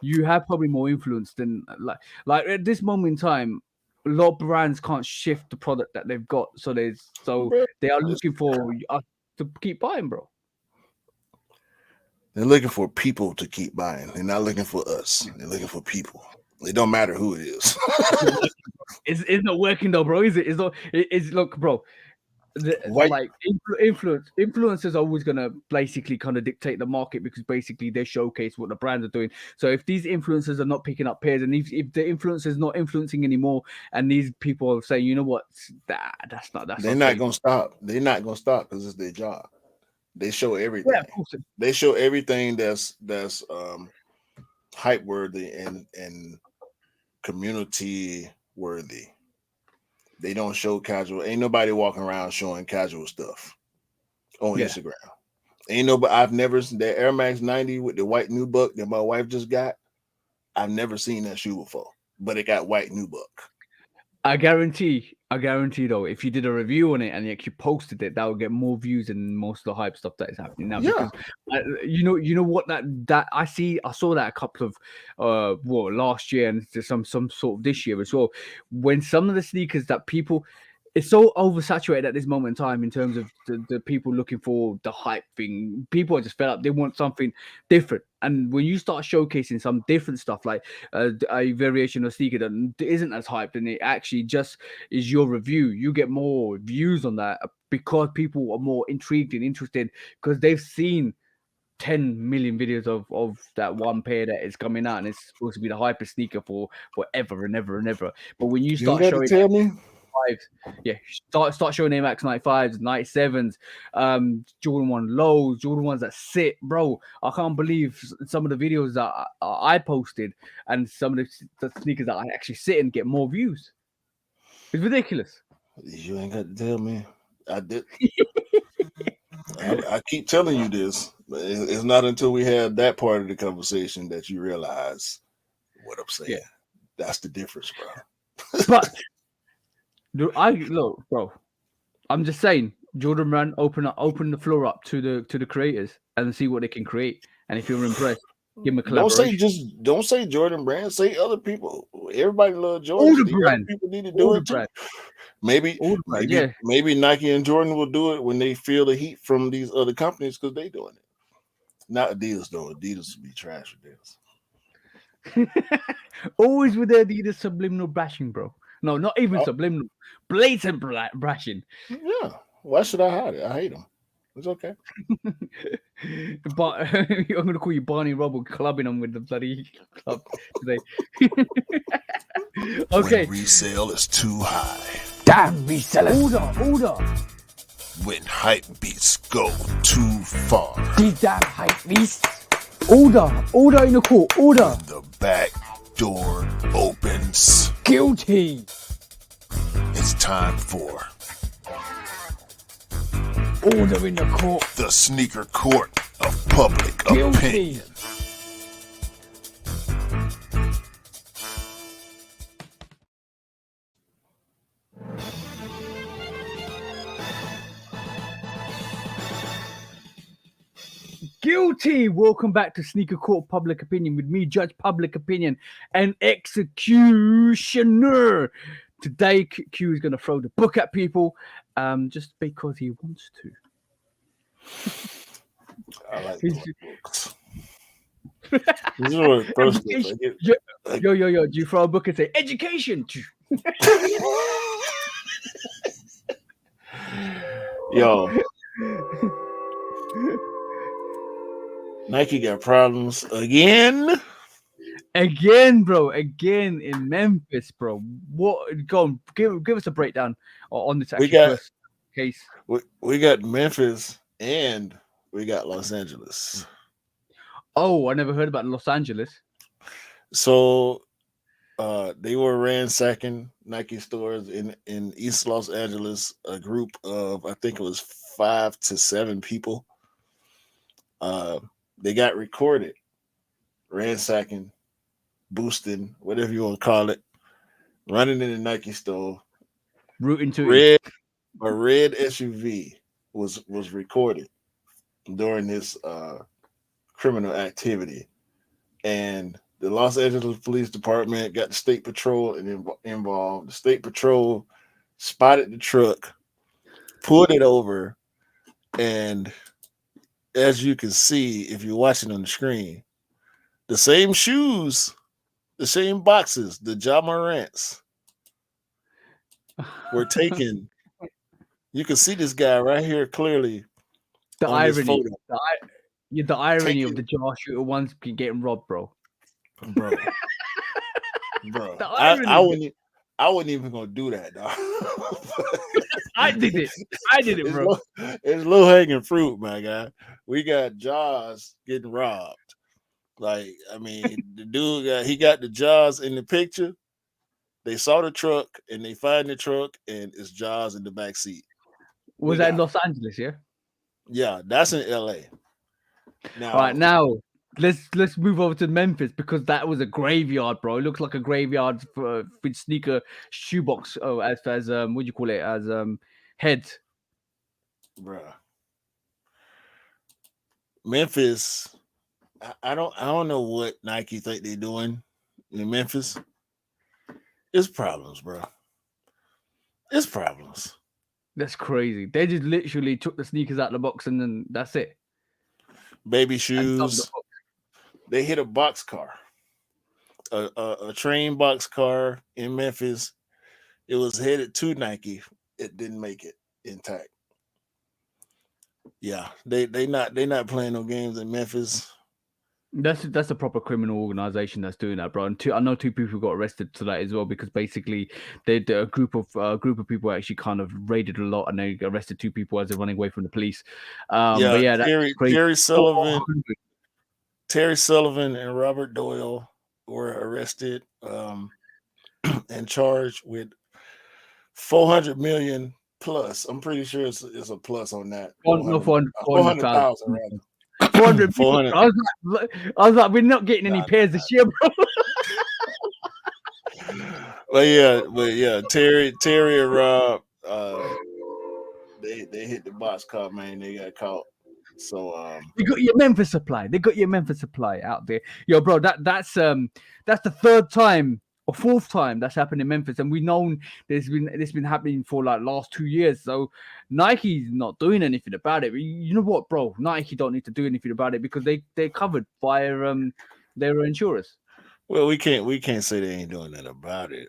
[SPEAKER 2] you have probably more influence than like at this moment in time. A lot of brands can't shift the product that they've got, so they are looking for us to keep buying, bro.
[SPEAKER 1] They're looking for people to keep buying. They're not looking for us. They're looking for people. It don't matter who it is.
[SPEAKER 2] It's not working though, bro. Is it? It's not. It's look, bro. Like influencers are always gonna basically kind of dictate the market because basically they showcase what the brands are doing. So if these influencers are not picking up pairs, and if the influencer is not influencing anymore, and these people are saying, you know what, they're not
[SPEAKER 1] gonna stop. They're not gonna stop because it's their job. They show everything.
[SPEAKER 2] Yeah, of course.
[SPEAKER 1] They show everything that's hype worthy and community worthy. They don't show casual. Ain't nobody walking around showing casual stuff on Instagram. Ain't nobody. I've never seen that Air Max 90 with the white nubuck that my wife just got. I've never seen that shoe before, but it got white nubuck.
[SPEAKER 2] I guarantee though, if you did a review on it and you actually posted it, that would get more views than most of the hype stuff that is happening now.
[SPEAKER 1] Yeah.
[SPEAKER 2] Because you know what that I saw that a couple of last year and some sort of this year as well. When some of the sneakers that people, it's so oversaturated at this moment in time in terms of the people looking for the hype thing. People are just fed up. They want something different. And when you start showcasing some different stuff, like a variation of sneaker that isn't as hyped, and it actually just is your review, you get more views on that because people are more intrigued and interested because they've seen 10 million videos of that one pair that is coming out and it's supposed to be the hyper sneaker for forever and ever and ever. But when you start showing
[SPEAKER 1] tell me.
[SPEAKER 2] Start showing Air Max 95s, 97s, Jordan 1 lows, Jordan 1s that sit, bro. I can't believe some of the videos that I posted and some of the sneakers that I actually sit and get more views. It's ridiculous.
[SPEAKER 1] You ain't got to tell me. I did. I keep telling you this, but it's not until we have that part of the conversation that you realize what I'm saying. Yeah. That's the difference, bro.
[SPEAKER 2] But look, bro. I'm just saying, Jordan Brand, open the floor up to the creators and see what they can create. And if you're impressed, give them a collaboration.
[SPEAKER 1] Don't say Jordan Brand. Say other people. Everybody loves Jordan.
[SPEAKER 2] All the brand.
[SPEAKER 1] People need to do it too. Maybe Nike and Jordan will do it when they feel the heat from these other companies because they're doing it. Not Adidas though. Adidas would be trash with this.
[SPEAKER 2] Always with the Adidas subliminal bashing, bro. No, not even
[SPEAKER 1] Oh.
[SPEAKER 2] subliminal. Blatant bashing.
[SPEAKER 1] Yeah. Why should I hide it? I hate them. It's okay.
[SPEAKER 2] But I'm going to call you Barney Rubble clubbing them with the bloody club today. Okay.
[SPEAKER 1] When resale is too high.
[SPEAKER 5] Damn resellers.
[SPEAKER 2] Order.
[SPEAKER 1] When hype beats go too far.
[SPEAKER 5] These damn hype beasts.
[SPEAKER 2] Order in the court. Order.
[SPEAKER 1] The back door opens.
[SPEAKER 5] Guilty.
[SPEAKER 1] It's time for
[SPEAKER 5] Order in the court.
[SPEAKER 1] the sneaker court of public
[SPEAKER 5] Guilty.
[SPEAKER 1] opinion.
[SPEAKER 2] Guilty. Welcome back to Sneaker Court Public Opinion with me, Judge Public Opinion and Executioner. Today, Q is going to throw the book at people just because he wants to.
[SPEAKER 1] I like
[SPEAKER 2] He's-
[SPEAKER 1] books. This is what first
[SPEAKER 2] Education. Yo, do you throw a book and say, education?
[SPEAKER 1] Yo. Nike got problems again.
[SPEAKER 2] Again, bro. Again in Memphis, bro. What? Go on. Give us a breakdown on this actual first case.
[SPEAKER 1] We got Memphis and we got Los Angeles.
[SPEAKER 2] Oh, I never heard about Los Angeles.
[SPEAKER 1] So they were ransacking Nike stores in East Los Angeles. A group of, I think it was 5 to 7 people. They got recorded ransacking, boosting, whatever you want to call it, running in the Nike store.
[SPEAKER 2] Rooting to it.
[SPEAKER 1] A red SUV was recorded during this criminal activity, and the Los Angeles Police Department got the State Patrol involved. The State Patrol spotted the truck, pulled it over, and as you can see, if you're watching on the screen, the same shoes, the same boxes, the Ja Morants were taken. You can see this guy right here clearly.
[SPEAKER 2] The
[SPEAKER 1] on this
[SPEAKER 2] irony.
[SPEAKER 1] photo.
[SPEAKER 2] The irony of
[SPEAKER 1] Taken.
[SPEAKER 2] the jar shooter ones getting robbed, bro.
[SPEAKER 1] Bro.
[SPEAKER 2] The irony.
[SPEAKER 1] I wasn't even gonna do that, dog.
[SPEAKER 2] I did it, bro.
[SPEAKER 1] It's low hanging fruit, my guy. We got Jaws getting robbed. Like, I mean, the dude got the Jaws in the picture. They saw the truck and they find the truck and it's Jaws in the back seat.
[SPEAKER 2] Was that in Los Angeles, yeah?
[SPEAKER 1] Yeah, that's in LA. Now,
[SPEAKER 2] All right, now let's move over to Memphis because that was a graveyard, bro. It looks like a graveyard with sneaker shoebox. Oh, as what do you call it? As head.
[SPEAKER 1] bruh. Memphis, I don't know what Nike think they're doing in Memphis. It's problems, bro. It's problems.
[SPEAKER 2] That's crazy. They just literally took the sneakers out of the box and then that's it.
[SPEAKER 1] Baby shoes. They hit a box car, a train box car in Memphis. It was headed to Nike. It didn't make it intact. Yeah, they not playing no games in Memphis.
[SPEAKER 2] That's a proper criminal organization that's doing that, bro. And I know 2 people got arrested to that as well because basically a group of people actually kind of raided a lot and they arrested 2 people as they're running away from the police. But yeah, that's crazy.
[SPEAKER 1] Terry Sullivan and Robert Doyle were arrested and charged with 400 million plus. I'm pretty sure it's a plus on that. 400,000 rather.
[SPEAKER 2] 400.
[SPEAKER 1] 400.
[SPEAKER 2] I was like, we're not getting any pairs this year, bro.
[SPEAKER 1] But yeah, Terry and Rob, they hit the box car, man. They got caught. So
[SPEAKER 2] you got your Memphis supply. They got your Memphis supply out there, yo, bro. That's the 3rd time a fourth time that's happened in Memphis, and we've known this been happening for like last 2 years. So Nike's not doing anything about it. You know what, bro? Nike don't need to do anything about it because they're covered by their insurers.
[SPEAKER 1] Well, we can't say they ain't doing that about it,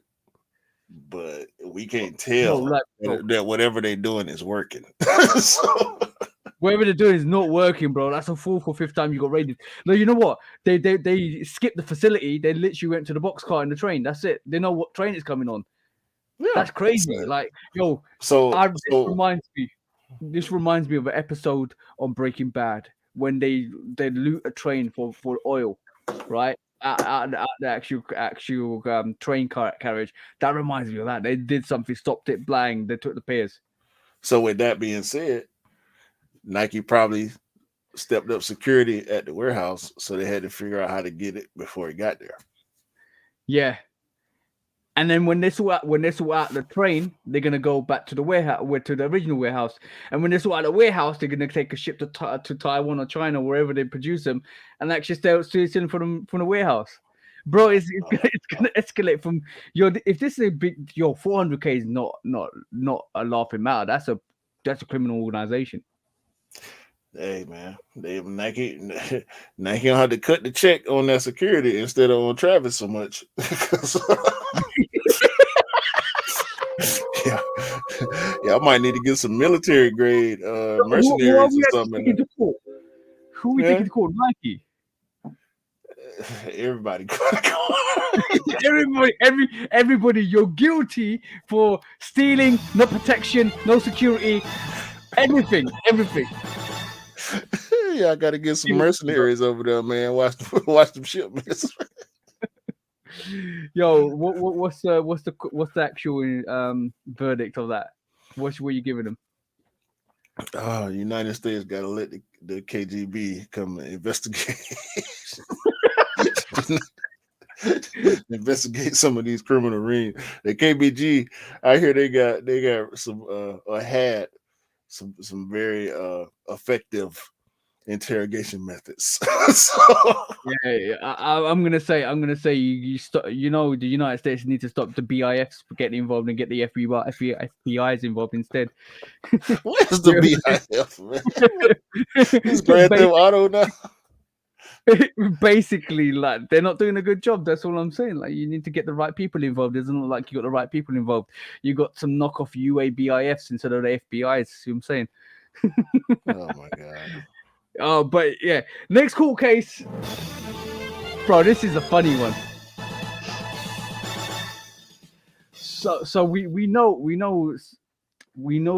[SPEAKER 1] but we can't
[SPEAKER 2] Bro,
[SPEAKER 1] tell
[SPEAKER 2] like, bro,
[SPEAKER 1] that whatever they're doing is working. So,
[SPEAKER 2] whatever they're doing is not working, bro. That's the fourth or fifth time you got raided. No, you know what? They skipped the facility. They literally went to the box car in the train. That's it. They know what train is coming on.
[SPEAKER 1] yeah,
[SPEAKER 2] That's crazy.
[SPEAKER 1] that's it.
[SPEAKER 2] Like, yo,
[SPEAKER 1] So
[SPEAKER 2] this reminds me of an episode on Breaking Bad when they loot a train for oil, right? At the actual train carriage. That reminds me of that. They did something, stopped it, blang. They took the piers.
[SPEAKER 1] So with that being said, Nike probably stepped up security at the warehouse, so they had to figure out how to get it before it got there.
[SPEAKER 2] Yeah. And then when they sort out the train, they're gonna go back to the warehouse, to the original warehouse. And when they sort out the warehouse, they're gonna take a ship to Taiwan or China, wherever they produce them, and actually steal from the warehouse. Bro, it's gonna escalate from if this is a big 400K is not a laughing matter. That's a criminal organization.
[SPEAKER 1] Hey man, Nike don't have to cut the check on that security instead of on Travis so much. yeah, I might need to get some military grade mercenaries or something.
[SPEAKER 2] Who are we taking to court? Nike.
[SPEAKER 1] Everybody,
[SPEAKER 2] everybody, you're guilty for stealing, no protection, no security, everything.
[SPEAKER 1] Yeah, I gotta get some mercenaries over there, man. Watch them shipments.
[SPEAKER 2] Yo, what's the actual verdict of that? What were you giving them?
[SPEAKER 1] United States gotta let the KGB come and investigate. Investigate some of these criminal rings. The KBG, I hear they got some had some very effective interrogation methods.
[SPEAKER 2] I'm gonna say you stop. You know, the United States need to stop the BIFs getting involved and get the FBI's involved instead.
[SPEAKER 1] What is the BIF, man? It's Grand Theft Auto now.
[SPEAKER 2] Basically, like they're not doing a good job. That's all I'm saying. Like you need to get the right people involved. It's not like you got the right people involved. You got some knockoff UABIFs instead of the FBI's. See what I'm saying?
[SPEAKER 1] Oh my god.
[SPEAKER 2] Oh, but yeah. Next court case, bro. This is a funny one. So we know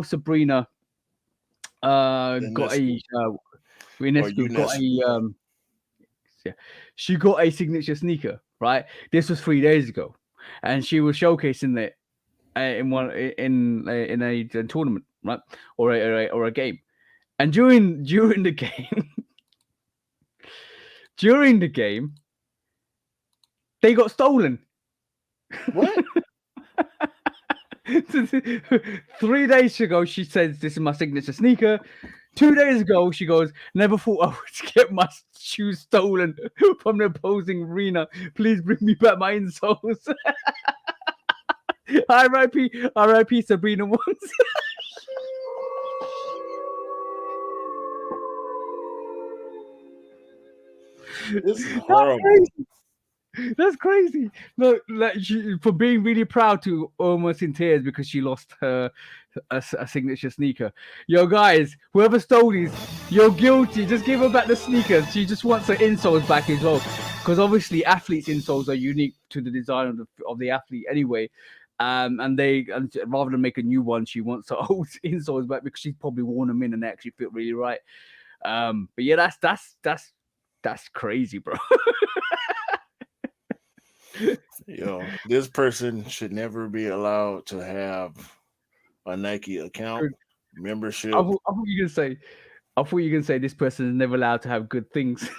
[SPEAKER 2] Sabrina got a she got a signature sneaker, right? This was 3 days ago, and she was showcasing it in a tournament, right, or a game. And during the game, they got stolen.
[SPEAKER 1] What?
[SPEAKER 2] 3 days ago, she says, "This is my signature sneaker." 2 days ago, she goes, "Never thought I would get my shoes stolen from the opposing arena. Please bring me back my insoles." R.I.P. Sabrina once.
[SPEAKER 1] This is horrible.
[SPEAKER 2] That's crazy. Look, like for being really proud to almost in tears because she lost her a signature sneaker. Yo, guys, whoever stole these, you're guilty. Just give her back the sneakers. She just wants her insoles back as well, because obviously athletes' insoles are unique to the design of the athlete anyway. And rather than make a new one, she wants her old insoles back because she's probably worn them in and they actually fit really right. But yeah, that's crazy, bro.
[SPEAKER 1] Yo, this person should never be allowed to have a Nike account membership.
[SPEAKER 2] I thought you were gonna say this person is never allowed to have good things.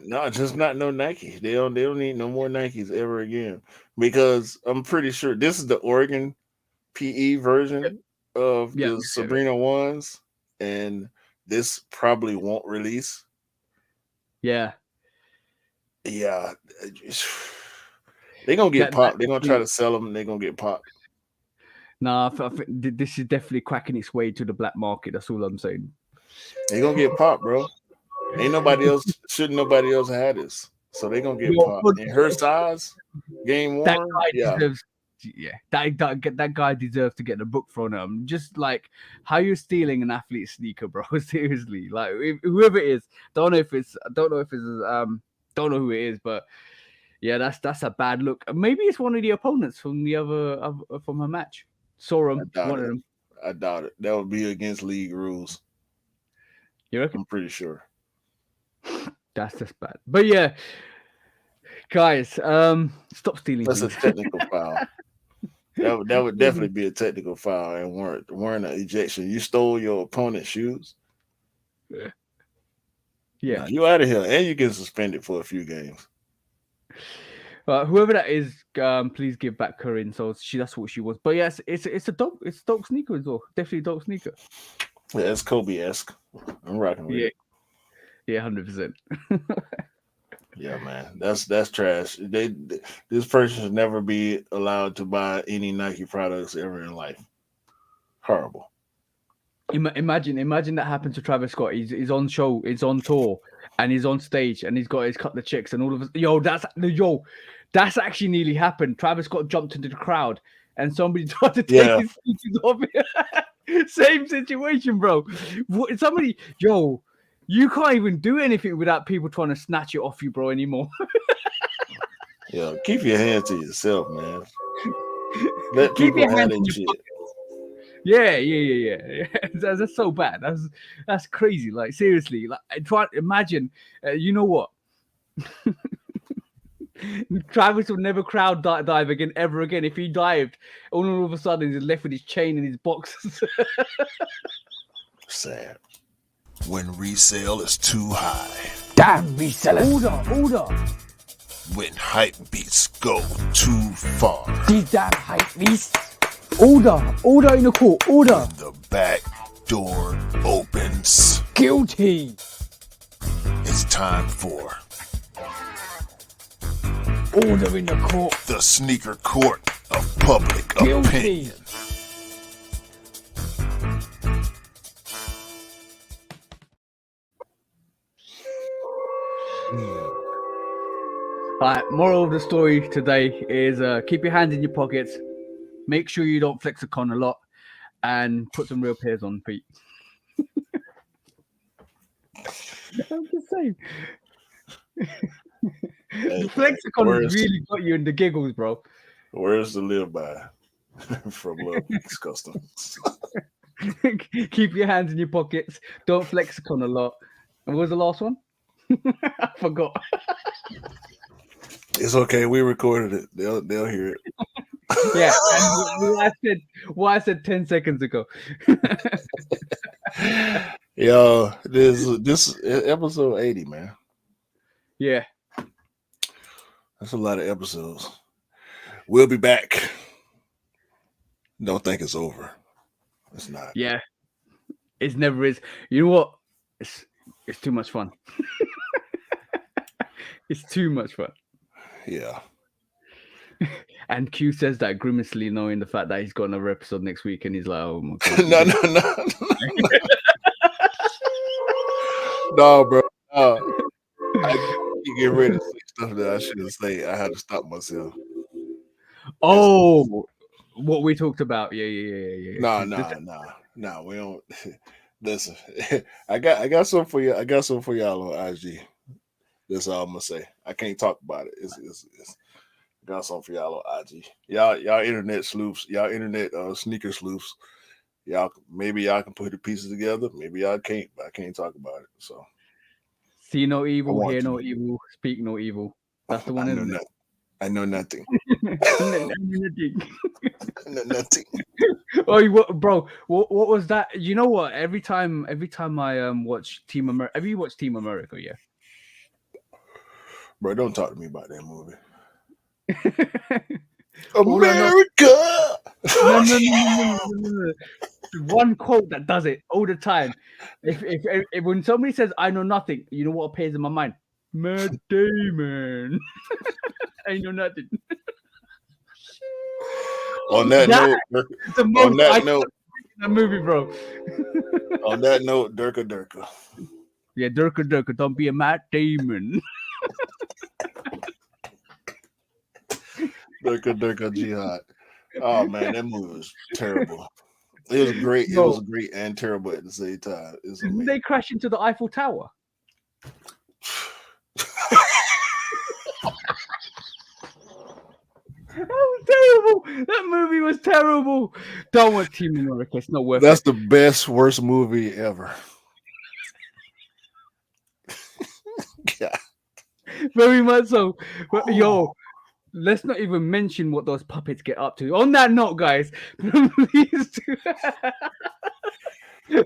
[SPEAKER 1] No, just not no Nike. They don't need no more Nikes ever again, because I'm pretty sure this is the Oregon PE version of the Sabrina ones, and this probably won't release.
[SPEAKER 2] Yeah.
[SPEAKER 1] They gonna get
[SPEAKER 2] That-
[SPEAKER 1] popped. They gonna try to sell them. They gonna get popped.
[SPEAKER 2] Nah, I think this is definitely cracking its way to the black market. That's all I'm saying.
[SPEAKER 1] They gonna get popped, bro. Ain't nobody else. Shouldn't nobody else have this? So they gonna get
[SPEAKER 2] Yo,
[SPEAKER 1] popped.
[SPEAKER 2] but-
[SPEAKER 1] In her size, game
[SPEAKER 2] That
[SPEAKER 1] one,
[SPEAKER 2] guy
[SPEAKER 1] yeah.
[SPEAKER 2] deserves. Yeah, that guy deserves to get the book thrown at him. Just like how you're stealing an athlete's sneaker, bro. Seriously, like whoever it is, don't know who it is, but yeah, that's a bad look. Maybe it's one of the opponents from the other from her match. Saw him, one of them.
[SPEAKER 1] I doubt it. That would be against league rules.
[SPEAKER 2] You reckon?
[SPEAKER 1] I'm pretty sure.
[SPEAKER 2] That's just bad. But yeah, guys, stop stealing
[SPEAKER 1] That's a
[SPEAKER 2] things.
[SPEAKER 1] technical foul. That would definitely be a technical foul and weren't an ejection. You stole your opponent's shoes.
[SPEAKER 2] Yeah.
[SPEAKER 1] Nah, you out of here, and you get suspended for a few games.
[SPEAKER 2] Whoever that is, please give back Corinne. So that's what she was. But yes, it's a dope sneaker as well. Definitely a dope sneaker.
[SPEAKER 1] Yeah, it's Kobe-esque. I'm rocking with it.
[SPEAKER 2] Yeah, 100%.
[SPEAKER 1] Yeah, man, that's trash. This person should never be allowed to buy any Nike products ever in life. Horrible.
[SPEAKER 2] Imagine that happened to Travis Scott. He's on show, he's on tour, and he's on stage, and he's got his cut the chicks, and all of us. That's actually nearly happened. Travis Scott jumped into the crowd, and somebody tried to take his sneakers off. Same situation, bro. Somebody, you can't even do anything without people trying to snatch it off you, bro, anymore.
[SPEAKER 1] Yeah, keep your hand to yourself, man. Let people have their shit.
[SPEAKER 2] Yeah. That's so bad. That's crazy. Like seriously, like imagine. You know what? Travis would never crowd dive again ever again. If he dived, all of a sudden he's left with his chain and his boxes.
[SPEAKER 1] Sad. When resale is too high.
[SPEAKER 5] Damn resellers.
[SPEAKER 2] Order.
[SPEAKER 1] When hype beats go too far.
[SPEAKER 5] These damn hype beasts. Order in the court. Order.
[SPEAKER 1] When the back door opens.
[SPEAKER 5] Guilty.
[SPEAKER 1] It's time for
[SPEAKER 5] Order in the court.
[SPEAKER 1] the sneaker court of public
[SPEAKER 5] Guilty.
[SPEAKER 1] opinion.
[SPEAKER 2] All right, moral of the story today is keep your hands in your pockets. Make sure you don't Flexicon a lot, and put some real pairs on feet. I'm just saying. The Flexicon has really got you in the giggles, bro.
[SPEAKER 1] Where's the live by from Love Mix Customs?
[SPEAKER 2] Keep your hands in your pockets. Don't Flexicon a lot. And what was the last one? I forgot.
[SPEAKER 1] It's okay. We recorded it. They'll hear it.
[SPEAKER 2] Yeah, and what I said 10 seconds ago.
[SPEAKER 1] Yo, this episode 80, man.
[SPEAKER 2] Yeah.
[SPEAKER 1] That's a lot of episodes. We'll be back. Don't think it's over. It's not.
[SPEAKER 2] Yeah. It never is. You know what? It's too much fun. It's too much fun.
[SPEAKER 1] Yeah.
[SPEAKER 2] And Q says that grimacely, knowing the fact that he's got another episode next week, and he's like, "Oh my god,
[SPEAKER 1] No, no, bro. I get ready to say stuff that I shouldn't say. I had to stop myself.
[SPEAKER 2] Oh, what we talked about? Yeah.
[SPEAKER 1] No. We don't. Listen, I got something for you. I got something for y'all on IG. That's all I'm gonna say. I can't talk about it. It's got something for y'all on IG. Y'all internet sleuths, y'all internet sneaker sleuths. Maybe y'all can put the pieces together. Maybe y'all can't, but I can't talk about it. So
[SPEAKER 2] see no evil, hear no evil, speak no evil. That's the one.
[SPEAKER 1] I know nothing.
[SPEAKER 2] Nothing.
[SPEAKER 1] Nothing.
[SPEAKER 2] Oh, bro, what was that? You know what? Every time I watch Team America. Have you watched Team America? Yeah.
[SPEAKER 1] Bro, don't talk to me about that movie. America.
[SPEAKER 2] No. One quote that does it all the time. If when somebody says I know nothing, you know what appears in my mind? Matt Damon. Ain't no nothing.
[SPEAKER 1] On that note,
[SPEAKER 2] It's the
[SPEAKER 1] on
[SPEAKER 2] most
[SPEAKER 1] that
[SPEAKER 2] iconic
[SPEAKER 1] note,
[SPEAKER 2] in the movie, bro.
[SPEAKER 1] on that note, Durka.
[SPEAKER 2] Yeah, Durka, don't be a Matt Damon.
[SPEAKER 1] Durka Jihad. Oh man, that movie was terrible. It was great. It
[SPEAKER 2] No.
[SPEAKER 1] was great and terrible at the same time. It's
[SPEAKER 2] Didn't
[SPEAKER 1] amazing.
[SPEAKER 2] they crash into the Eiffel Tower? That was terrible. That movie was terrible. Don't watch Team America. It's not worth
[SPEAKER 1] That's
[SPEAKER 2] it.
[SPEAKER 1] the best, worst movie ever. Yeah.
[SPEAKER 2] Very much so. But, yo, let's not even mention what those puppets get up to. On that note, guys, please do.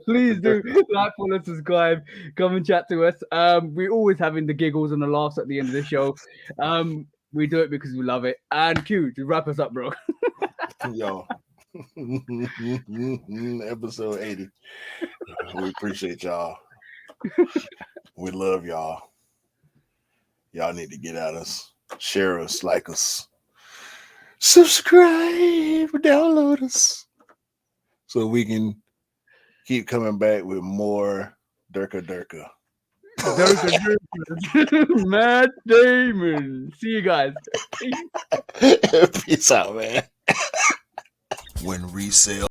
[SPEAKER 2] Please do like, follow, subscribe, come and chat to us. We're always having the giggles and the laughs at the end of the show. We do it because we love it. And Q, to wrap us up, bro.
[SPEAKER 1] Yo. Episode 80. We appreciate y'all. We love y'all. Y'all need to get at us, share us, like us, subscribe, download us, so we can keep coming back with more Durka.
[SPEAKER 2] Matt Damon. See you guys.
[SPEAKER 1] Peace out, man. When resale